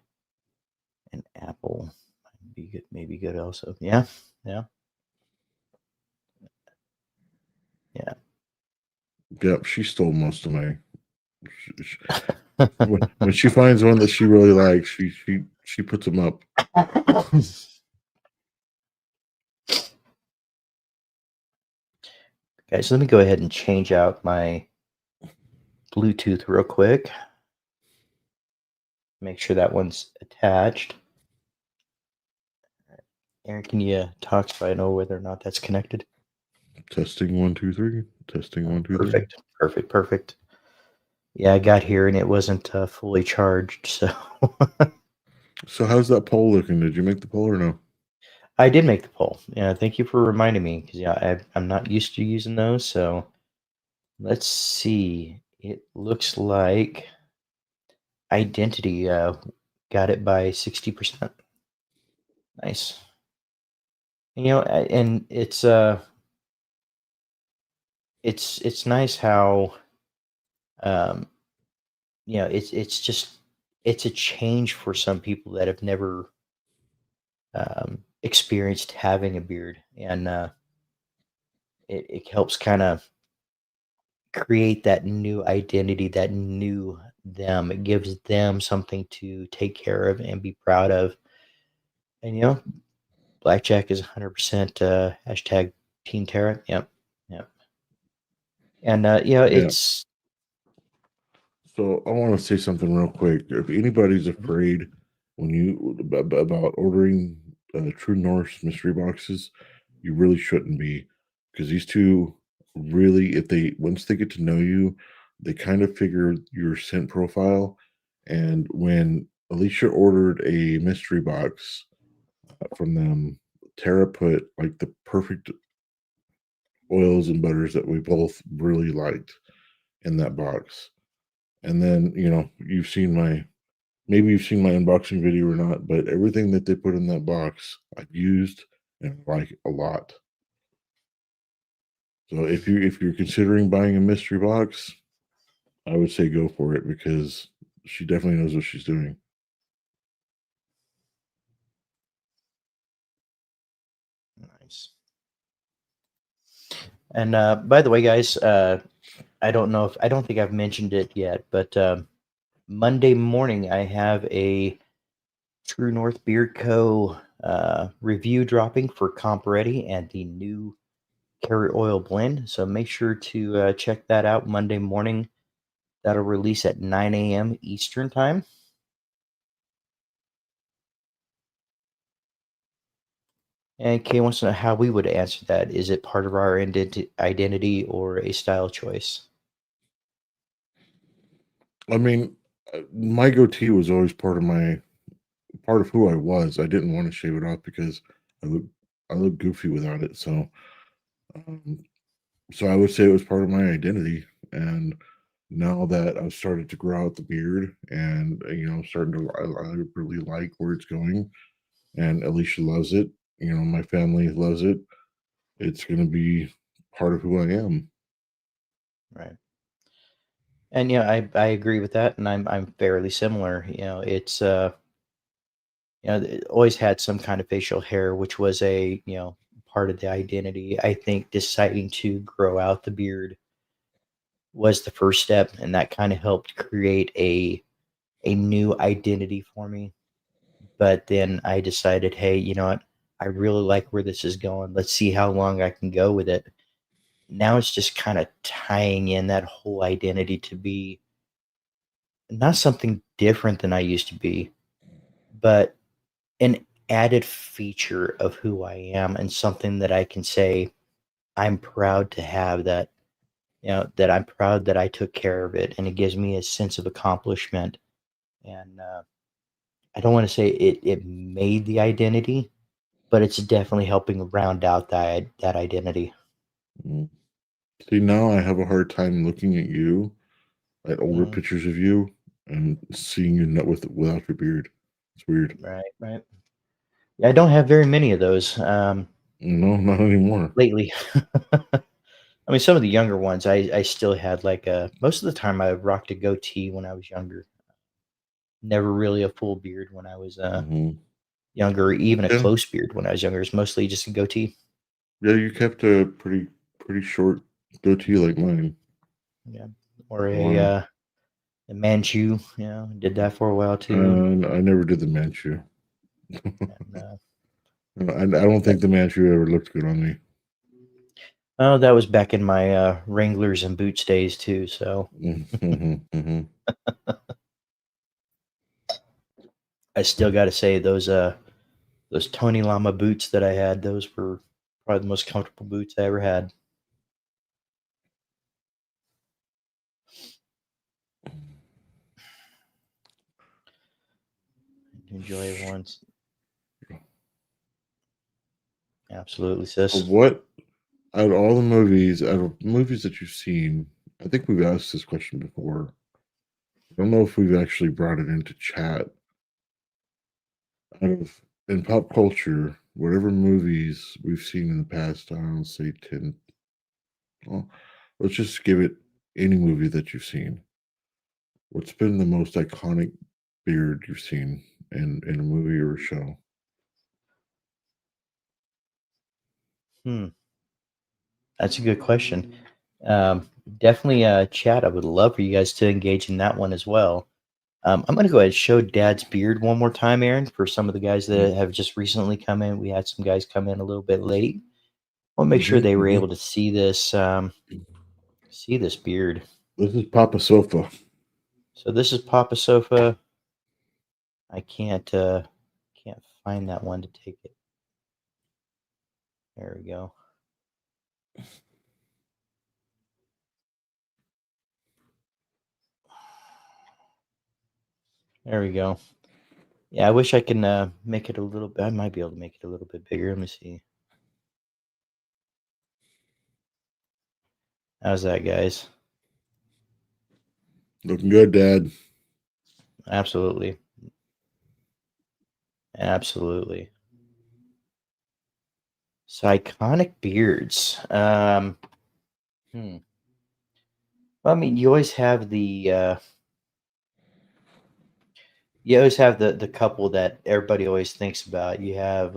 and Apple might be good, maybe good also. Yeah, yeah, yeah. Yep, she stole most of my. When she finds one that she really likes, she puts them up. Okay, so let me go ahead and change out my Bluetooth real quick. Make sure that one's attached. Aaron, can you talk so I know whether or not that's connected? Testing 1 2 3. Testing 1 2 3. Perfect, perfect, perfect. Yeah, I got here and it wasn't fully charged, so So how's that poll looking? Did you make the poll or no? I did make the poll. Yeah, thank you for reminding me because yeah, I'm not used to using those. So let's see. It looks like identity got it by 60%. Nice. And it's nice how um it's just it's a change for some people that have never experienced having a beard, and it helps kind of create that new identity, that new them. It gives them something to take care of and be proud of. And blackjack is 100% hashtag Team Terra. Yep, yep. And Yeah. it's So I want to say something real quick. If anybody's afraid about ordering True North mystery boxes, you really shouldn't be, because these two really, if they once they get to know you, they kind of figure your scent profile. And when Alicia ordered a mystery box from them, Tara put like the perfect oils and butters that we both really liked in that box. And then, maybe you've seen my unboxing video or not, but everything that they put in that box, I've used and like a lot. So if you're considering buying a mystery box, I would say go for it because she definitely knows what she's doing. nice. And by the way, guys, I don't think I've mentioned it yet, but Monday morning I have a True North Beard Co. Review dropping for Comp Ready and the new Carrot Oil blend. So make sure to check that out Monday morning. That'll release at 9 a.m. Eastern time. And Kay wants to know how we would answer that. Is it part of our identity or a style choice? I mean, my goatee was always part of who I was. I didn't want to shave it off because I look I look goofy without it. Um, so I would say it was part of my identity. And now that I've started to grow out the beard, and starting to I really like where it's going, and Alicia loves it. My family loves it. It's going to be part of who I am. Right. And I agree with that, and I'm fairly similar. It's always had some kind of facial hair, which was a part of the identity. I think deciding to grow out the beard was the first step, and that kind of helped create a new identity for me. But then I decided, hey, you know what? I really like where this is going. Let's see how long I can go with it. Now it's just kind of tying in that whole identity to be not something different than I used to be, but an added feature of who I am and something that I can say I'm proud to have that, that I'm proud that I took care of it. And it gives me a sense of accomplishment. And I don't want to say it made the identity, but it's definitely helping round out that identity. Mm. See, now I have a hard time looking at you, at older Mm, pictures of you, and seeing you not without your beard. It's weird. right, right. Yeah, I don't have very many of those No, not anymore. lately. I mean, some of the younger ones, I still had like a most of the time I rocked a goatee when I was younger. Never really a full beard when I was Hmm. younger, or even a Yeah, close beard when I was younger. It's mostly just a goatee. yeah. You kept a pretty short goatee like mine Yeah, or for a while. a Manchu. Did that for a while too. And I never did the Manchu. And I don't think the Manchu ever looked good on me. oh, that was back in my Wranglers and Boots days too. So Mm-hmm, hmm. I still got to say those Tony Lama boots that I had, those were probably the most comfortable boots I ever had. Enjoy it once. Absolutely, So sis. what out of movies that you've seen, I think we've asked this question before. I don't know if we've actually brought it into chat. Out of in pop culture, whatever movies we've seen in the past, I don't say 10. Well, let's just give it any movie that you've seen. What's been the most iconic beard you've seen in a movie or a show? Hmm, that's a good question. Definitely, chat. I would love for you guys to engage in that one as well. I'm going to go ahead and show Dad's beard one more time, Aaron, for some of the guys that have just recently come in. We had some guys come in a little bit late. I want to make sure Mm-hmm, they were hmm. able to see this beard. This is Papa Sofa. So this is Papa Sofa. I can't find that one to take it. There we go. There we go. Yeah, I wish I can make it a little bit. I might be able to make it a little bit bigger. Let me see. How's that, guys? Looking good, Dad. Absolutely. Absolutely. So iconic beards. Hmm. Well, I mean, you always have the couple that everybody always thinks about. You have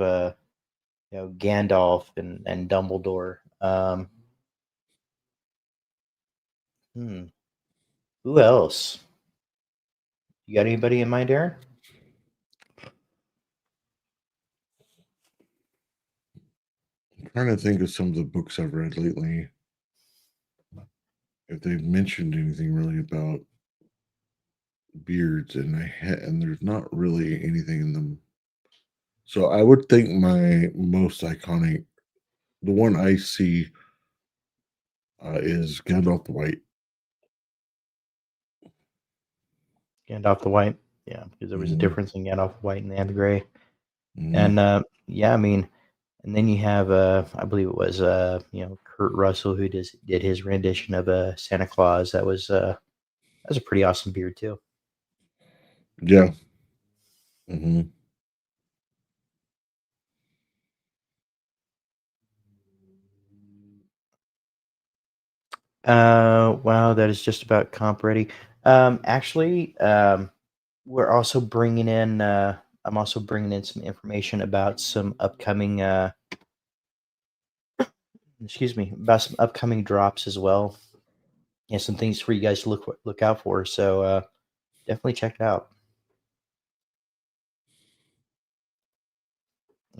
Gandalf and Dumbledore. Hmm. Who else? You got anybody in mind, Aaron? I'm trying to think of some of the books I've read lately. If they've mentioned anything really about beards, and there's not really anything in them. So I would think my most iconic, the one I see, is Gandalf the White. Gandalf the White. Yeah, because there was a Hmm. difference in Gandalf the White and the Gray. Hmm. And yeah, I mean, and then you have I believe it was Kurt Russell who did his rendition of Santa Claus. That was a pretty awesome beard too. Yeah. Hmm. Wow, that is just about comp ready. Actually, we're also bringing in. I'm also bringing in some information about some upcoming excuse me, about some upcoming drops as well. Yeah, some things for you guys to look out for. So definitely check it out.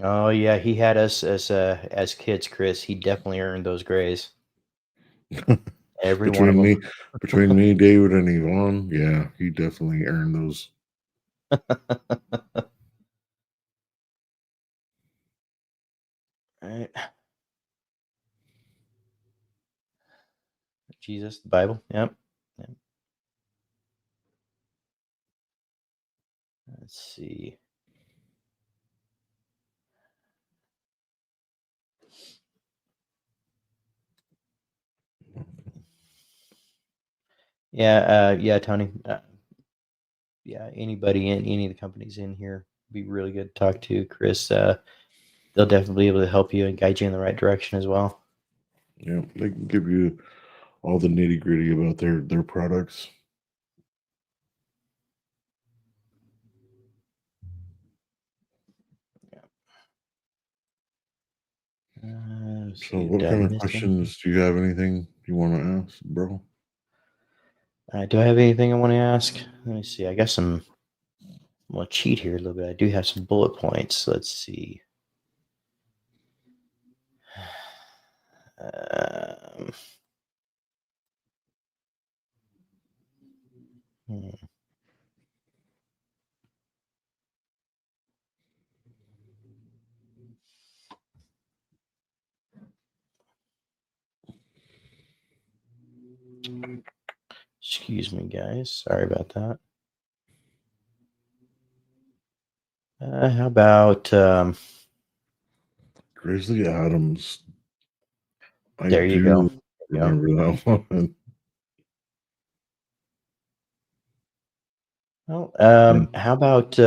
Oh yeah, he had us as kids, Chris. He definitely earned those grays. Every one of between them. me, between me, David, and Yvonne, yeah, he definitely earned those. Right. Jesus, the Bible. Yep. Yep. Let's see. Yeah, yeah, Tony. Yeah, anybody in any of the companies in here be really good to talk to. Chris, they'll definitely be able to help you and guide you in the right direction as well. Yeah, they can give you all the nitty gritty about their products. Let's So, see, what did I kind of miss anything? questions do you have? Anything you want to ask, bro? Do I have anything I want to ask? Let me see. I got some. I'm gonna cheat here a little bit. I do have some bullet points. Let's see. Um, hmm, excuse me, guys. Sorry about that. How about Grizzly Adams. I there you go. do There you go. remember that one. Well, Yeah. how about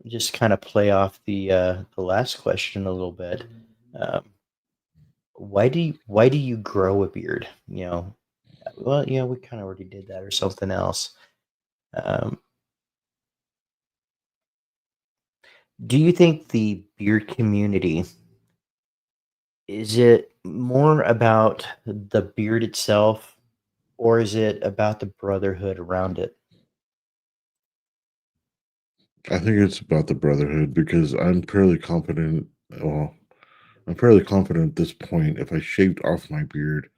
just kind of play off the last question a little bit? Um, why do you grow a beard? Well, we kind of already did that, or something else. Um, do you think the beard community is it more about the beard itself, or is it about the brotherhood around it? I think it's about the Brotherhood because I'm fairly confident. Well, I'm fairly confident at this point. If I shaved off my beard,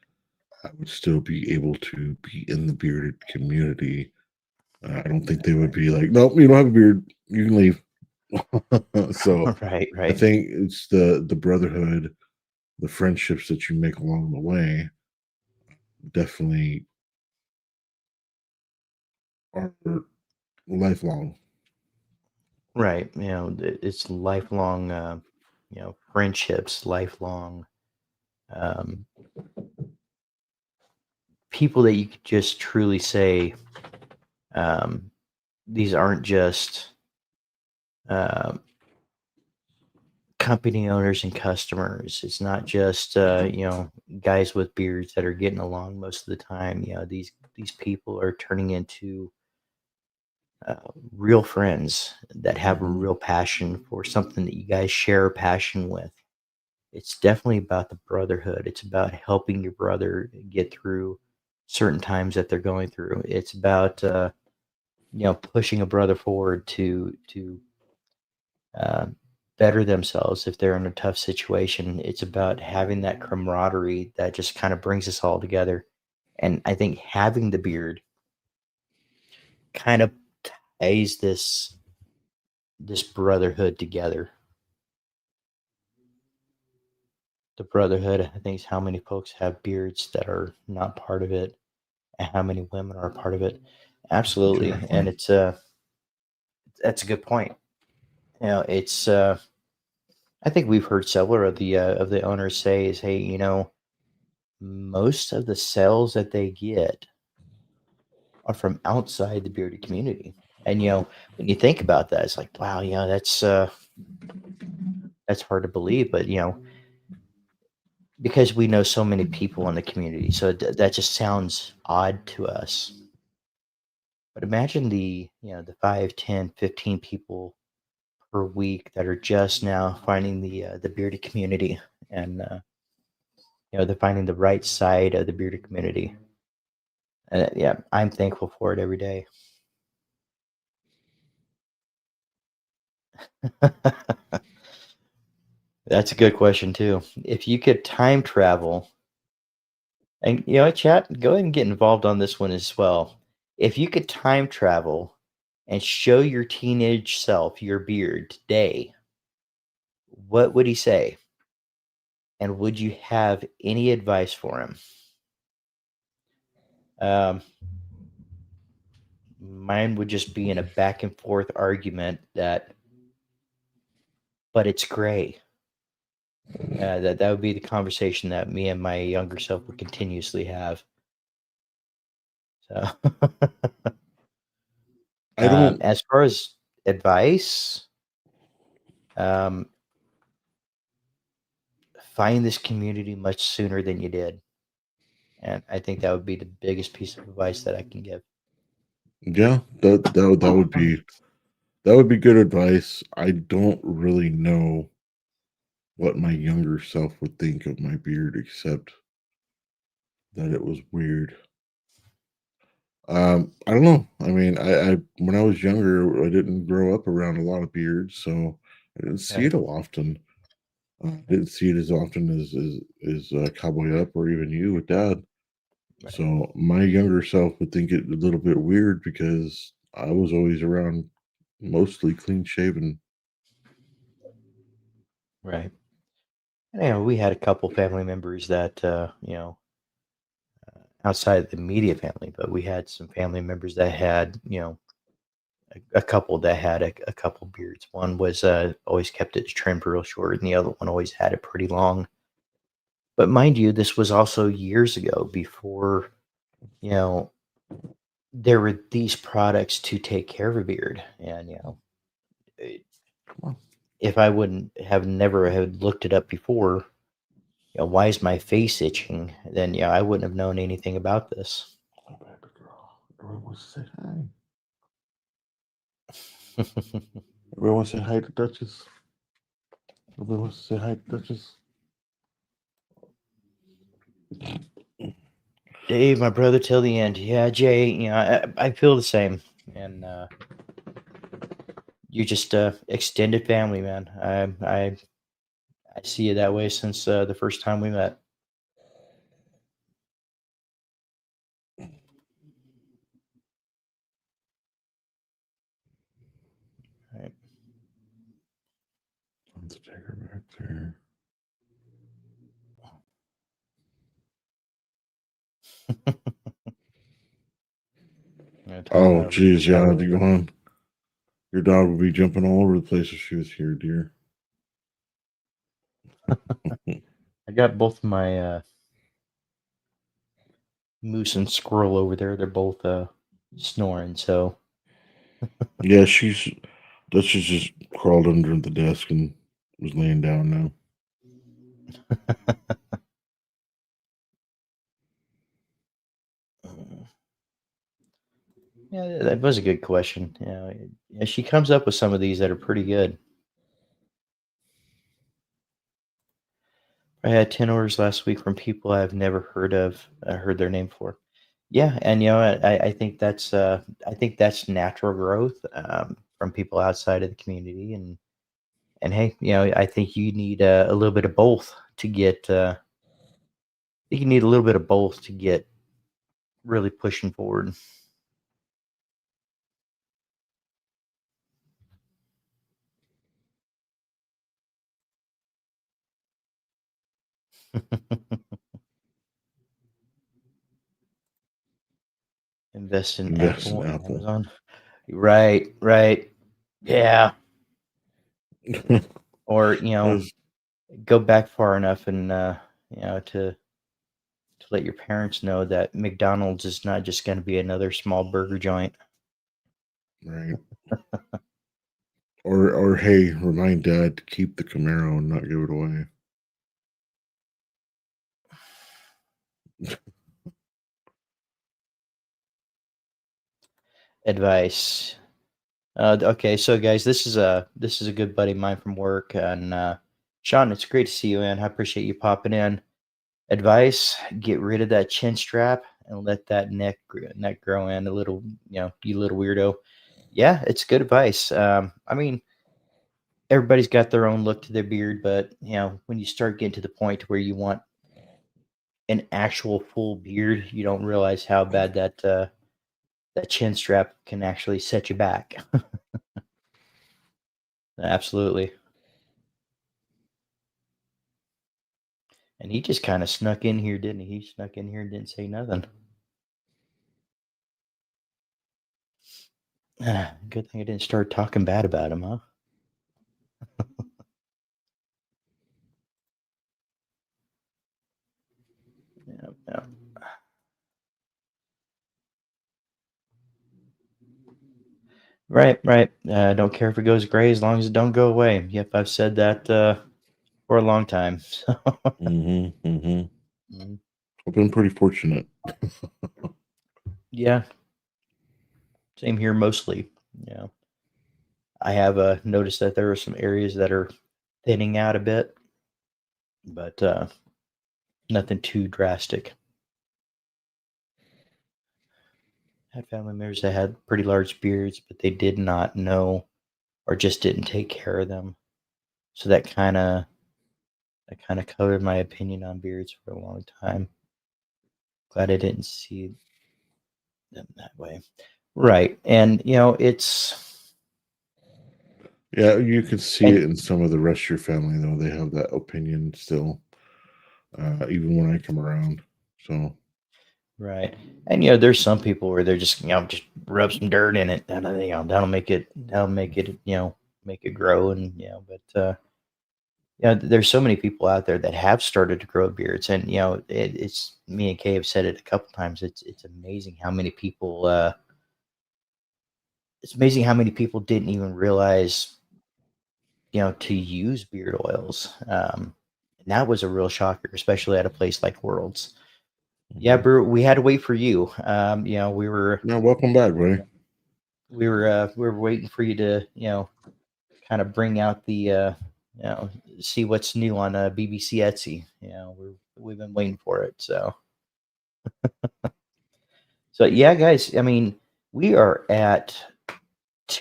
I would still be able to be in the bearded community. I don't think they would be like, nope, you don't have a beard, you can leave. So Right, I right, think it's the brotherhood, the friendships that you make along the way, definitely are lifelong. right. It's lifelong. Friendships, lifelong um, people that you could just truly say um, these aren't just um company owners and customers. It's not just guys with beards that are getting along most of the time. These people are turning into uh, real friends that have a Mhm. real passion for something that you guys share a passion with. It's definitely about the brotherhood. It's about helping your brother get through certain times that they're going through. It's about pushing a brother forward to uh, better themselves if they're in a tough situation. It's about having that camaraderie that just kind of brings us all together. And I think having the beard kind of ties this brotherhood together. The brotherhood, I think, is how many folks have beards that are not part of it, and how many women are a part of it. Absolutely, and Exactly. it's that's a good point. It's I think we've heard several of the owners say is, hey, most of the sales that they get are from outside the bearded community. And when you think about that, it's like, wow, that's hard to believe, but because we know so many people in the community, so that just sounds odd to us. But imagine the 5, 10, 15 people per week that are just now finding the bearded community, and they're finding the right side of the bearded community. And yeah, I'm thankful for it every day. That's a good question too. If you could time travel, and chat, go ahead and get involved on this one as well. If you could time travel and show your teenage self your beard today, what would he say? And would you have any advice for him? Um, Mine would just be in a back and forth argument but it's gray. That would be the conversation that me and my younger self would continuously have. So, I don't. as far as advice, um, find this community much sooner than you did, and I think that would be the biggest piece of advice that I can give. Yeah, that would be good advice. I don't really know what my younger self would think of my beard, except that it was weird. I don't know. I mean, I when I was younger, I didn't grow up around a lot of beards, so I didn't see Right, it often. I didn't see it as often as Cowboy Up or even you with Dad. right, So my younger self would think it a little bit weird because I was always around mostly clean shaven. right. And, we had a couple family members that outside of the immediate family, but we had some family members that had a couple that had a couple beards. One was always kept it trimmed real short, and the other one always had it pretty long. But mind you, this was also years ago before you know there were these products to take care of a beard, and eh, Come on, if I wouldn't have never had looked it up before, why is my face itching? Then I wouldn't have known anything about this. my baby girl. Everyone wants to say hi. Everyone wants to say hi to Duchess. Everyone wants to say hi to Duchess. Dave, my brother till the end. Yeah, Jay, I feel the same. And you just extended family, man. I see you that way since the first time we met. Right. Let's take her back there. Talking Oh, about Luke geez, yeah, you Skywalker. go on. Your dog would be jumping all over the place if she was here, dear. I got both my moose and squirrel over there. They're both snoring. So Yeah, Duchess just crawled under the desk and was laying down now. yeah, that was a good question. Yeah, she comes up with some of these that are pretty good. I had 10 orders last week from people I've never heard of, heard their name for. Yeah, and I think that's natural growth from people outside of the community, and hey, I think you need a little bit of both to get. I think you need a little bit of both to get really pushing forward. Invest in Invest in Apple, Apple. Amazon. Right, right. Yeah, or Yes, go back far enough and to let your parents know that McDonald's is not just going to be another small burger joint. right. Or hey, remind Dad to keep the Camaro and not give it away. Advice. Okay, so guys, this is a good buddy of mine from work, and Sean, it's great to see you, man. I appreciate you popping in. Advice: get rid of that chin strap and let that neck grow in a little. You little weirdo. Yeah, it's good advice. I mean, everybody's got their own look to their beard, but when you start getting to the point where you want an actual full beard, you don't realize how bad that chin strap can actually set you back. Absolutely. And he just kind of snuck in here, didn't he? He snuck in here and didn't say nothing. Good thing I didn't start talking bad about him, huh? Yeah, yeah. Right, right. Don't care if it goes gray as long as it don't go away. Yep, I've said that for a long time. So, mm, I've been pretty fortunate. yeah, same here mostly. Yeah, I have noticed that there are some areas that are thinning out a bit, but nothing too drastic. I had family members that had pretty large beards, but they did not know or just didn't take care of them. So that kind of colored my opinion on beards for a long time. Glad I didn't see them that way. Right. And it's Yeah, you can see it and in some of the rest of your family, though. They have that opinion still, even when I come around. So, right. And there's some people where they're just rub some dirt in it. And that'll make it, make it grow and but yeah, there's so many people out there that have started to grow beards, and it's me and Kay have said it a couple times. It's amazing how many people. It's amazing how many people didn't even realize, to use beard oils. And that was a real shocker, especially at a place like Worlds. Yeah, mhm. Brew, we had to wait for you. We were Now, welcome back, buddy. we were waiting for you to kind of bring out the you know see what's new on BBC Etsy. We've been waiting for it. So yeah, guys. I mean, we are at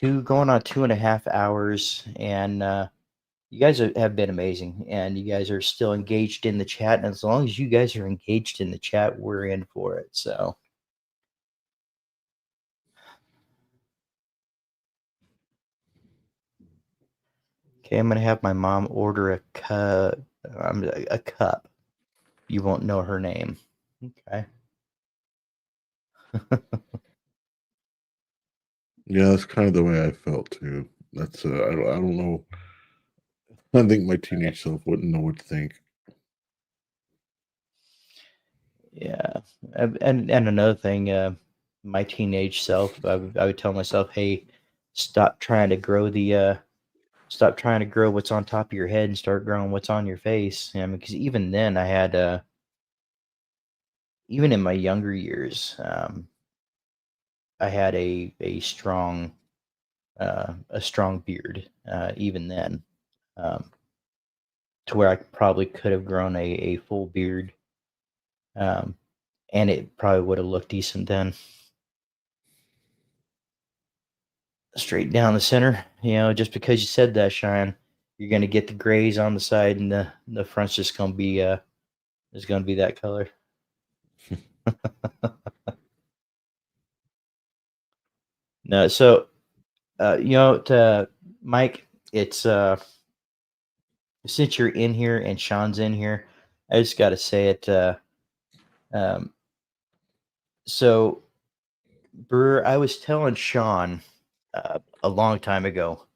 going on 2.5 hours, and you guys have been amazing, and you guys are still engaged in the chat. And as long as you guys are engaged in the chat, we're in for it. So, okay, I'm gonna have my mom order a cup. You won't know her name. Okay. Yeah, that's kind of the way I felt too. That's I don't know. I think my Right. teenage self wouldn't know what to think. Yeah. And another thing, my teenage self, I would tell myself, hey, stop trying to grow stop trying to grow what's on top of your head and start growing what's on your face. I mean, because even then, I had even in my younger years, I had a strong beard. Even then, um, to where I probably could have grown a full beard, um, and it probably would have looked decent then. Straight down the center, just because you said that, Shine, you're gonna get the grays on the side, and the front's just gonna be is gonna be that color. No, so Mike, it's since you're in here and Sean's in here, I just got to say it. Um, so, Brewer, I was telling Sean a long time ago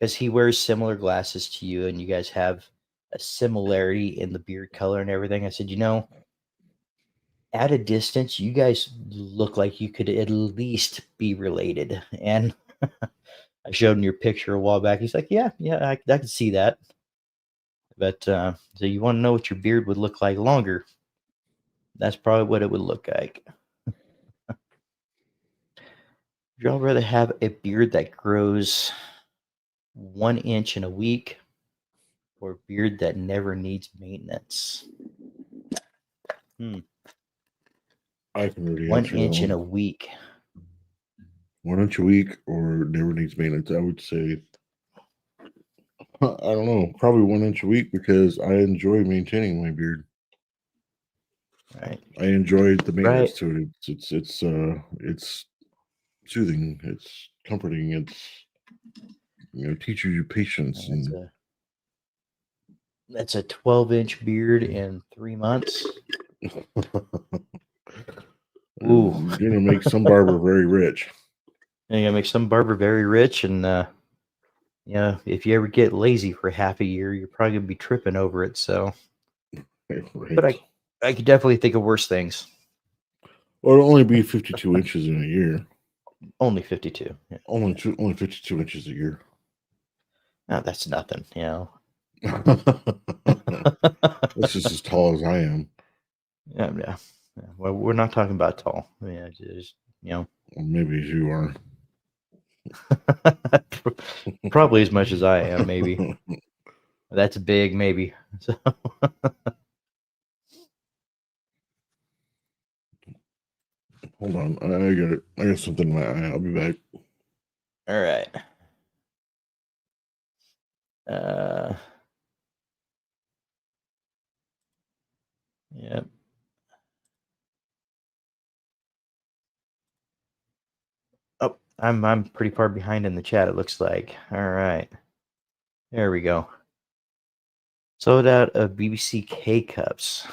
because he wears similar glasses to you, and you guys have a similarity in the beard color and everything. I said, at a distance, you guys look like you could at least be related. And I showed him your picture a while back. He's like, yeah, yeah, I can see that. But so you want to know what your beard would look like longer? That's probably what it would look like. Would y'all rather have a beard that grows 1 inch in a week or a beard that never needs maintenance? Hmm. I can already 1 answer that inch in a one. week. 1 inch a week or never needs maintenance. I would say, I don't know, probably 1 inch a week because I enjoy maintaining my beard. Right. I enjoy the maintenance Right. to it. It's soothing. It's comforting. Teaches you patience That's and a 12-inch beard in 3 months. Ooh. you're gonna make some barber very rich. And you gotta make some barber very rich, and if you ever get lazy for half a year, you're probably gonna be tripping over it. So, but Right. I could definitely think of worse things. Or it'll only be 52 inches in a year. Only 52. Yeah. Only 52 inches a year. No, that's nothing. That's just as tall as I am. Yeah, yeah. Yeah. Well, we're not talking about tall. Yeah, just Or maybe as you are. probably as much as I am. Maybe that's big. Maybe. So, Hold on. I got it. I got something in my eye. I'll be back. all right. Uh, yeah. Oh, I'm pretty far behind in the chat. It looks like. All right. There we go. Sold out of BBC K cups.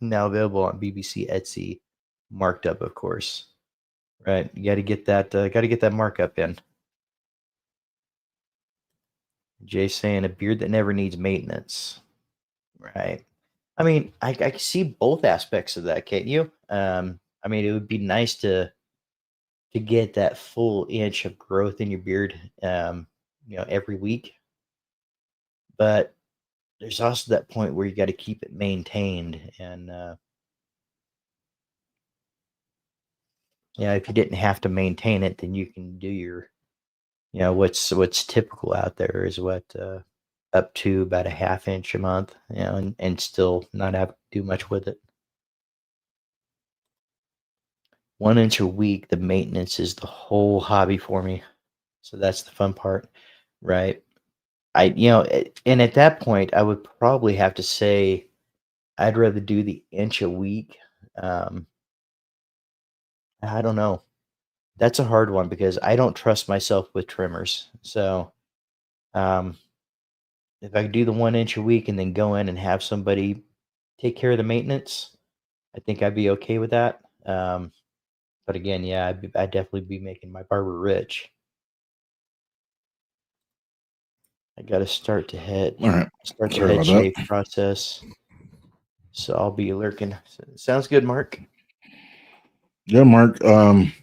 Now available on BBC Etsy, marked up, of course. Right. You got to get that. Got to get that markup in. Jay saying a beard that never needs maintenance. Right. I mean, I can see both aspects of that, can't you? I mean, it would be nice to get that full inch of growth in your beard, every week. But there's also that point where you got to keep it maintained, and if you didn't have to maintain it, then you can do your, what's typical out there is what up to about a half inch a month, and still not have to do much with it. 1 inch a week, the maintenance is the whole hobby for me. So that's the fun part, right? And at that point, I would probably have to say I'd rather do the inch a week. Um, I don't know. That's a hard one because I don't trust myself with trimmers. So um, if I could do the 1 inch a week and then go in and have somebody take care of the maintenance, I think I'd be okay with that. But again, yeah, I'd definitely be making my barber rich. I got to All right. start the Sorry head about that. shave process. So I'll be lurking. Sounds good, Mark. Yeah, Mark. Um,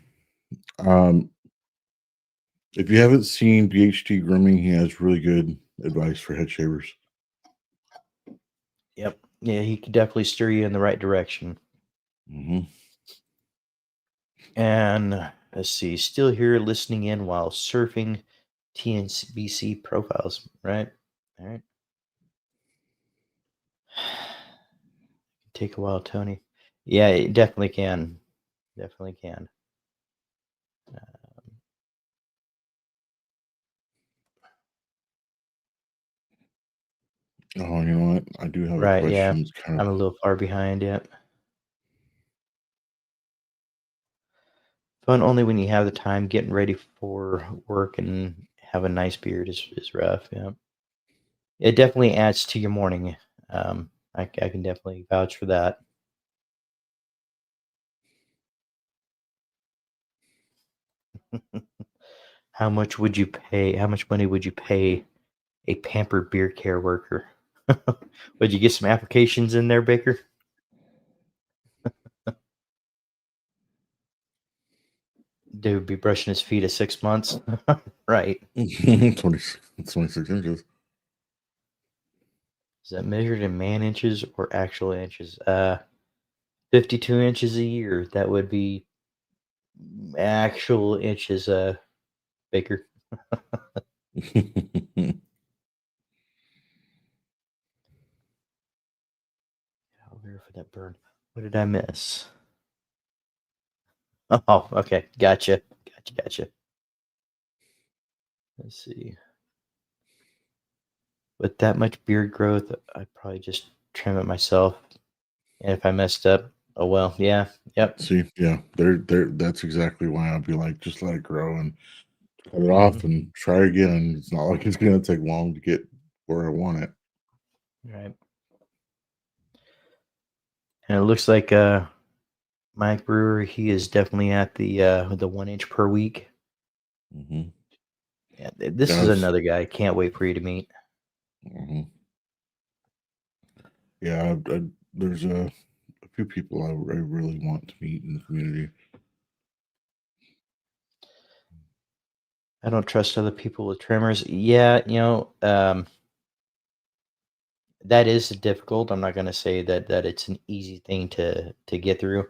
if you haven't seen BHT Grooming, he has really good advice for head shavers. Yep. Yeah, he could definitely steer you in the right direction. Mm-hmm. And let's see, still here listening in while surfing TNBC profiles, right? All right. Take a while, Tony. Yeah, it definitely can. Definitely can. Oh, you know what? I do have a Right. Yeah. question. It's kind I'm of a little far behind yet. Fun only when you have the time. Getting ready for work and have a nice beard is rough. Yeah. It definitely adds to your morning. I can definitely vouch for that. How much money would you pay a pampered beard care worker? Would you get some applications in there, Baker? Dude be brushing his feet at 6 months. Right. 26 inches. Is that measured in man inches or actual inches? 52 inches a year. That would be actual inches, Baker. Where for that burn? What did I miss? Oh, okay. Gotcha. Gotcha. Let's see. With that much beard growth, I'd probably just trim it myself. And if I messed up, oh well. Yeah. Yep. See, yeah, there. That's exactly why I'd be like, just let it grow and cut it Hmm. off and try again. It's not like it's gonna take long to get where I want it. Right. And it looks like Mike Brewer, he is definitely at the 1 inch per week. Hmm. Yeah, this Yeah, is another guy I can't wait for you to meet. mhm. Yeah. There's a few people I really want to meet in the community. I don't trust other people with trimmers. Yeah, that is difficult. I'm not going to say that it's an easy thing to get through,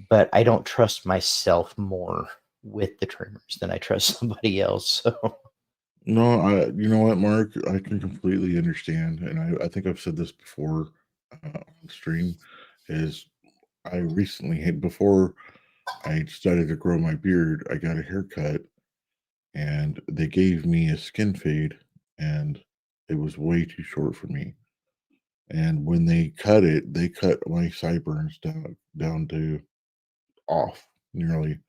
but I don't trust myself more with the trimmers than I trust somebody else. So, No, you know what, Mark? I can completely understand, and I think I've said this before on stream. Is I recently had before I started to grow my beard, I got a haircut, and they gave me a skin fade, and it was way too short for me. And when they cut it, they cut my sideburns down to off nearly.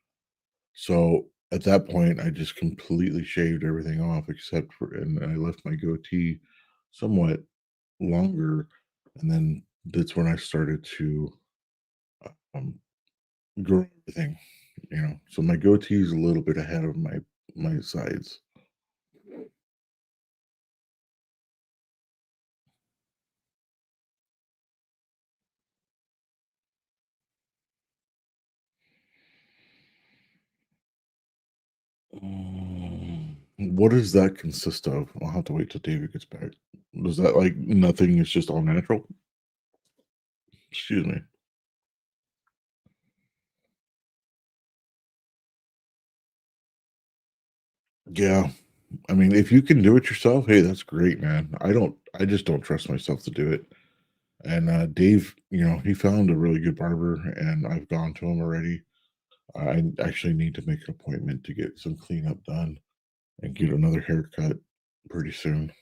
So at that point, I just completely shaved everything off except for, and I left my goatee somewhat longer. And then that's when I started to um, grow everything, you know. So my goatee is a little bit ahead of my sides. What does that consist of? I'll have to wait till David gets back. Does that like nothing? It's just all natural. Excuse me. Yeah, I mean, if you can do it yourself, hey, that's great, man. I just don't trust myself to do it. And Dave, you know, he found a really good barber, and I've gone to him already. I actually need to make an appointment to get some cleanup done and get another haircut pretty soon.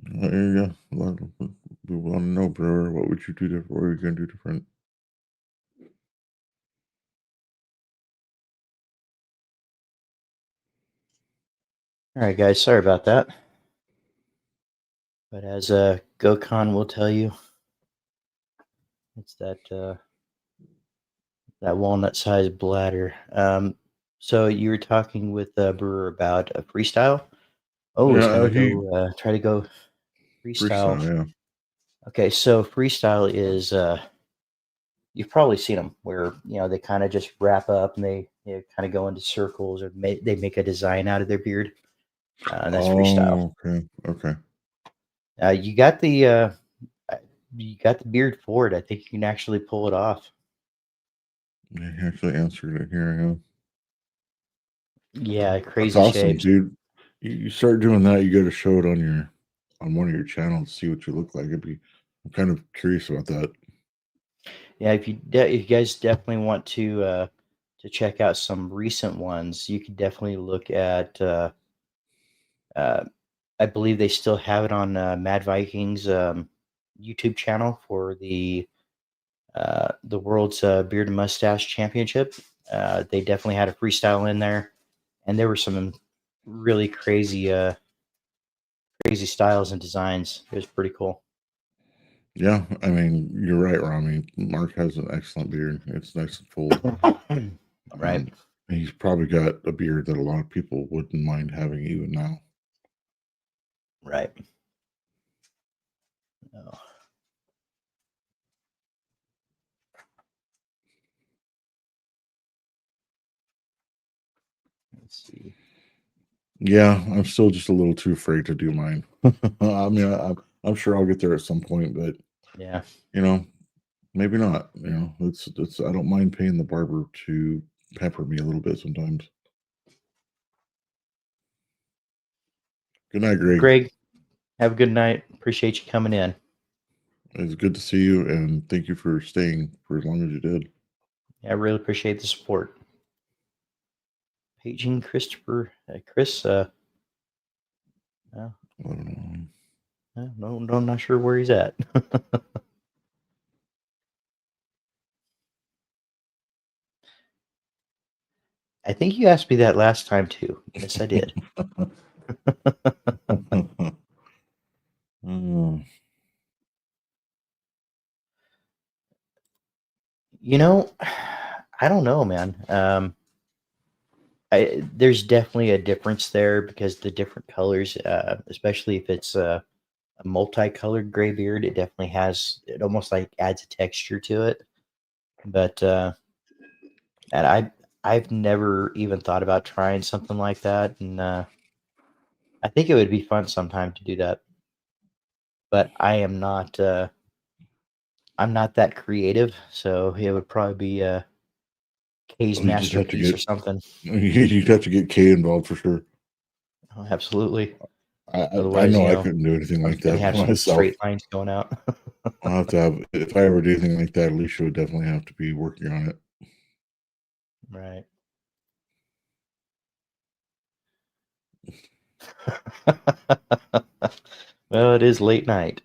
There you go. A lot of people want to know, bro. What would you do different? What are you gonna do different? all right, guys, sorry about that. But as Gokhan will tell you, it's that walnut-sized bladder. So you were talking with Brewer about a freestyle. Oh, Yeah, he's gonna he go try to go freestyle. freestyle. Yeah. Okay, so freestyle is you've probably seen them where they kind of just wrap up and they kind of go into circles or they make a design out of their beard, and that's freestyle. Oh, okay, okay. Uh, uh, you got the beard for it. I think you can actually pull it off. Yeah, he actually answered it here. Yeah. Yeah, That's crazy awesome, shapes. dude. You start doing that, you got to show it on one of your channels, see what you look like. I'm kind of curious about that. Yeah, if you guys definitely want to check out some recent ones, you could definitely look at. Uh, I believe they still have it on Mad Vikings YouTube channel for the world's beard and mustache championship. They definitely had a freestyle in there, and there were some really crazy styles and designs. It was pretty cool. Yeah, I mean, you're right, Rami. Mark has an excellent beard. It's nice and full. Right, He's probably got a beard that a lot of people wouldn't mind having even now. right. Oh, let's see. Yeah, I'm still just a little too afraid to do mine. I mean, I'm sure I'll get there at some point, but Yeah, you know, maybe not. You know, it's I don't mind paying the barber to pepper me a little bit sometimes. Good night, Greg. Greg, have a good night. Appreciate you coming in. It's good to see you, and thank you for staying for as long as you did. I really appreciate the support. Paging Christopher, Chris. I don't know. No, not sure where he's at. I think you asked me that last time too. Yes, I did. Mm. You know, I don't know, man. There's definitely a difference there because the different colors, especially if it's a multicolored gray beard, it definitely has. It almost like adds a texture to it. But and I've never even thought about trying something like that, and I think it would be fun sometime to do that. But I am not. I'm not that creative, so it would probably be Kay's You just have to masterpiece or get something. you have to get Kay involved for sure. Oh, absolutely. I Otherwise, know I couldn't do anything I'm like just gonna that have by some myself. straight lines going out. I'll have to have if I ever do anything like that, Alicia would definitely have to be working on it. Right. Well, it is late night.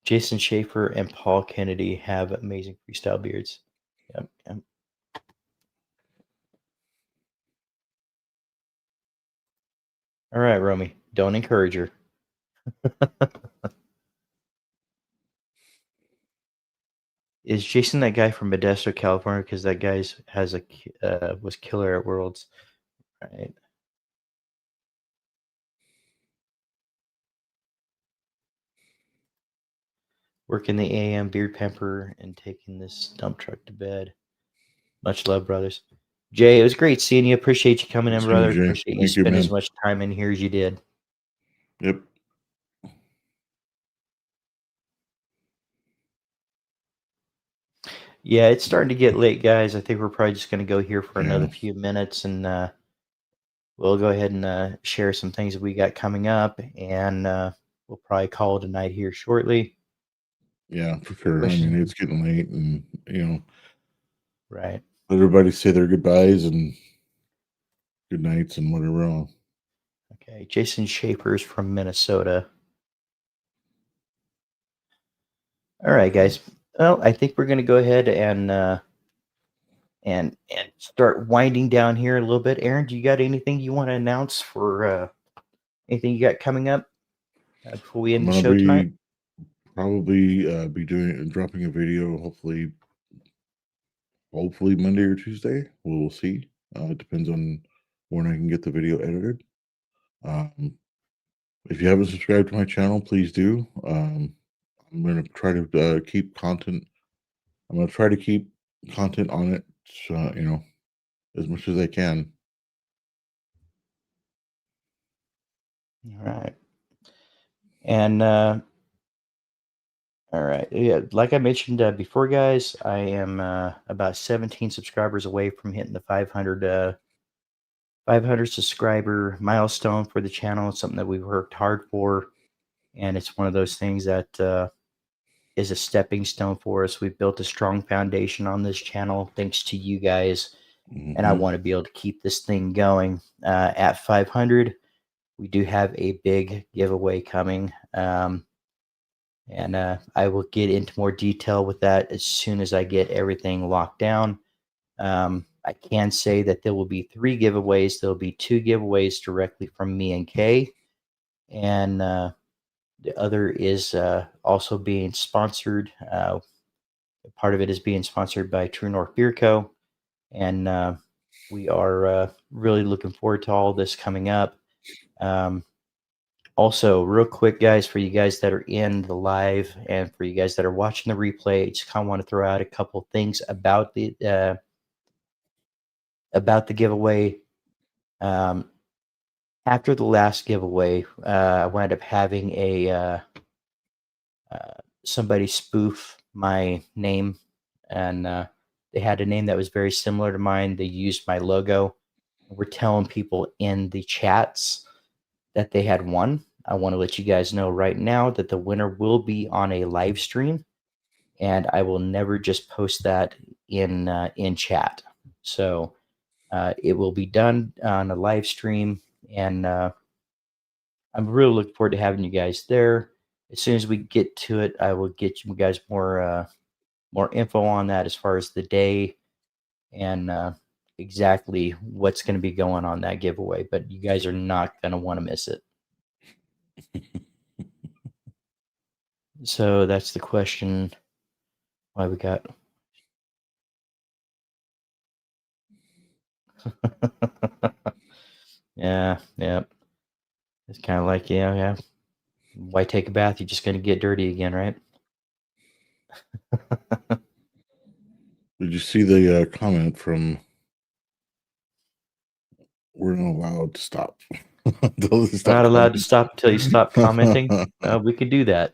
Jason Schaefer and Paul Kennedy have amazing freestyle beards. Yep. All right, Romy. Don't encourage her. Is Jason that guy from Modesto, California? Because that guy's was killer at Worlds, right? Working the AM beard pamper and taking this dump truck to bed. Much love, brothers. Jay, it was great seeing you. Appreciate you coming in, Same, brother. Jay. Appreciate you Thank you, spending as man. much time in here as you did. Yep. Yeah, it's starting to get late, guys. I think we're probably just going to go here for another Yeah. few minutes, and we'll go ahead and share some things that we got coming up, and we'll probably call it a night here shortly. Yeah, for sure. I mean, Question, it's getting late, and right? let everybody say their goodbyes and good nights and whatever else. Okay, Jason Schaefer's from Minnesota. All right, guys. Well, I think we're going to go ahead and start winding down here a little bit. Aaron, do you got anything you want to announce for anything you got coming up before we I'm end the gonna show tonight? be probably be dropping a video. Hopefully Monday or Tuesday. We'll see. It depends on when I can get the video edited. Um, if you haven't subscribed to my channel, please do. I'm gonna try to keep content. I'm gonna try to keep content on it. As much as I can. All right. And all right. Yeah, like I mentioned before, guys, I am about 17 subscribers away from hitting the 500 subscriber milestone for the channel. It's something that we've worked hard for, and it's one of those things that is a stepping stone for us. We've built a strong foundation on this channel thanks to you guys, and I Hmm. want to be able to keep this thing going. At 500, we do have a big giveaway coming. And I will get into more detail with that as soon as I get everything locked down. I can say that there will be 3 giveaways. There will be 2 giveaways directly from me and Kay, and the other is also being sponsored. Part of it is being sponsored by True North Beer Co. And we are really looking forward to all this coming up. Um, Also, real quick, guys, for you guys that are in the live and for you guys that are watching the replay, just kind of want to throw out a couple things about the giveaway. Um, After the last giveaway, I wound up having a somebody spoof my name, and they had a name that was very similar to mine. They used my logo, We're telling people in the chats that they had won. I want to let you guys know right now that the winner will be on a live stream, and I will never just post that in chat. So it will be done on a live stream, and I'm really looking forward to having you guys there. As soon as we get to it, I will get you guys more info on that as far as the day and exactly what's going to be going on that giveaway. But you guys are not going to want to miss it. So that's the question. Why we got? Yeah, yeah. It's kind of like yeah. Why take a bath? You're just going to get dirty again, right? Did you see the comment from we're not allowed to stop? We're not allowed to stop until you stop commenting. We could do that.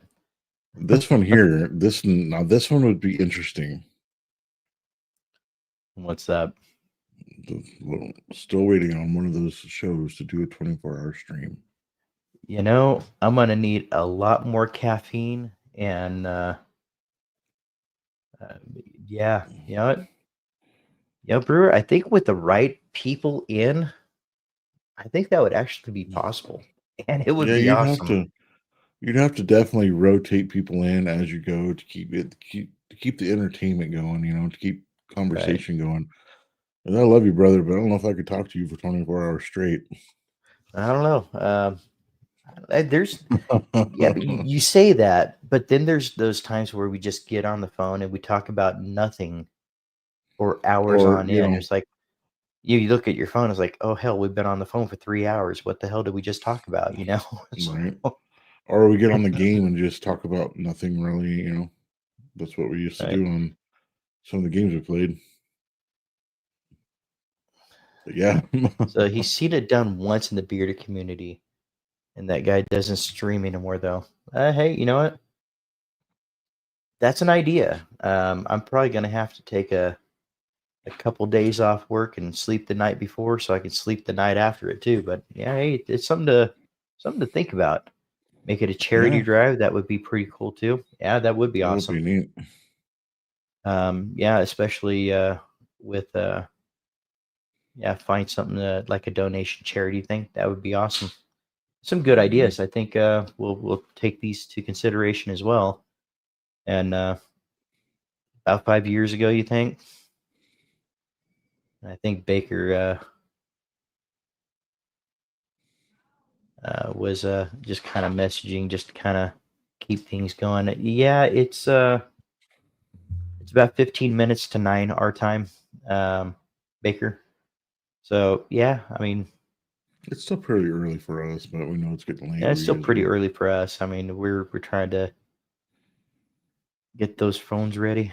This one here, this one would be interesting. What's that? Still waiting on one of those shows to do a 24-hour stream. You know, I'm gonna need a lot more caffeine, and yeah, you know what? You know, Brewer, I think with the right people in, I think that would actually be possible, and it would Yeah, be awesome. you'd have to definitely rotate people in as you go to keep the entertainment going, to keep conversation going. And I love you, brother, but I don't know if I could talk to you for 24 hours straight. I don't know. There's yeah, but you say that, but then there's those times where we just get on the phone and we talk about nothing for hours Or, on end. It's like you look at your phone, it's like, oh hell, we've been on the phone for 3 hours. What the hell did we just talk about? You know? right. So, Or we get on the game and just talk about nothing really. That's what we used to right. do on some of the games we played. But yeah. So he's seen it done once in the bearded community, and that guy doesn't stream anymore though. Hey, you know what? That's an idea. I'm probably gonna have to take a couple days off work and sleep the night before so I can sleep the night after it too. But yeah, hey, it's something to think about. Make it a charity Yeah, drive. That would be pretty cool too. Yeah, that would be that would awesome. be neat. Yeah, especially with yeah, find something like a donation charity thing. That would be awesome. Some good ideas. I think we'll take these to consideration as well. And about 5 years ago, you think? I think Baker was just kind of messaging, just to kind of keep things going. Yeah, it's about 15 minutes to 9 our time, Baker. So yeah, I mean, It's still pretty early for us, but we know it's getting late yeah, where it's still you guys pretty are. early for us. I mean, we're trying to get those phones ready.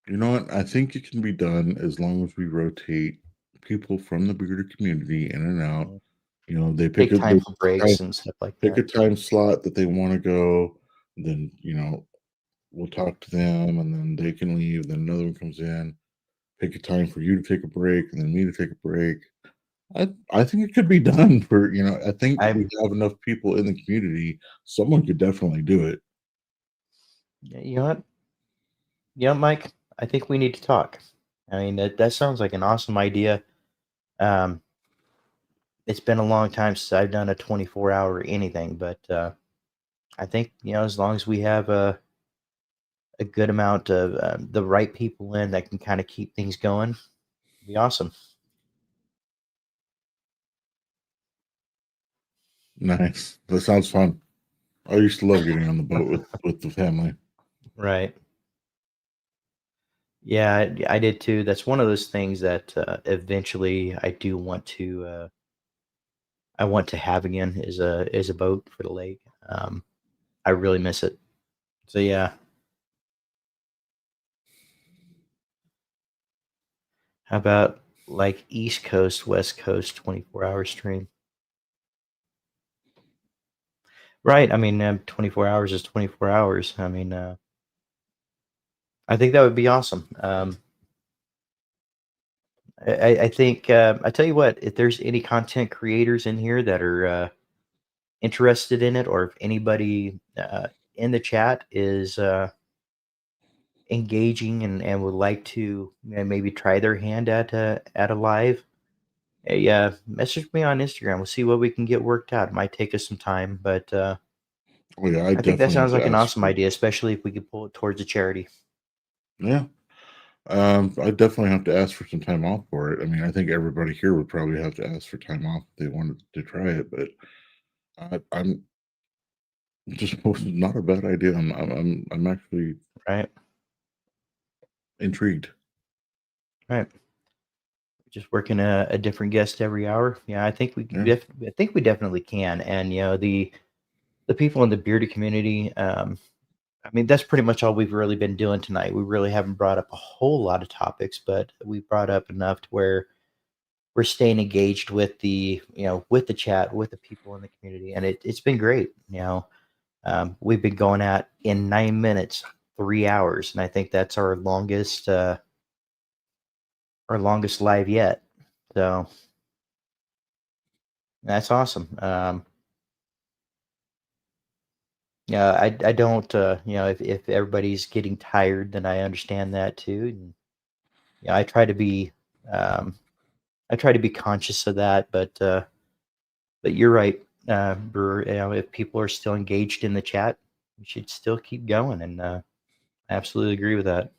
You know what? I think it can be done as long as we rotate people from the bearded community in and out. Mm. They Take time for breaks and stuff like pick a that. time slot that they want to go. Then we'll talk to them, and then they can leave. Then another one comes in. Pick a time for you to take a break, and then me to take a break. I think it could be done I think I we have enough people in the community. Someone could definitely do it. You know what? Yeah, Mike, I think we need to talk. I mean, that sounds like an awesome idea. Um, it's been a long time since I've done a 24-hour anything, but I think as long as we have a good amount of the right people in that can kind of keep things going, it'd be awesome. Nice. That sounds fun. I used to love getting on the boat with the family. Right. Yeah, I did too. That's one of those things that eventually I do want to. I want to have again is a boat for the lake. I really miss it. So yeah. How about like East Coast, West Coast, 24-hour stream? Right. I mean, 24 hours is 24 hours. I mean, I think that would be awesome. I think I tell you what, if there's any content creators in here that are interested in it, or if anybody in the chat is engaging and would like to maybe try their hand at a live, hey, message me on Instagram. We'll see what we can get worked out. It might take us some time, but Oh yeah, I I think that definitely have sounds to like an ask awesome for. idea, especially if we could pull it towards a charity. Yeah, I definitely have to ask for some time off for it. I mean, I think everybody here would probably have to ask for time off if they wanted to try it, but I'm just not a bad idea. I'm actually Right, intrigued. right. Just working a different guest every hour. Yeah, I think we Yeah. I think we definitely can. And the people in the bearded community. I mean, that's pretty much all we've really been doing tonight. We really haven't brought up a whole lot of topics, but we brought up enough to where we're staying engaged with with the chat, with the people in the community, and it's been great. We've been going at in 9 minutes, 3 hours, and I think that's our longest live yet. So that's awesome. Yeah, I don't if everybody's getting tired, then I understand that too. And yeah, um, I try to be conscious of that, but you're right, Brewer. If people are still engaged in the chat, we should still keep going, and I absolutely agree with that.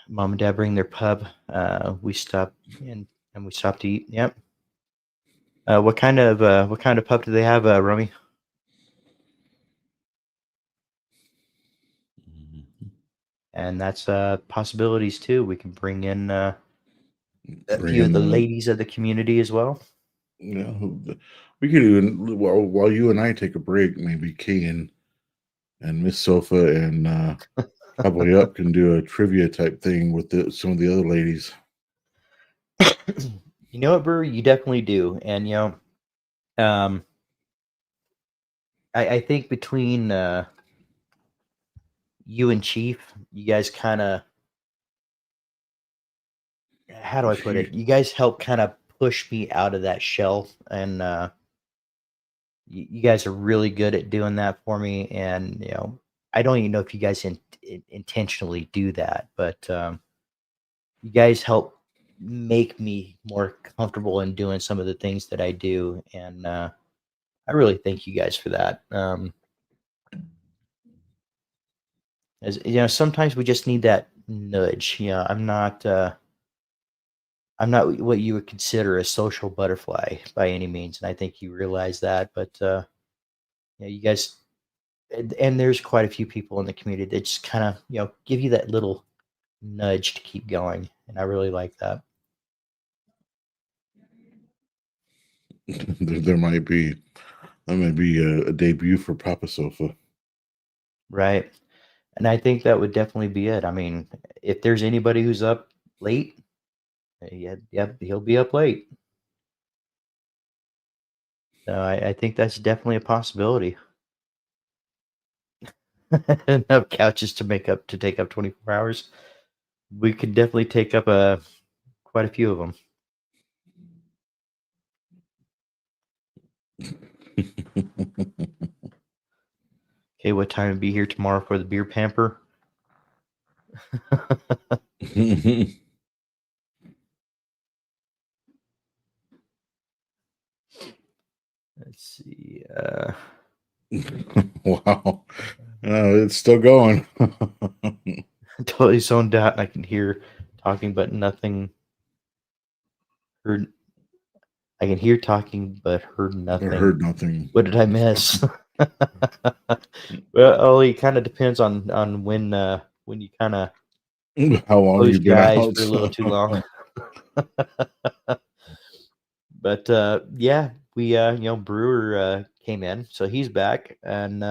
Mom and Dad bring their pub. We stop and we stop to eat. Yep. What kind of pub do they have, Romy? Mhm. And that's possibilities too. We can bring in a Bring few of in the the ladies of the community as well. we could even while you and I take a break, maybe Kay and Miss Sofa and Cowboy Up can do a trivia type thing with some of the other ladies. You know what, Brewer? You definitely do. And um, I think between you and Chief, you guys kind of, how do I put it? You guys help kind of push me out of that shell, and you guys are really good at doing that for me. And I don't even know if you guys intentionally do that, but you guys help make me more comfortable in doing some of the things that I do, and I really thank you guys for that. As sometimes we just need that nudge. I'm not what you would consider a social butterfly by any means, and I think you realize that. But you guys, and there's quite a few people in the community that just kind of give you that little nudge to keep going, and I really like that. There might be that might be a debut for Papa Sofa. Right, and I think that would definitely be it. I mean, if there's anybody who's up late, yeah, yep, he'll be up late. So I think that's definitely a possibility. Enough couches to take up 24 hours. We could definitely take up quite a few of them. Okay, what time to be here tomorrow for the beer pamper? Let's see. Wow, it's still going. Totally zoned out, and I can hear talking, but nothing. Heard. I can hear talking, but heard I nothing. heard nothing. What did I miss? Well, it kind of depends on when you kind of How long closed you've your been eyes out? for a little too long. But yeah, we Brewer came in, so he's back, and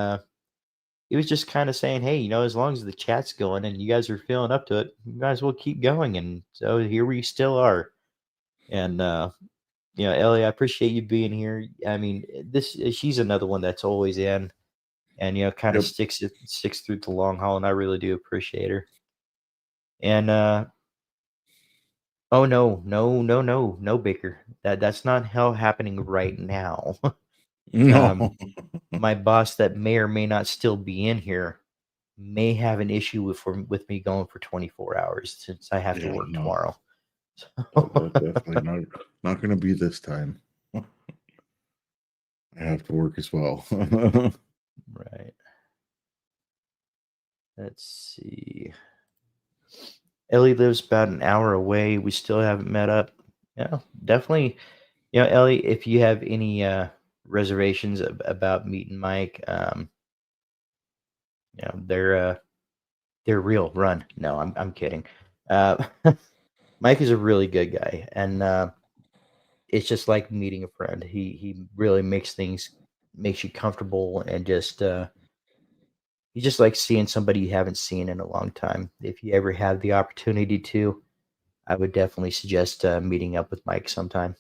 he was just kind of saying, hey, as long as the chat's going and you guys are feeling up to it, you might as well keep going. And so here we still are. And Ellie, I appreciate you being here. I mean, this she's another one that's always in, and kind of Yep. sticks through the long haul, and I really do appreciate her. And Oh no, Baker. That's not how happening right now. No. My boss that may or may not still be in here may have an issue with me going for 24 hours since I have to Yeah, work no. tomorrow. That definitely not gonna be this time. I have to work as well. Right. Let's see. Ellie lives about an hour away. We still haven't met up. Yeah, definitely. Ellie, if you have any reservations about meeting Mike, they're real. Run. No, I'm kidding. Uh, Mike is a really good guy, and it's just like meeting a friend. He really makes you comfortable, and just you just like seeing somebody you haven't seen in a long time. If you ever have the opportunity to, I would definitely suggest meeting up with Mike sometime.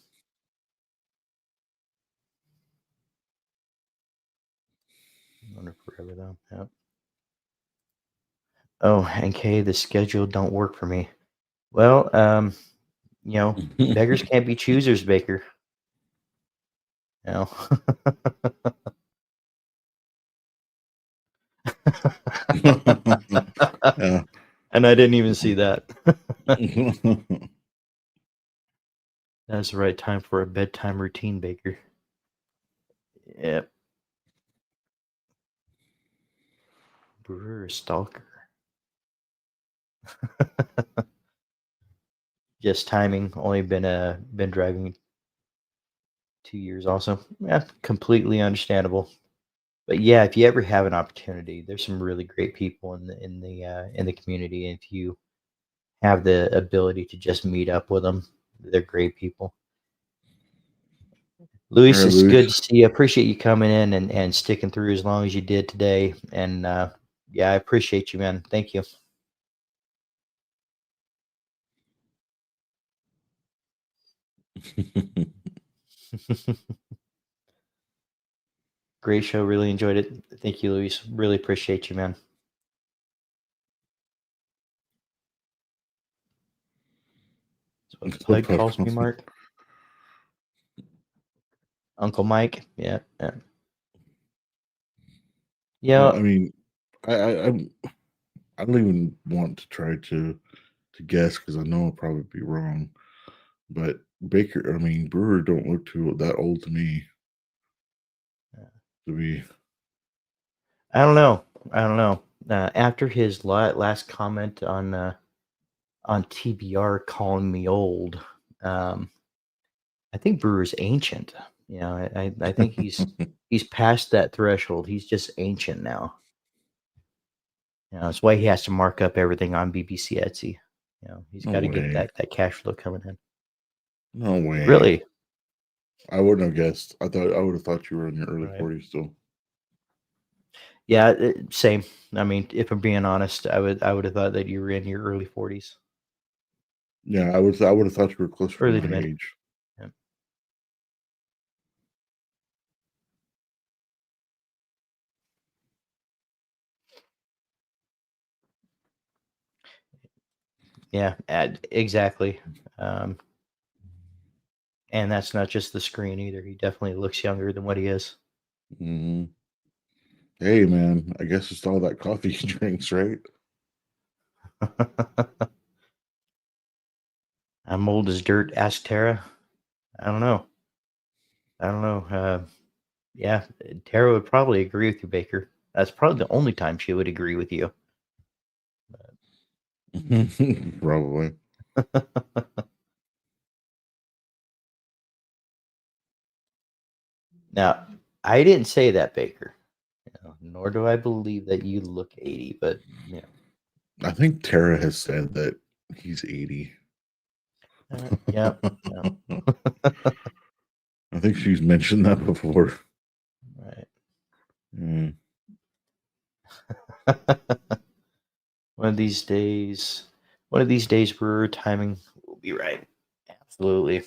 Wonder forever though. Yep. Oh, and Kay, the schedule don't work for me. Well, beggars can't be choosers, Baker. You know. Yeah. And I didn't even see that. That's the right time for a bedtime routine, Baker. Yep. Brewer stalker. Just timing. Only been driving 2 years also. Yeah, completely understandable. But yeah, if you ever have an opportunity, there's some really great people in the community. And if you have the ability to just meet up with them, they're great people. All Luis, right, it's good to Luis. see you. I appreciate you coming in and sticking through as long as you did today. And yeah, I appreciate you, man. Thank you. Great show. Really enjoyed it. Thank you, Luis. Really appreciate you, man. That's what Pug calls me, Mark. Uncle Mike. Yeah. Yeah. Well, Yeah. I mean, I don't even want to try to guess because I know I'll probably be wrong. But Baker, I mean, Brewer don't look too that old to me to be. I don't know. I don't know. After his last comment on TBR calling me old, um, I think Brewer's ancient. I think he's past that threshold. He's just ancient now. That's why he has to mark up everything on BBC Etsy. He's No got to get way. that cash flow coming in. No way. Really? I wouldn't have guessed. I would have thought you were in your early Right. 40s still. Yeah, same. I mean, if I'm being honest, I would have thought that you were in your early 40s, Yeah, I would have thought you were closer to early my to mid. age. Yeah. Yeah, exactly. Um, and that's not just the screen either. He definitely looks younger than what he is. Hmm. Hey, man, I guess it's all that coffee he drinks, right? I'm old as dirt. Ask Tara. I don't know. I don't know. Yeah, Tara would probably agree with you, Baker. That's probably the only time she would agree with you. Probably. Now, I didn't say that, Baker. Nor do I believe that you look 80, but I think Tara has said that he's 80. yeah, yeah, I think she's mentioned that before. right. Mm. one of these days, one of these days, Brewer timing will be right. Absolutely.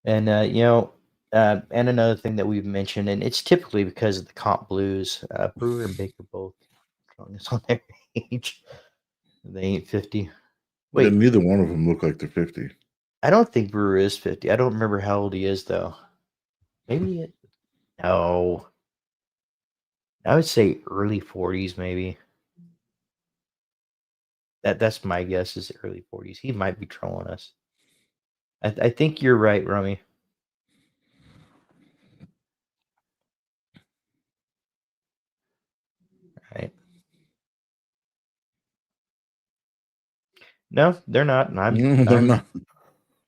And and another thing that we've mentioned, and it's typically because of the comp blues. Brewer and Baker both strongest on their age. They ain't 50. Yeah, Wait, neither one of them look like they're 50. I don't think Brewer is 50. I don't remember how old he is though. Maybe it. No, I would say early 40s, maybe. That's my guess is early 40s. He might be trolling us. I think you're right, Rummy. Right? No, they're not. And No, they're not.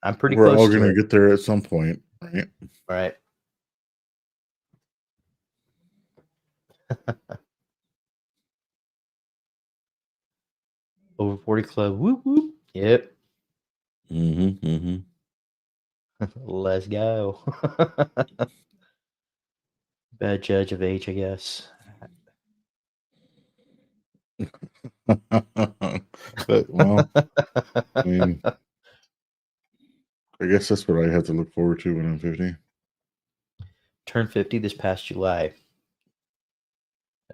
I'm pretty We're close all to gonna it. get there at some point, right? Right. Over 40 club. Whoop whoop. Yep. Mm-hmm. Mm-hmm. Let's go. Bad judge of age, I guess. But well, I mean, I guess that's what I have to look forward to when I'm 50. Turned 50 this past July.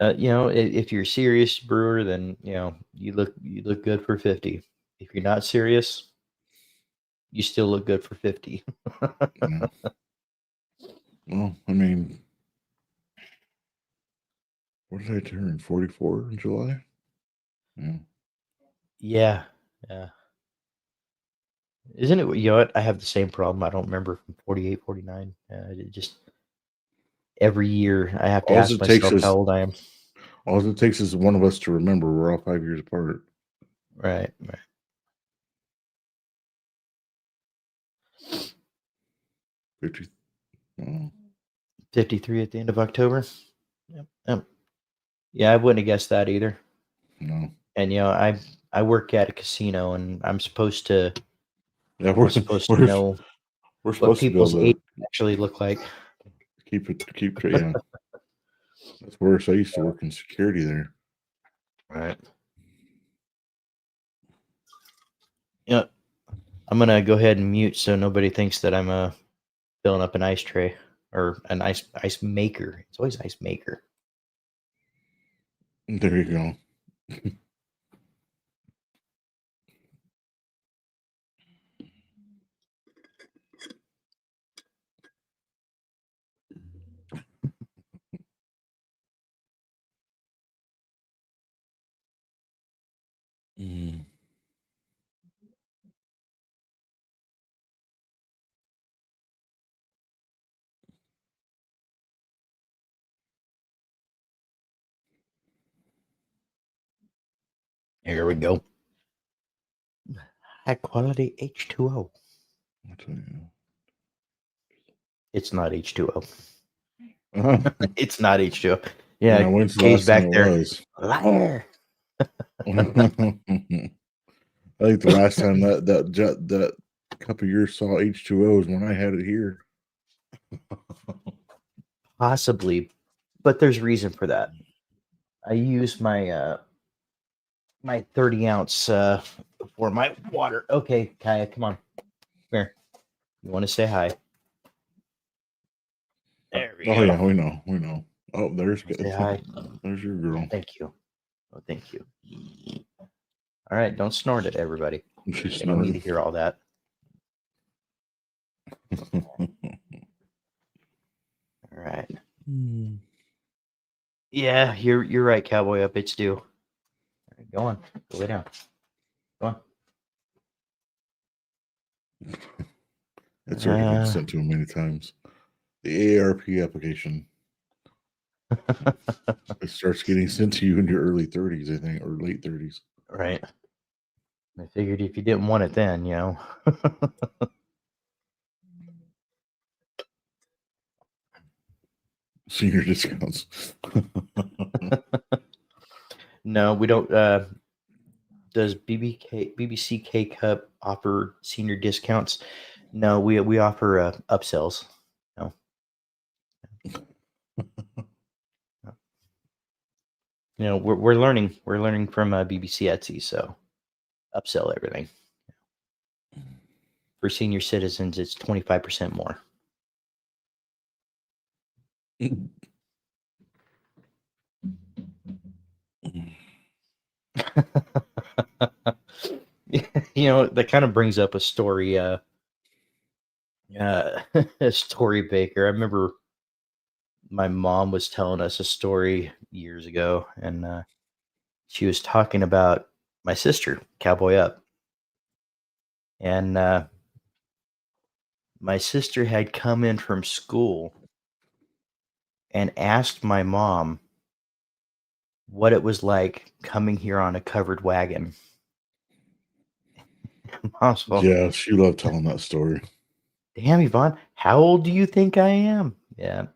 If you're a serious brewer, then you look good for 50. If you're not serious, you still look good for 50. Yeah. Well, I mean, what did I turn? 44 in July? Yeah. Yeah. Yeah. Isn't it? You know what? I have the same problem. I don't remember from 48, 49. It just every year I have to All ask it takes myself how is old I am. all it takes is one of us to remember we're all 5 years apart. Right. Right. 50. Well, 53 at the end of October. Yep. Yeah, I wouldn't have guessed that either. no. And I work at a casino, and Yeah, I'm supposed to we're know we're what supposed to be people's able age to actually look like. keep track. Yeah, that's worse. I used to work in security there. Right. Yeah. I'm gonna go ahead and mute so nobody thinks that I'm filling up an ice tray or an ice maker. It's always ice maker. There you go. Mm. Here we go. High quality H2O. I'll tell you. It's not H2O. Uh-huh. It's not H2O. Yeah, Yeah, when's the Kay's last time back it there. was? Liar. I think the last time that cup of yours saw H2O is when I had it here. Possibly, but there's reason for that. I use my 30 ounce for my water. Okay, Kaya, come on. Come here. You want to say hi? There we Oh go. yeah, we know. Oh, Say hi. there's your girl. Thank you. Oh, thank you. All right, don't snort at everybody. She's They don't need to snoring. hear all that. All right. Yeah, you're right, Cowboy Up. It's due. All right, go on. Go lay down. Go on. It's already been sent to him many times. The AARP application. It starts getting sent to you in your early 30s, I think, or late 30s. Right. I figured if you didn't want it then, Senior discounts. No, we don't. Does BBC K Cup offer senior discounts? No, we offer upsells. No. We're learning from BBC Etsy, so upsell everything. For senior citizens, it's 25% more. That kind of brings up a story. A story, Baker. I remember my mom was telling us a story years ago, and she was talking about my sister, Cowboy Up, and my sister had come in from school and asked my mom what it was like coming here on a covered wagon. Mom's well, Yeah, she loved telling that story. damn, Yvonne, how old do you think I am? Yeah.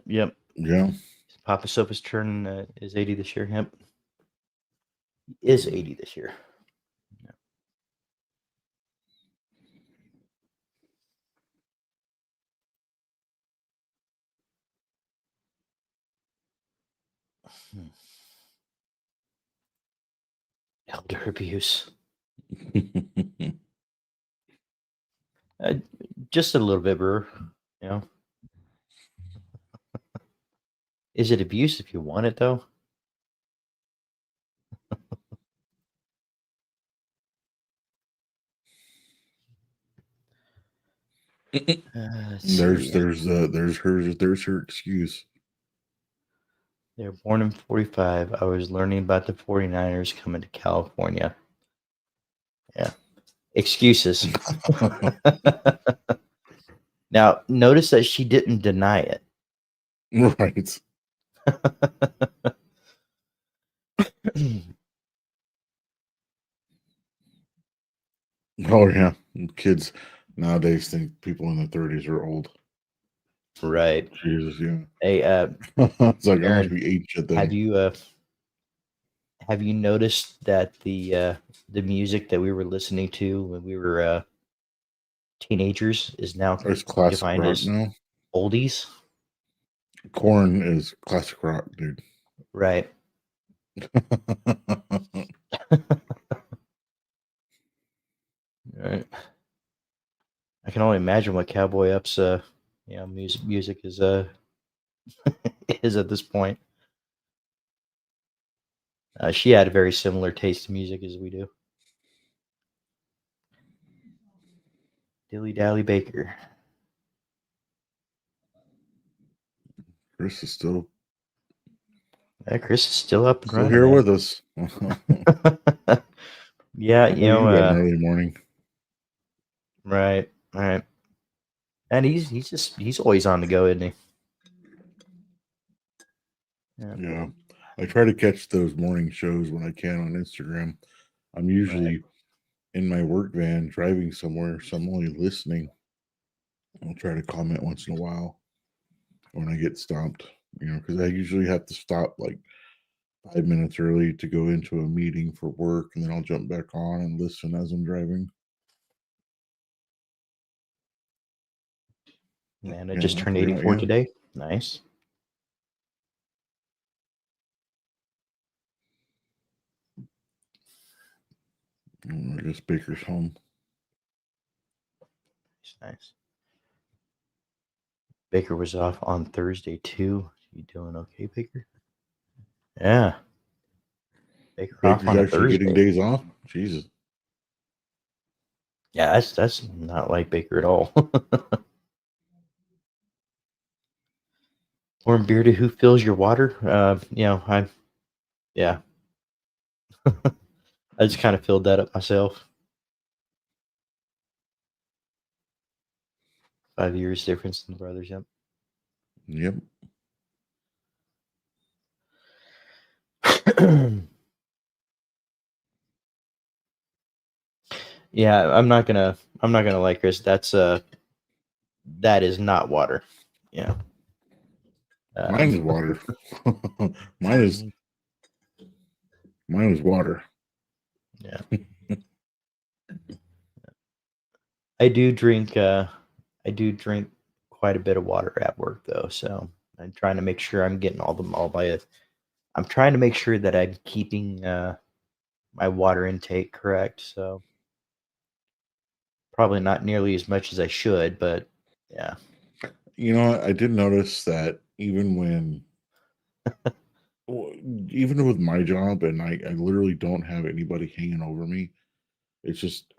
Yep. Yeah, Papa Sopa's turn is 80 this year. Yep. He is 80 this year. Hmm. Elder abuse. Uh, just a little bit, Brewer. You know, is it abuse if you want it though? Let's see. there's her excuse. They were born in 45. I was learning about the 49ers coming to California. Yeah. Excuses. Now, notice that she didn't deny it. Right. Oh yeah. Kids nowadays think people in their 30s are old. Right. Jesus, yeah. Hey, It's like I must Aaron, be 8 have then. you noticed that the music that we were listening to when we were teenagers is now There's classic defined rock as now. oldies? Corn is classic rock, dude. Right. Right. I can only imagine what Cowboy Up's music is is at this point. She had a very similar taste in music as we do. Dilly Dally Baker. Chris is still Yeah, Chris is still up and still running, here man. with us. Yeah, I know you got an early morning. right, right. And he's always on the go, isn't he? Yeah, Yeah. I try to catch those morning shows when I can on Instagram. I'm right. usually in my work van driving somewhere, so I'm only listening. I'll try to comment once in a while when I get stopped, because I usually have to stop like 5 minutes early to go into a meeting for work, and then I'll jump back on and listen as I'm driving. Man, I Yeah, just I turned forgot 84 you. today. Nice. I guess Baker's home. Nice. Baker was off on Thursday too. You doing okay, Baker? Yeah. Baker off Baker's on a actually getting Thursday. days off. Jesus. Yeah, that's not like Baker at all. Warm bearded, who fills your water? Yeah, I just kind of filled that up myself. 5 years difference in the brothers. Yep. Yep. Yeah, I'm not gonna like Chris. That is not water. Yeah. Mine Um, is water. mine is mine is water. yeah. I do drink. I do drink quite a bit of water at work though, so I'm trying to make sure I'm getting all my. I'm trying to make sure that I'm keeping my water intake correct. So probably not nearly as much as I should, but yeah. You know, I did notice that even when, well, even with my job, and I literally don't have anybody hanging over me. It's just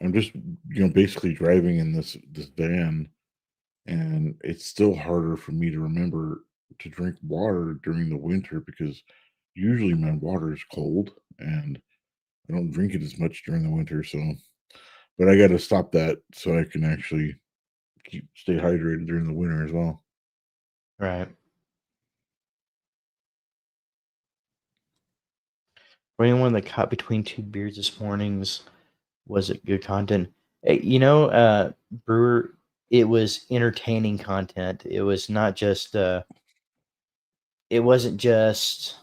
I'm just basically driving in this van, and it's still harder for me to remember to drink water during the winter because usually my water is cold and I don't drink it as much during the winter. So, but I got to stop that so I can actually stay hydrated during the winter as well. Right. For anyone that caught between two beards this morning's, was it good content? Brewer, it was entertaining content. It was not just it wasn't just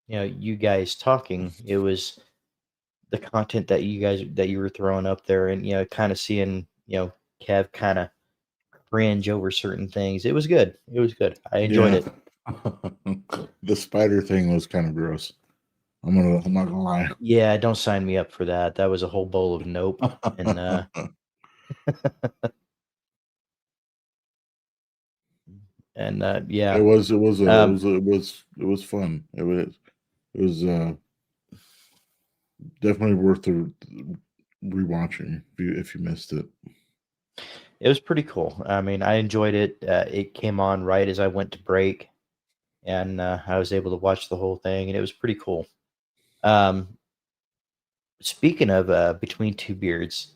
you guys talking. It was the content that you were throwing up there, and kind of seeing Kev kind of cringe over certain things. It was good. It was good. I enjoyed Yeah, it. the spider thing was kind of gross. I'm not gonna lie. Yeah, don't sign me up for that. That was a whole bowl of nope. And It yeah. was it was a it Um was a, it was fun. It was definitely worth the rewatching if you missed it. it was pretty cool. I mean, I enjoyed it. It came on right as I went to break, and I was able to watch the whole thing, and it was pretty cool. Um, Speaking of between two beards,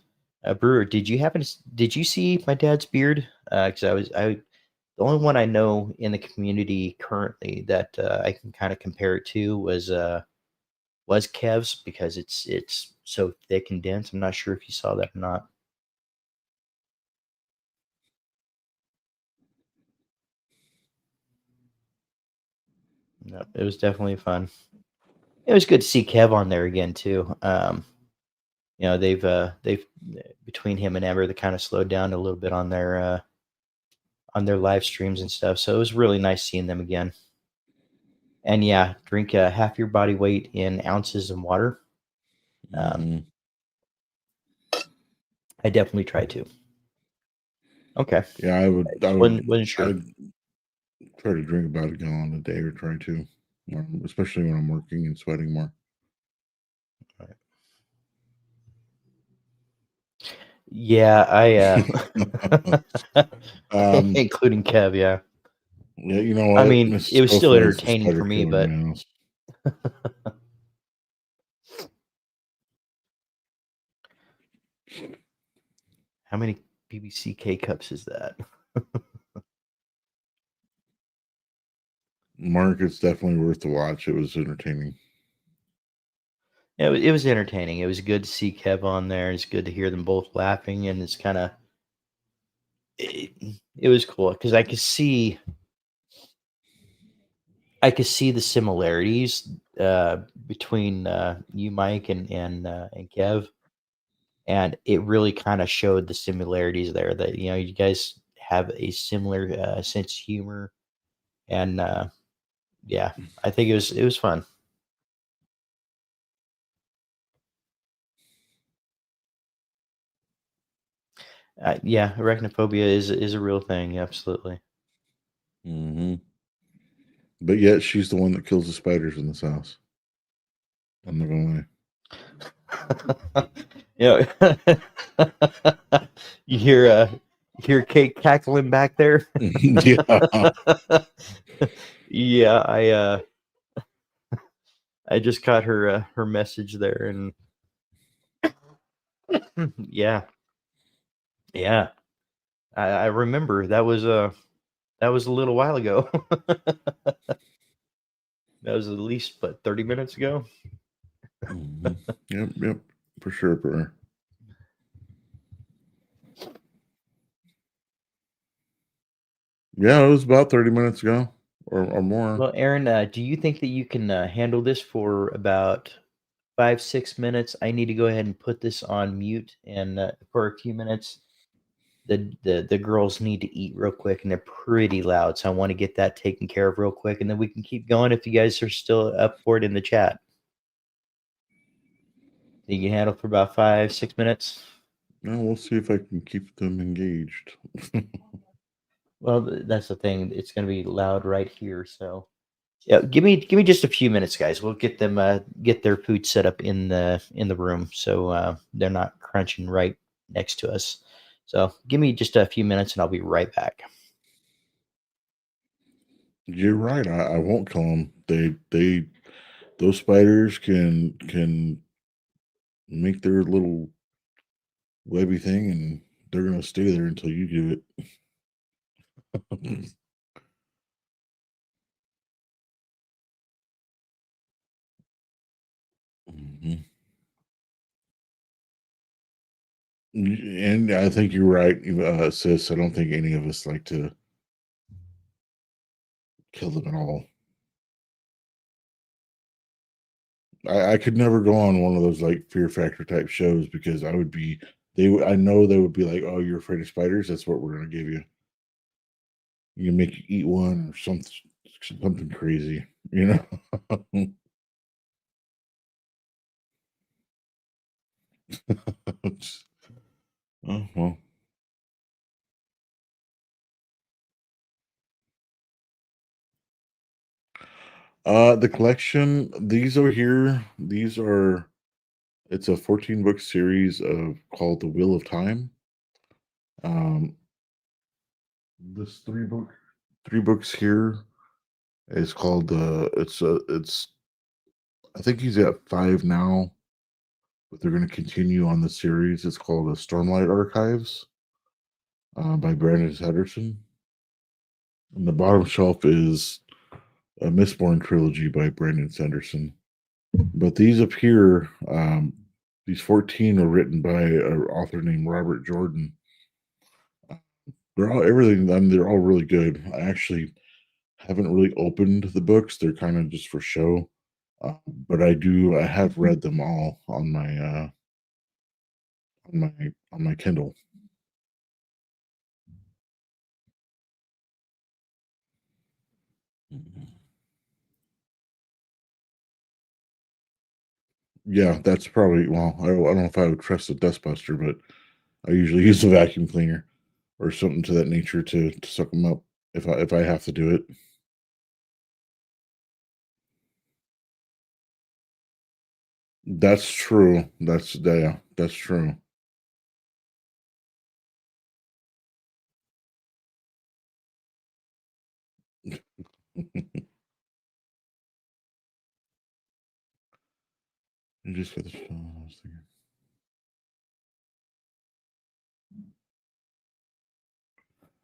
Brewer, did you see my dad's beard? Because the only one I know in the community currently that I can kind of compare it to was Kev's because it's so thick and dense. I'm not sure if you saw that or not. No, it was definitely fun. It was good to see Kev on there again too. They've between him and Amber, they kind of slowed down a little bit on their live streams and stuff. So it was really nice seeing them again. And yeah, drink half your body weight in ounces of water. Um, Hmm. I definitely try to. Okay, Yeah, just wasn't sure. I'd try to drink about a gallon a day, or try to, especially when I'm working and sweating more. Right. Yeah, um, including Kev. Yeah, yeah, you know I what? mean, Mrs. it was still Sofa is the entertaining spider for me, killer in but my house. how many BBC K cups is that? Mark, it's definitely worth the watch. It was entertaining. Yeah, it was entertaining. It was good to see Kev on there. It's good to hear them both laughing, and it's kind of it, it was cool because I could see the similarities between you, Mike, and Kev, and it really kind of showed the similarities there. That you guys have a similar sense of humor, and yeah, I think it was fun. Yeah, arachnophobia is a real thing. Absolutely. Hmm. But yet, she's the one that kills the spiders in this house. I'm not gonna you you hear Kate cackling back there. lie. Yeah. Yeah, I just caught her message there, and yeah, yeah, I remember that was a little while ago. That was at least what 30 minutes ago. Hmm. Yep, yep, for sure, bro. Yeah, it was about 30 minutes ago, or more. Well, Aaron, do you think that you can handle this for about 5 6 minutes? I need to go ahead and put this on mute and for a few minutes. The girls need to eat real quick, and they're pretty loud, so I want to get that taken care of real quick, and then we can keep going if you guys are still up for it in the chat. You can handle for about 5 6 minutes. Well, we'll see if I can keep them engaged. Well, that's the thing. It's going to be loud right here. So yeah, give me just a few minutes, guys. We'll get them get their food set up in the room, so they're not crunching right next to us. So give me just a few minutes, and I'll be right back. You're right. I won't kill them. Those spiders can make their little webby thing, and they're gonna stay there until you do it. Mhm. And I think you're right, sis. I don't think any of us like to kill them at all. I could never go on one of those like Fear Factor type shows because I would be I know they would be like, "Oh, you're afraid of spiders? That's what we're gonna give you. You make you eat one or something crazy, you know." Oh well. The collection, these over here, these are it's a 14 book series of called The Wheel of Time. Um, this three books here is called it's I think he's at five now, but they're going to continue on the series. It's called the Stormlight Archives by Brandon Sanderson. And the bottom shelf is a Mistborn trilogy by Brandon Sanderson. But these up here, these 14 are written by an author named Robert Jordan. They're all everything. I mean, they're all really good. I actually haven't really opened the books. They're kind of just for show. But I have read them all on my Kindle. Yeah, that's probably well. I don't know if I would trust a dustbuster, but I usually use a vacuum cleaner or something to that nature to suck them up if I have to do it. That's true. Yeah, that's true. You just got the. I was thinking.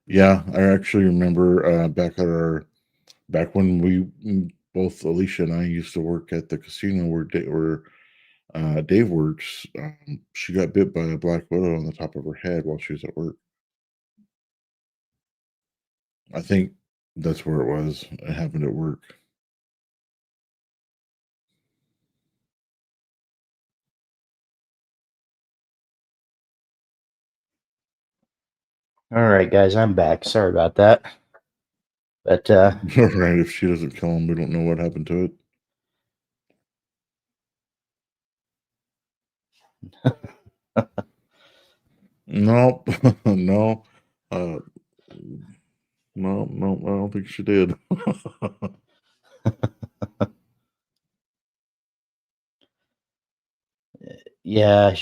Yeah, I actually remember back when both Alicia and I used to work at the casino where Dave works. She got bit by a black widow on the top of her head while she was at work. I think that's where it was. It happened at work. All right, guys, I'm back. Sorry about that, but Right? If she doesn't kill him, we don't know what happened to it. No, no, uh, no, no. I don't think she did. yeah,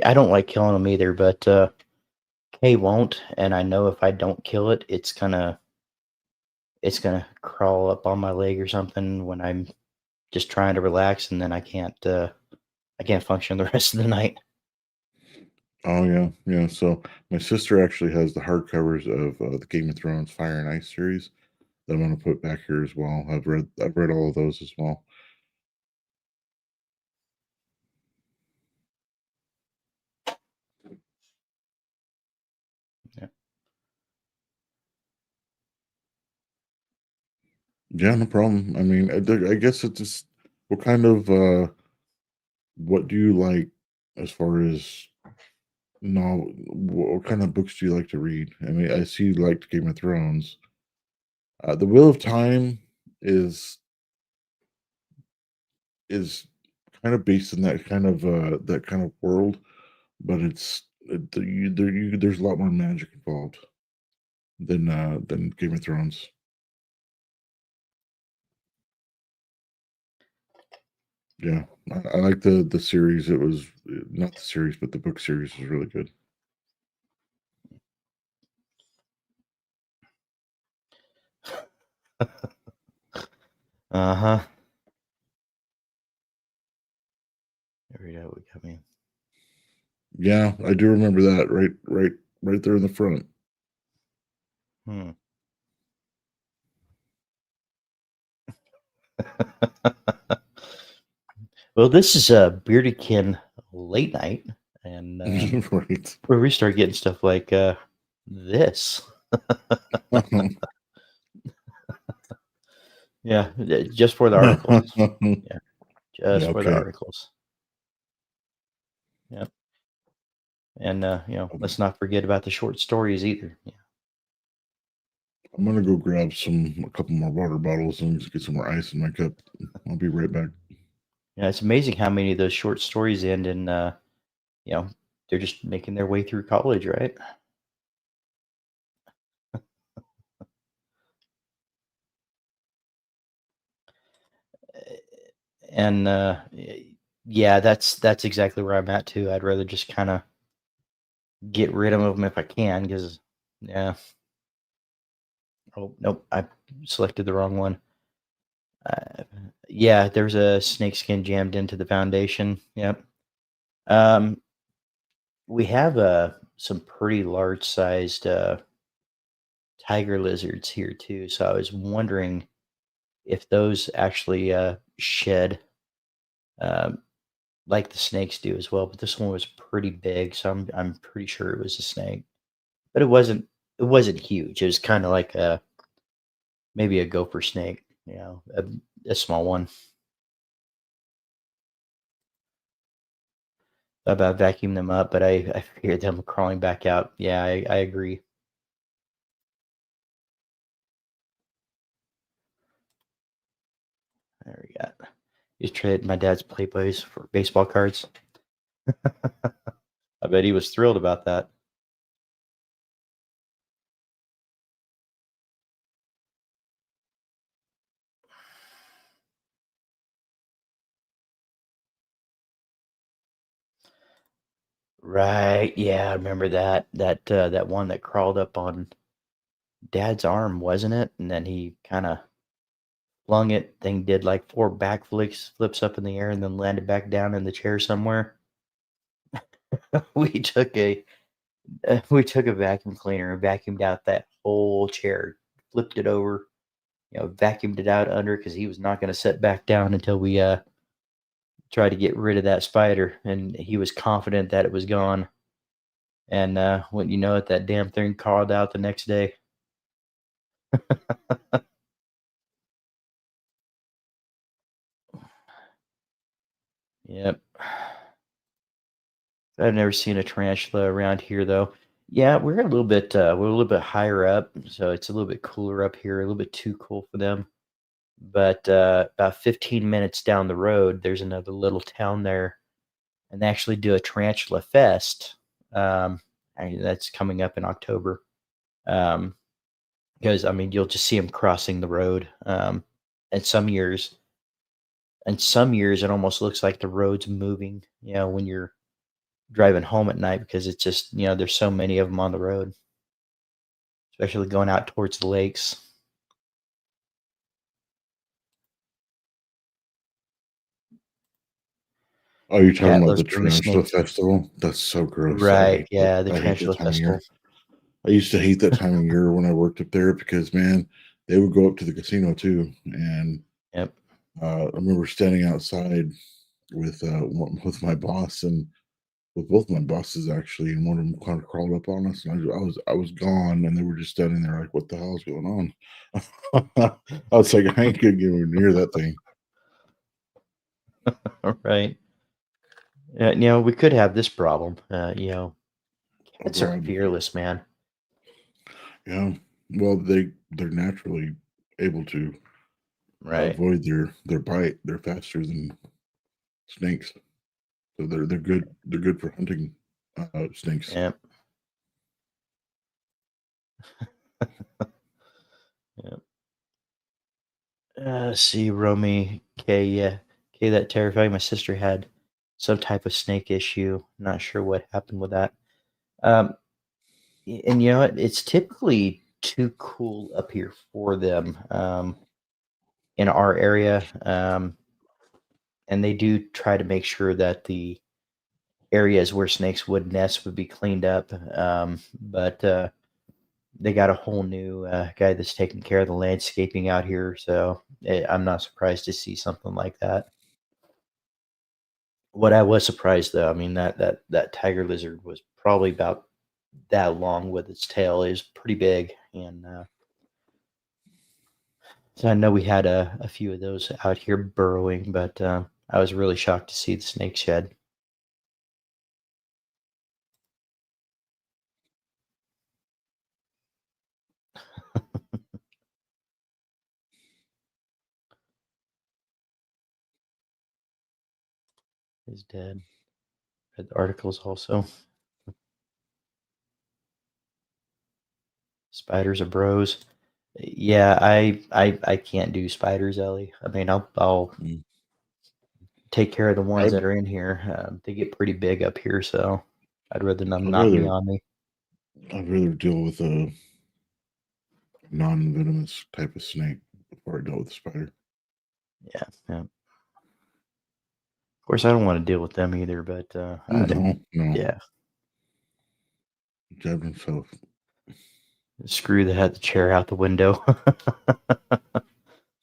I don't like killing them either. But Kay won't, and I know if I don't kill it, it's gonna crawl up on my leg or something when I'm just trying to relax, and then I can't function the rest of the night. Oh yeah, yeah. So my sister actually has the hardcovers of the Game of Thrones Fire and Ice series that I'm going to put back here as well. I've read all of those as well. Yeah. Yeah, no problem. I mean, I guess it's just what kind of what do you like as far as no what kind of books do you like to read? I mean, I see you liked Game of Thrones. The Wheel of Time is is kind of based in that kind of world, but there's a lot more magic involved than Game of Thrones. Yeah, I like the series. It was not the series, but the book series was really good. Uh-huh. Every day we come in. Yeah, I do remember that. Right there in the front. Hmm. Well, this is a Beardykin late night, and Right. where we start getting stuff like this. Yeah, just for the articles. Yeah, just Yeah. for the Okay. articles. Yeah, and Um, let's not forget about the short stories either. Yeah, I'm gonna go grab a couple more water bottles and get some more ice in my cup. I'll be right back. yeah, it's amazing how many of those short stories end in you know they're just making their way through college, right? And yeah, that's exactly where I'm at too. I'd rather just kind of get rid of them if I can, because yeah. Oh nope, I selected the wrong one. Uh, yeah, there's a snakeskin jammed into the foundation. Yep. Um, we have some pretty large sized tiger lizards here too. So I was wondering if those actually shed um, like the snakes do as well. But this one was pretty big, so I'm pretty sure it was a snake. But it wasn't huge. It was kind of like maybe a gopher snake, a small one. About vacuum them up, but I fear them crawling back out. Yeah, I agree. There we go. Just traded my dad's play boys for baseball cards. I bet he was thrilled about that. Right. Yeah, I remember that one that crawled up on dad's arm, wasn't it? And then he kind of flung it. Thing did like four flips up in the air and then landed back down in the chair somewhere. we took a we took a vacuum cleaner and vacuumed out that whole chair, flipped it over, vacuumed it out under because he was not going to sit back down until we tried to get rid of that spider, and he was confident that it was gone. And when you know it, that damn thing crawled out the next day. Yep. I've never seen a tarantula around here though. Yeah, we're a little bit higher up, so it's a little bit cooler up here, a little bit too cool for them. But about 15 minutes down the road, there's another little town there, and they actually do a tarantula fest. Um, that's coming up in October. Um, because I mean, you'll just see them crossing the road. And some years, it almost looks like the road's moving. When you're driving home at night, because it's just there's so many of them on the road, especially going out towards the lakes. Oh, you're talking Cat about loves the doing the Tarantula snakes. Festival? That's so gross. Right? Yeah, the I hate that tarantula time of year. festival. I used to hate that time of year when I worked up there because man, they would go up to the casino too, and Yep. I remember standing outside with my boss and with both my bosses actually, and one of them kind of crawled up on us, and I was gone, and they were just standing there like, "What the hell is going on?" I was like, "I ain't gonna get anywhere near that thing." Right. Yeah. We could have this problem. Oh Cats are God, fearless, man. yeah. Well, they're naturally able to Right. avoid their bite. They're faster than snakes, so they're good. They're good for hunting. snakes. Yep. Yep. See, Romy K. Yeah, K. That terrifying. My sister had some type of snake issue. Not sure what happened with that. Um, and you know what? It's typically too cool up here for them in our area. And they do try to make sure that the areas where snakes would nest would be cleaned up. But they got a whole new guy that's taking care of the landscaping out here. So I'm not surprised to see something like that. What I was surprised though, I mean that tiger lizard was probably about that long with its tail. It was pretty big, and so I know we had a few of those out here burrowing, but I was really shocked to see the snake shed. Is dead. Read the articles also. Spiders are bros. Yeah, I can't do spiders, Ellie. I mean, I'll Mm. take care of the ones that I'd are in here. They get pretty big up here, so I'd rather them I'd not be rather on me. I'd rather deal with a non-venomous type of snake before I deal with a spider. Yeah, yeah. Of course, I don't want to deal with them either, but No, no, yeah, jab himself. screw that had the chair out the window.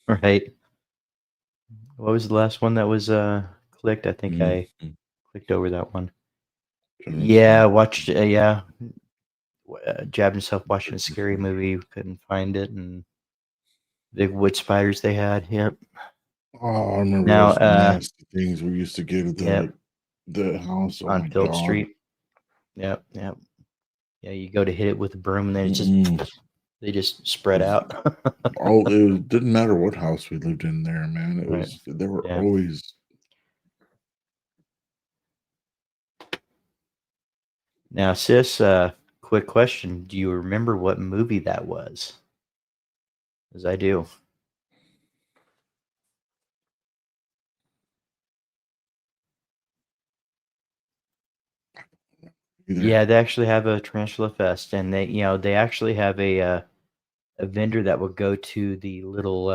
Right. What was the last one that was clicked? I think Mm, I clicked over that one. jab Yeah, himself. watched. Yeah, jabbed himself watching a scary movie. Couldn't find it, and big wood spiders they had. Yep. Oh, I remember Now, those nasty things we used to get at yep, the house. Oh on my Phillip god. Street. Yep, yep. Yeah, you go to hit it with a broom, and then it just Mm-mm. they just spread out. Didn't matter what house we lived in there, man. Right. They were Yeah. always. Now, sis, quick question: do you remember what movie that was? As I do. Either. Yeah, they actually have a tarantula fest, and they actually have a vendor that will go to the little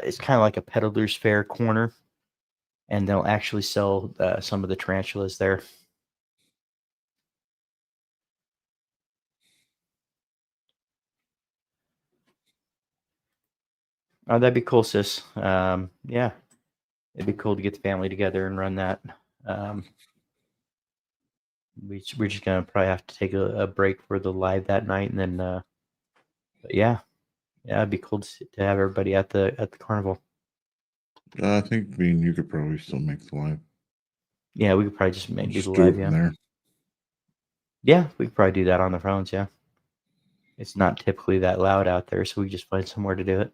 it's kind of like a peddler's fair corner, and they'll actually sell some of the tarantulas there. Oh, that'd be cool, sis. Yeah, it'd be cool to get the family together and run that. Um, we're just gonna probably have to take a break for the live that night, and then but yeah, it'd be cool to have everybody at the carnival. I think me and you could probably still make the live. Yeah, we could probably just do the Just do it live. from Yeah, there. yeah, we could probably do that on the phones. Yeah, it's not typically that loud out there, so we just find somewhere to do it.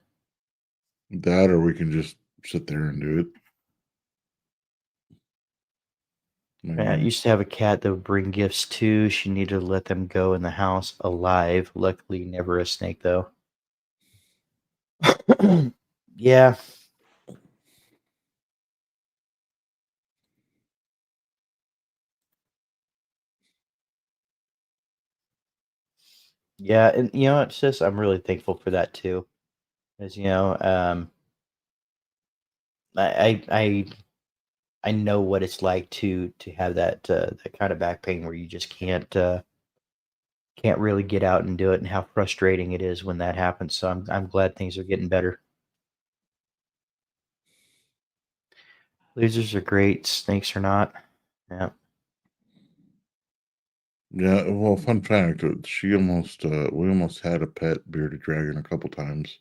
That, or we can just sit there and do it. I Yeah, I mean, used to have a cat that would bring gifts too. She needed to let them go in the house alive. Luckily, never a snake though. Yeah, yeah, and you know what, sis, I'm really thankful for that too. As I I know what it's like to have that kind of back pain where you just can't really get out and do it, and how frustrating it is when that happens. So I'm glad things are getting better. Losers are great, snakes are not. Yeah. yeah. Well, fun fact: we almost had a pet bearded dragon a couple times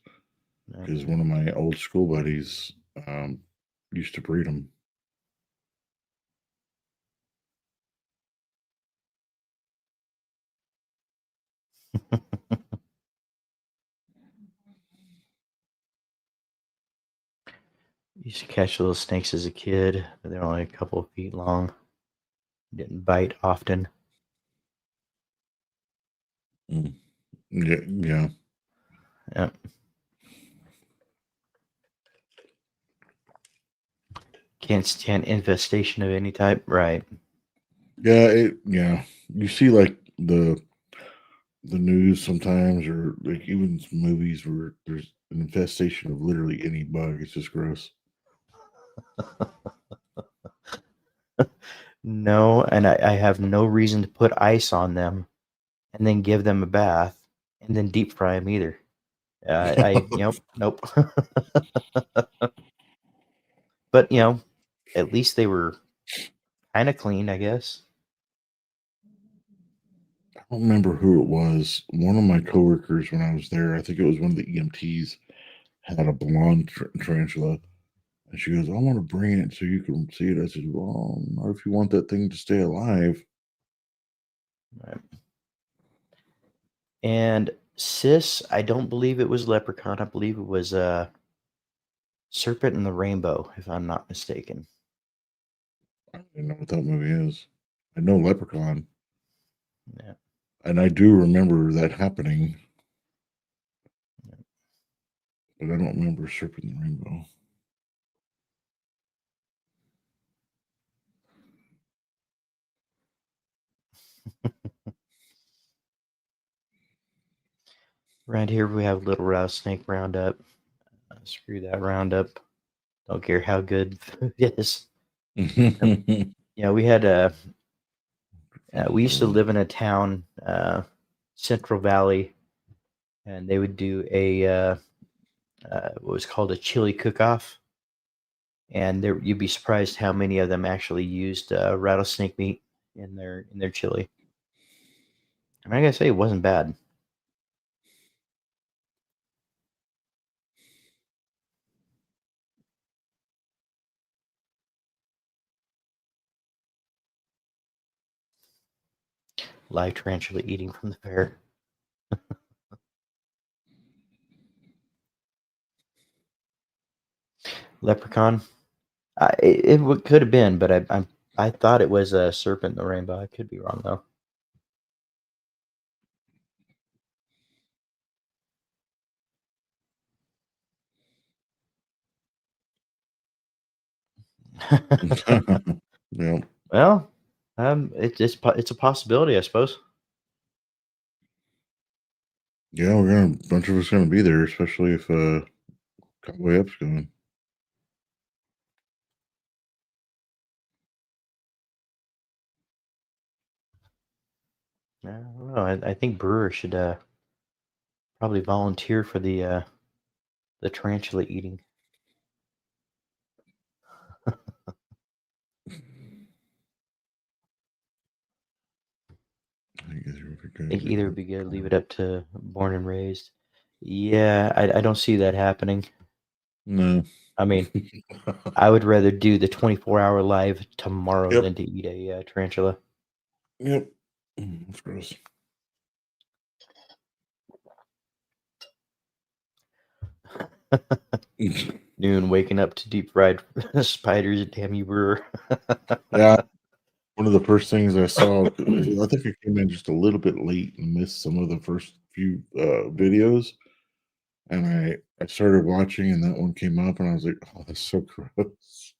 Right. because one of my old school buddies um, used to breed them. Used to catch little snakes as a kid, but they're only a couple of feet long. Didn't bite often. Mm. Yeah, yeah, Yeah. Can't stand infestation of any type. Right. yeah. Yeah. You see, like the news sometimes, or like even some movies where there's an infestation of literally any bug. It's just gross. No, and I have no reason to put ice on them and then give them a bath and then deep fry them either. Nope. But at least they were kind of clean, I guess. I don't remember who it was. One of my coworkers when I was there, I think it was one of the EMTs, had a blonde tarantula, and she goes, "I want to bring it so you can see it." I said, "Well, not if you want that thing to stay alive." Right. And sis, I don't believe it was leprechaun. I believe it was serpent in the rainbow, if I'm not mistaken. I don't even know what that movie is. I know Leprechaun, Yeah. and I do remember that happening, but I don't remember Serpent and the Rainbow. Around here we have little rattlesnake roundup. Screw that roundup. Don't care how good food is. We had we used to live in a town, Central Valley, and they would do a what was called a chili cook-off, and there you'd be surprised how many of them actually used rattlesnake meat in their chili. And I gotta say, it wasn't bad. Live tarantula eating from the fair. Leprechaun. It could have been, but I thought it was a serpent in the rainbow. I could be wrong though. Yeah, Well, it's a possibility, I suppose. yeah, we're gonna a bunch of us gonna be there, especially if Cowboy Up's going. Yeah, I don't know. I think Brewer should probably volunteer for the tarantula eating. I think either would be I think good. either would be good. Leave it up to born and raised. Yeah, I don't see that happening. No. I mean, I would rather do the 24-hour live tomorrow Yep. than to eat a tarantula. Yep. That's gross. Noon, waking up to deep fried spiders. Damn you, Brewer. Yeah, one of the first things I saw, I think I came in just a little bit late and missed some of the first few videos, and I started watching, and that one came up, and I was like, "Oh, that's so gross."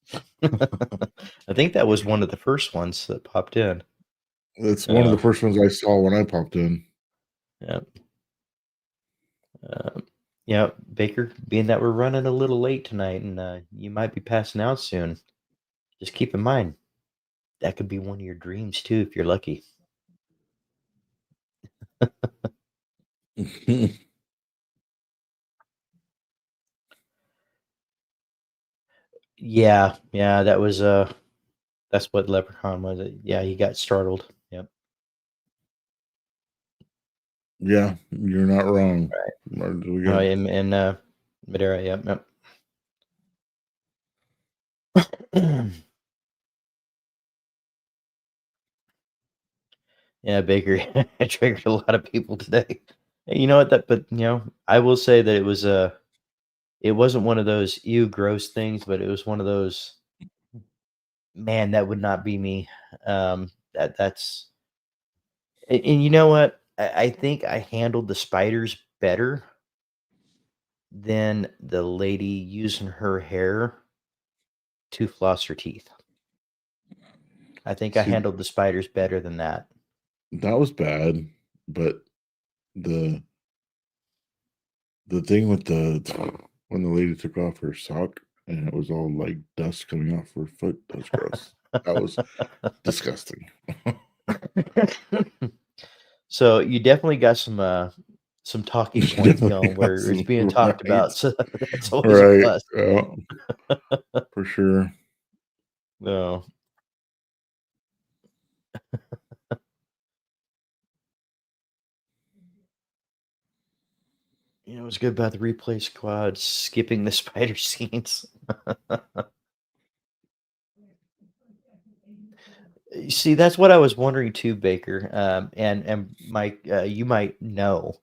I think that was one of the first ones that popped in. That's one of Uh, the first ones I saw when I popped in. yeah. Um, yeah, Baker, being that we're running a little late tonight and you might be passing out soon, just keep in mind that could be one of your dreams too if you're lucky. Yeah, that's what Leprechaun was. Yeah, he got startled. Yep. Yeah, you're not wrong. We Oh, got in Madeira. Yep. Yeah, Baker triggered a lot of people today. Hey, you know what? But I will say that it was It wasn't one of those ew gross things, but it was one of those, man, that would not be me. That's and you know what? I think I handled the spiders better than the lady using her hair to floss her teeth. I think I See, handled the spiders better than that. that was bad, but the the thing with the when the lady took off her sock and it was all like dust coming off her foot, that was gross. That was disgusting. So you definitely got some talking You points definitely going got where it's some being talked right, about. So that's always a right, plus. yeah, for sure. No. You know what's good about the replay squad? Skipping the spider scenes. You see, that's what I was wondering too, Baker. And Mike, you might know.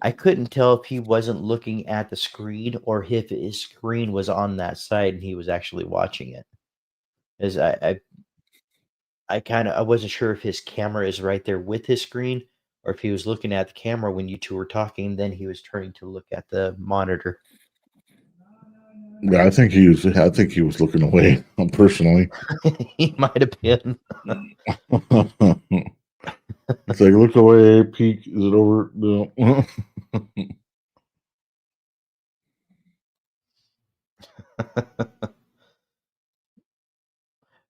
I couldn't tell if he wasn't looking at the screen or if his screen was on that side and he was actually watching it. As I kind of I wasn't sure if his camera is right there with his screen or if he was looking at the camera when you two were talking, then he was turning to look at the monitor. Yeah, I think he was looking away, personally. He might have been. It's like look away, peek, is it over? No.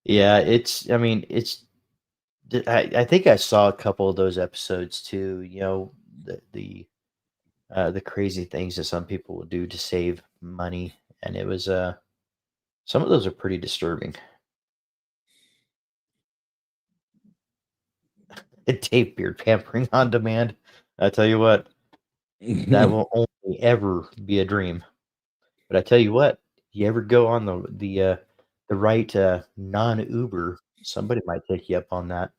Yeah, it's I mean, I think I saw a couple of those episodes too, the crazy things that some people will do to save money, and it was, some of those are pretty disturbing. Dave Beard pampering on demand. I tell you what, that will only ever be a dream. But I tell you what, you ever go on the right, non-Uber, somebody might take you up on that.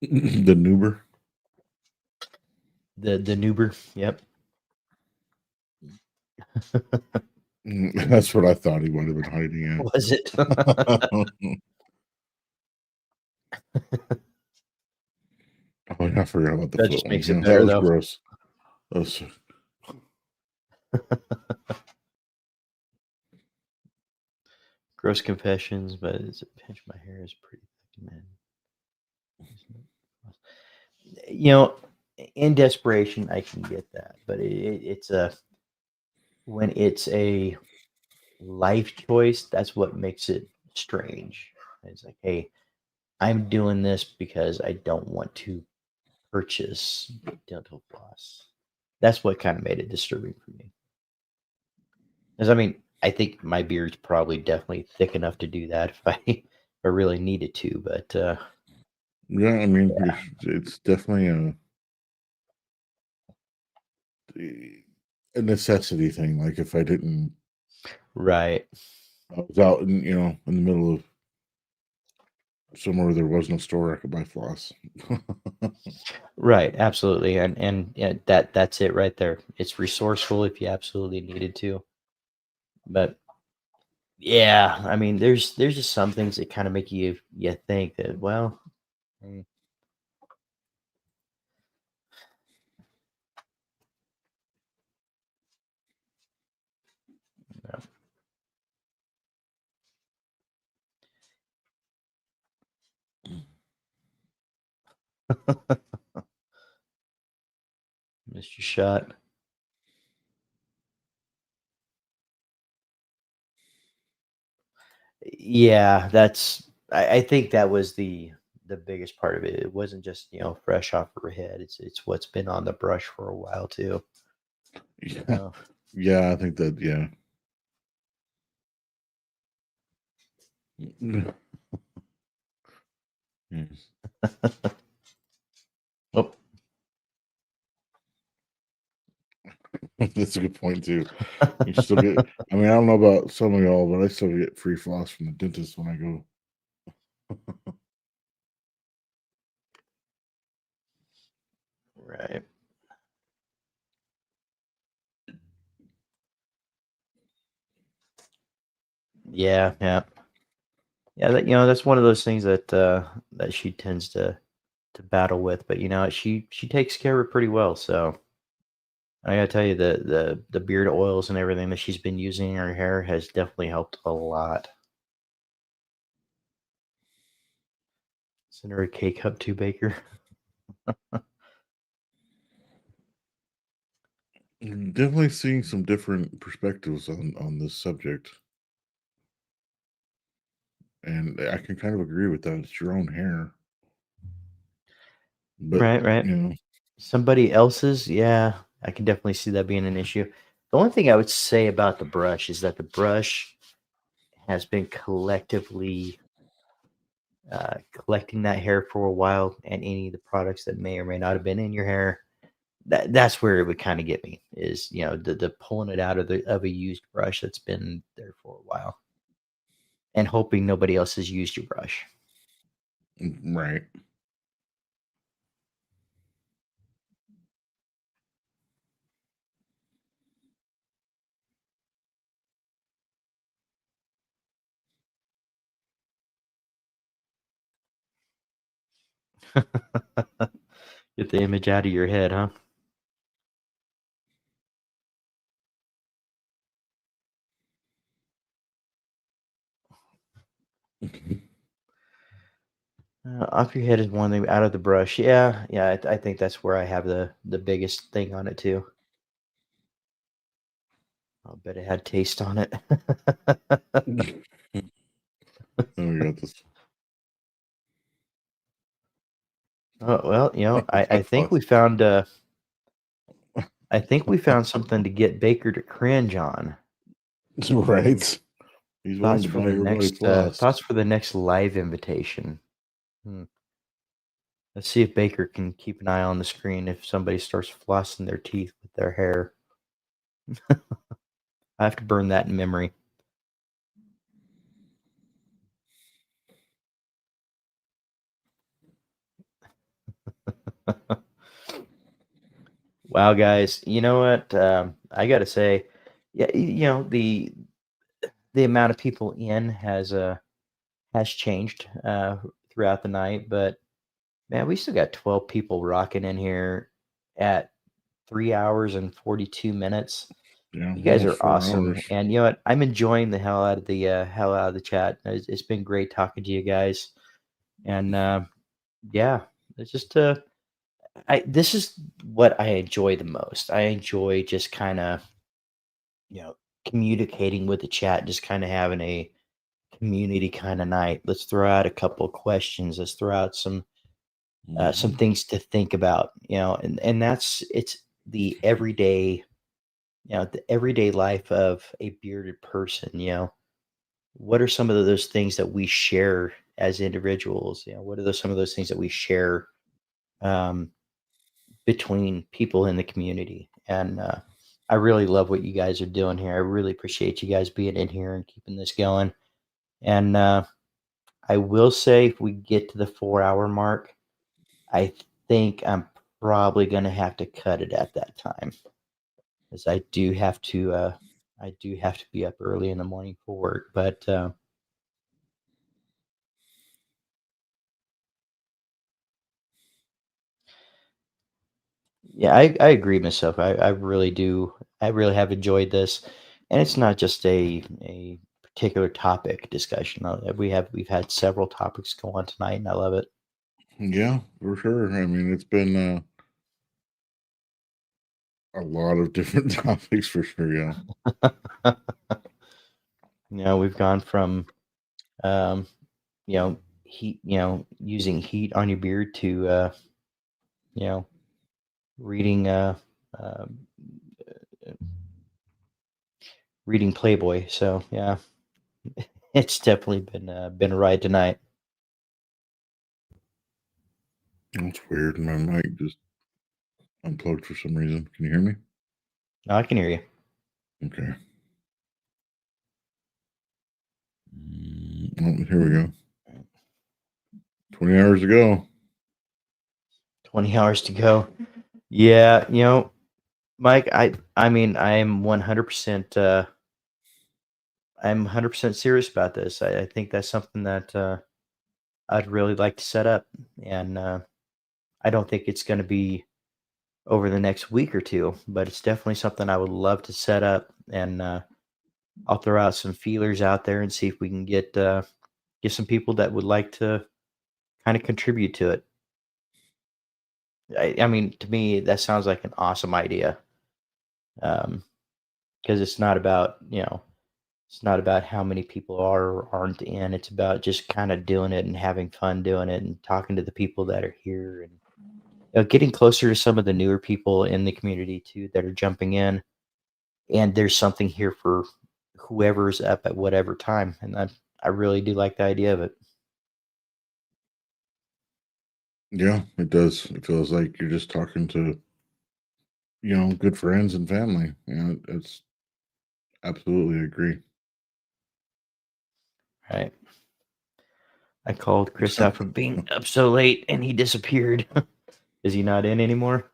The Nuber. The Nuber, yep. That's what I thought he might have been hiding Was it? at. Oh, yeah, I forgot about the That foot just one. makes it Yeah, that better, was though. gross. That was, Gross confessions, but it's a pinch my hair is pretty thick, man. You know, in desperation, I can get that, but it's a when it's a life choice, that's what makes it strange. It's like, hey, I'm doing this because I don't want to purchase dental floss. That's what kind of made it disturbing for me. Because I mean, I think my beard's probably definitely thick enough to do that if if I really needed to, but yeah, I mean, it's definitely a necessity thing. Like if I didn't, right. I was out in, in the middle of somewhere where there was no store I could buy floss. Right, absolutely, and yeah, that's it right there. It's resourceful if you absolutely needed to, but yeah, I mean, there's just some things that kind of make you think that well, mm, yeah. Missed your shot. Yeah, I think that was the biggest part of it. It wasn't just fresh off her head. It's what's been on the brush for a while too. Yeah, So, yeah, I think that. Yeah. Yes. oh, That's a good point too. You still get. I mean, I don't know about some of y'all, but I still get free floss from the dentist when I go. right. Yeah, yeah, yeah. That that's one of those things that that she tends to battle with. But she takes care of it pretty well. So I gotta tell you, the beard oils and everything that she's been using in her hair has definitely helped a lot. Send her a cake up too, Baker. Definitely seeing some different perspectives on this subject, and I can kind of agree with that. It's your own hair, but Right, right. you know, Somebody else's, yeah, I can definitely see that being an issue. The only thing I would say about the brush is that the brush has been collectively collecting that hair for a while, and any of the products that may or may not have been in your hair, that's where it would kind of get me. Is the pulling it out of a used brush that's been there for a while, and hoping nobody else has used your brush. right. Get the image out of your head, huh? Off your head is one thing. Out of the brush, yeah, yeah. I think that's where I have the biggest thing on it too. I'll bet it had taste on it. Oh, we got this. Oh, well, I That's think awesome. we found I think we found something to get Baker to cringe on. Right. He's willing Thoughts to for buy the everybody next floss. live invitation. Hmm. Let's see if Baker can keep an eye on the screen if somebody starts flossing their teeth with their hair. I have to burn that in memory. Wow, guys, you know what? I got to say, yeah, the amount of people in has changed throughout the night, but man, we still got 12 people rocking in here at 3 hours and 42 minutes. Yeah, You guys almost are 4 hours. awesome, and you know what? I'm enjoying the hell out of the chat. It's been great talking to you guys, and yeah, it's just I this is what I enjoy the most. I enjoy just kind of you know communicating with the chat, just kind of having a community kind of night. Let's throw out a couple of questions. Let's throw out some Hmm. things to think about. And that's it's the everyday the everyday life of a bearded person. What are some of those things that we share as individuals? What are some of those things that we share um, between people in the community? And I really love what you guys are doing here. I really appreciate you guys being in here and keeping this going. And I will say, if we get to the 4 hour mark, I think I'm probably going to have to cut it at that time, because I do have to be up early in the morning for work. But yeah, I agree myself. I really do. I really have enjoyed this, and it's not just a particular topic discussion. We've had several topics go on tonight, and I love it. Yeah, for sure. I mean, it's been a lot of different topics for sure. Yeah. We've gone from um, heat, using heat on your beard to you know, reading um, reading Playboy. So yeah, it's definitely been a ride tonight. That's weird. My mic just unplugged for some reason. Can you hear me? No, I can hear you. Okay. Oh, here we go. 20 hours to go. 20 hours to go. Yeah, Mike. I mean, I am 100% I'm 100% serious about this. I think that's something that I'd really like to set up, and I don't think it's going to be over the next week or two, but it's definitely something I would love to set up, and I'll throw out some feelers out there and see if we can get some people that would like to kind of contribute to it. I mean, to me, that sounds like an awesome idea. Because it's not about it's not about how many people are or aren't in. It's about just kind of doing it and having fun doing it and talking to the people that are here and getting closer to some of the newer people in the community too that are jumping in. And there's something here for whoever's up at whatever time, and I really do like the idea of it. Yeah, it does. It feels like you're just talking to, good friends and family. It's absolutely agree. Right. I called Chris out Except for being up so late, and he disappeared. Is he not in anymore?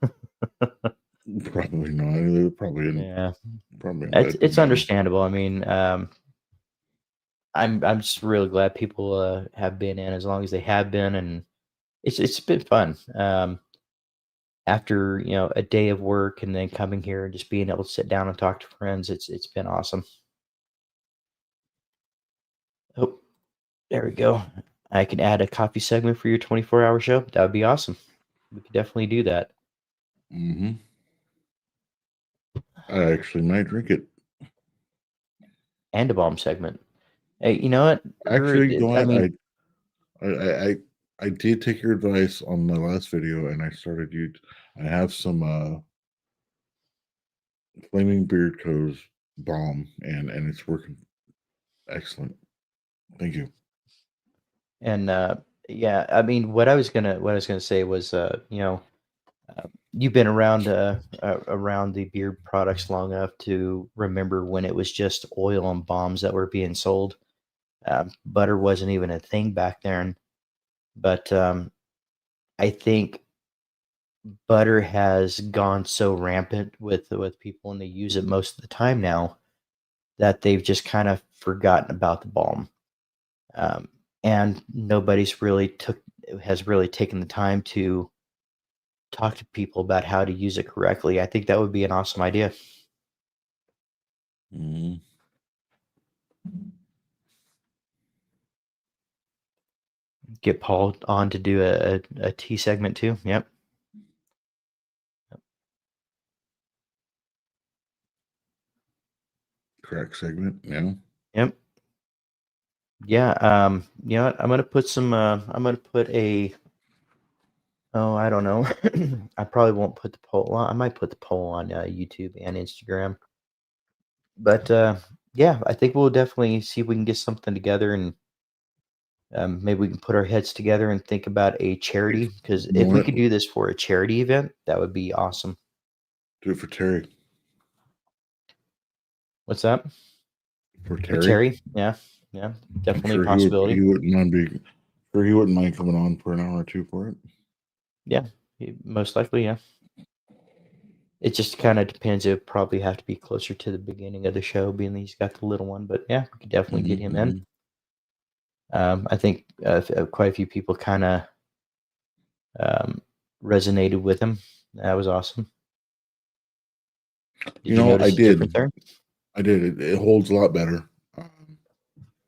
probably not. They're Yeah, probably in it's bed it's now. understandable. I mean, I'm just really glad people have been in as long as they have been, and it's been fun. After a day of work and then coming here and just being able to sit down and talk to friends, it's been awesome. Oh, there we go. I can add a coffee segment for your 24-hour show. That would be awesome. We could definitely do that. Hmm. I actually might drink it. And a bomb segment. Hey, you know what? Actually, you know I what? mean, I did take your advice on my last video, and I started you. I have some Flaming Beard Co's balm, and it's working excellent. Thank you. and yeah, I mean, what I was gonna say was, you've been around the beard products long enough to remember when it was just oil and bombs that were being sold. Butter wasn't even a thing back then, but I think butter has gone so rampant with people, and they use it most of the time now that they've just kind of forgotten about the balm. Um, and nobody's really took has really taken the time to talk to people about how to use it correctly. I think that would be an awesome idea. Mm, Get Paul on to do a tea segment too. Yep. crack segment. Yeah. Yep. Yeah. You know what? I'm gonna put a. Oh, I don't know. I probably won't put the poll. Well, I might put the poll on YouTube and Instagram. But yeah, I think we'll definitely see if we can get something together, and maybe we can put our heads together and think about a charity. Because You know if we what? could do this for a charity event, that would be awesome. Do it for Terry. What's that? For For Terry. Terry? Yeah, yeah, I'm definitely a sure he possibility. wouldn't mind being sure he wouldn't mind coming on for an hour or two for it. Yeah, most likely, yeah. It just kind of depends. It would probably have to be closer to the beginning of the show, being that he's got the little one. But yeah, we could definitely get him in. Mm-hmm. I think quite a few people kind of um, resonated with him. That was awesome. Did you I notice a did. difference there? I did. It holds a lot better.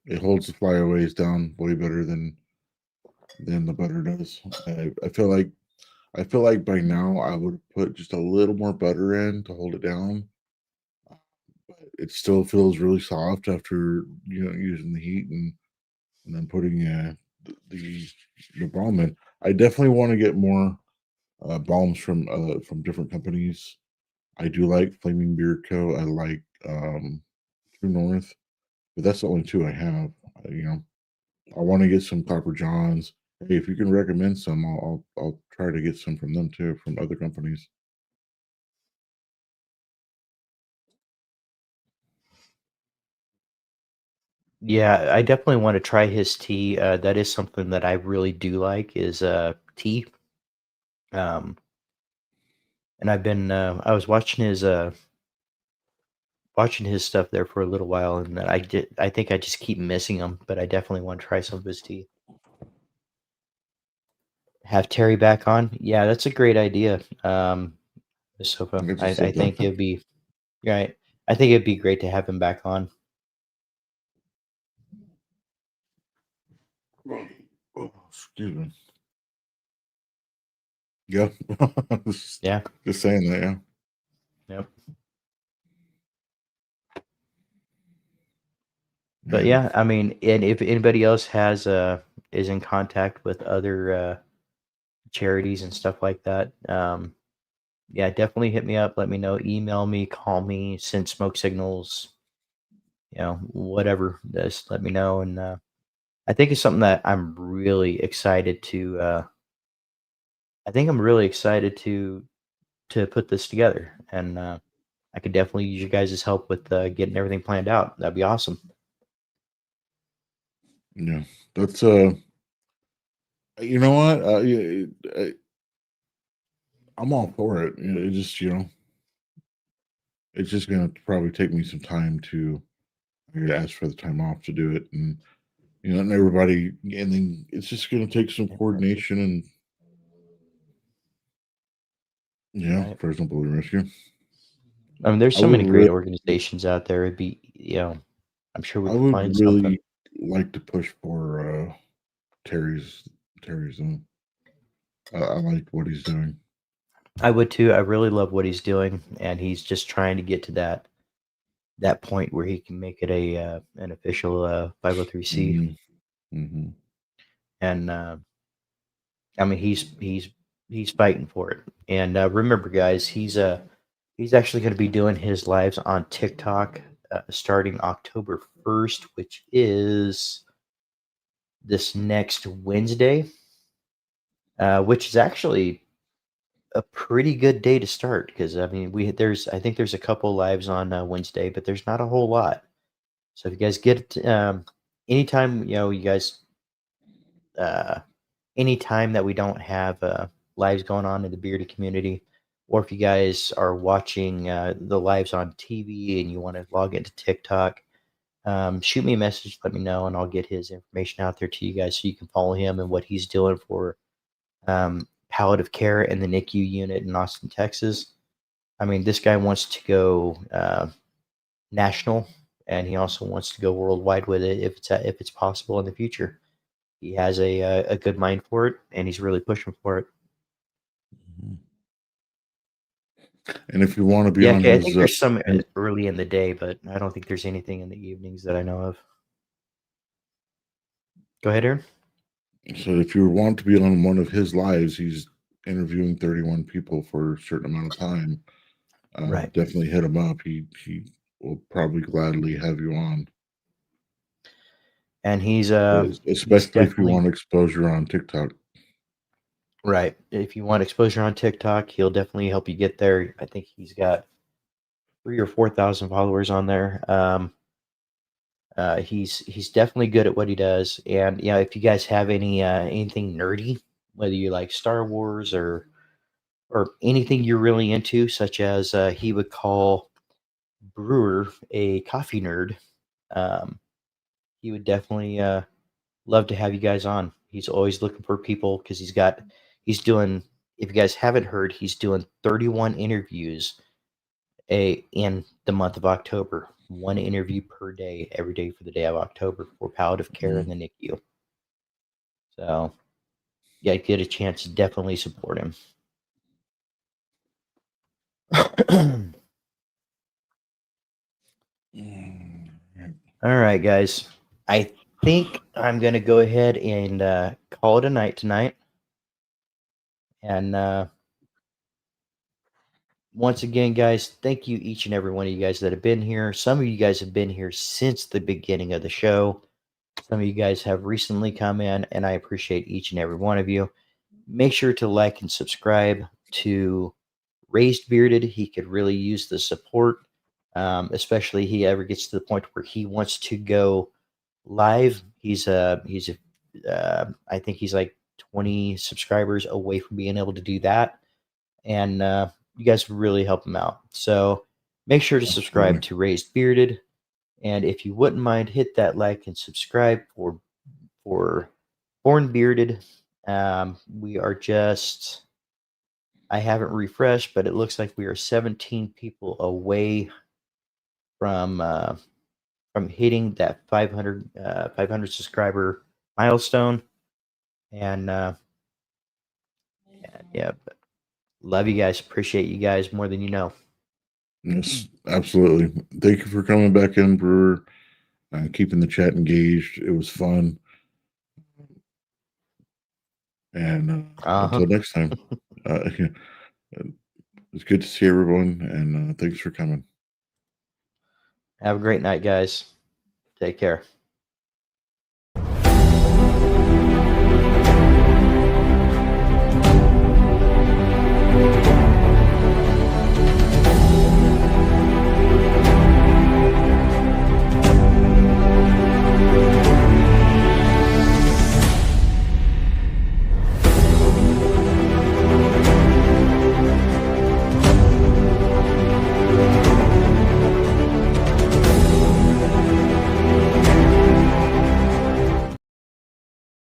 It holds the flyaways down way better than the butter does. I feel like by now I would put just a little more butter in to hold it down. But it still feels really soft after using the heat and then putting the balm in. I definitely want to get more balms from different companies. I do like Flaming Beard Co. I like True North, but that's the only two I have. I want to get some Copper Johns. Hey, if you can recommend some, I'll try to get some from them too, from other companies. Yeah, I definitely want to try his tea. That is something that I really do like is tea. Um, and I was watching his watching his stuff there for a little while, and I think I just keep missing him, but I definitely want to try some of his tea. Have Terry back on? Yeah, that's a great idea. Miss Sofa. I just I said think that. it'd be right. I think it'd be great to have him back on. Oh, excuse me. Yeah. just, Yeah. just saying that, yeah. Yep. But Yeah. yeah, I mean, and if anybody else has is in contact with other charities and stuff like that, yeah, definitely hit me up. Let me know. Email me, call me, send smoke signals. Whatever. Just let me know. And I think it's something that I'm really excited to. I think I'm really excited to put this together, and I could definitely use your guys' help with getting everything planned out. That'd be awesome. Yeah. That's you know what? I'm all for it. It just, it's just gonna probably take me some time to I gotta ask for the time off to do it, and and everybody, and then it's just gonna take some coordination and Right. personal bully rescue. I mean, there's I so would many great really, organizations out there. It'd be, I'm sure we I could would find something. really like to push for Terry's Terry's. I like what he's doing. I would too. I really love what he's doing, and he's just trying to get to that point where he can make it a an official 503c. Hmm. Hmm. And I mean, he's fighting for it. And remember, guys, he's actually going to be doing his lives on TikTok starting October 1st, which is this next Wednesday, which is actually a pretty good day to start because I mean I think there's a couple lives on Wednesday, but there's not a whole lot. So if you guys get anytime you guys uh, anytime that we don't have lives going on in the bearded community, or if you guys are watching the lives on TV and you want to log into TikTok, shoot me a message, let me know, and I'll get his information out there to you guys so you can follow him and what he's doing for palliative care in the NICU unit in Austin, Texas. I mean, this guy wants to go national, and he also wants to go worldwide with it if it's possible in the future. He has a good mind for it, and he's really pushing for it. And if you want to be Yeah, on okay. I his, think there's some early in the day, but I don't think there's anything in the evenings that I know of. Go ahead, Aaron. so if you want to be on one of his lives, he's interviewing 31 people for a certain amount of time. Right, Definitely hit him up. He will probably gladly have you on, and he's especially if you definitely want exposure on TikTok. right. If you want exposure on TikTok, he'll definitely help you get there. I think he's got 3 or 4 thousand followers on there. He's definitely good at what he does, and yeah, if you guys have anything nerdy, whether you like Star Wars or anything you're really into, such as he would call Brewer a coffee nerd, um, he would definitely love to have you guys on. He's always looking for people because he's doing. If you guys haven't heard, he's doing 31 interviews in the month of October. One interview per day, every day for the day of October for palliative care in Mhm. the NICU. So yeah, get a chance to definitely support him. All right, guys. I think I'm gonna go ahead and call it a night tonight. And once again, guys, thank you each and every one of you guys that have been here. Some of you guys have been here since the beginning of the show. Some of you guys have recently come in, and I appreciate each and every one of you. Make sure to like and subscribe to Raised Bearded. He could really use the support, especially he ever gets to the point where he wants to go live. I think he's like 20 subscribers away from being able to do that, and you guys really help him out. So Make sure to subscribe Absolutely. to Raised Bearded. And if you wouldn't mind, hit that like and subscribe for Born Bearded. We are just, I haven't refreshed, but it looks like we are 17 people away from hitting that 500 subscriber milestone. And yeah, but love you guys. Appreciate you guys more than you know. Yes, absolutely. Thank you for coming back in, Brewer, and keeping the chat engaged. It was fun. And until next time, it's good to see everyone, and thanks for coming. Have a great night, guys. Take care.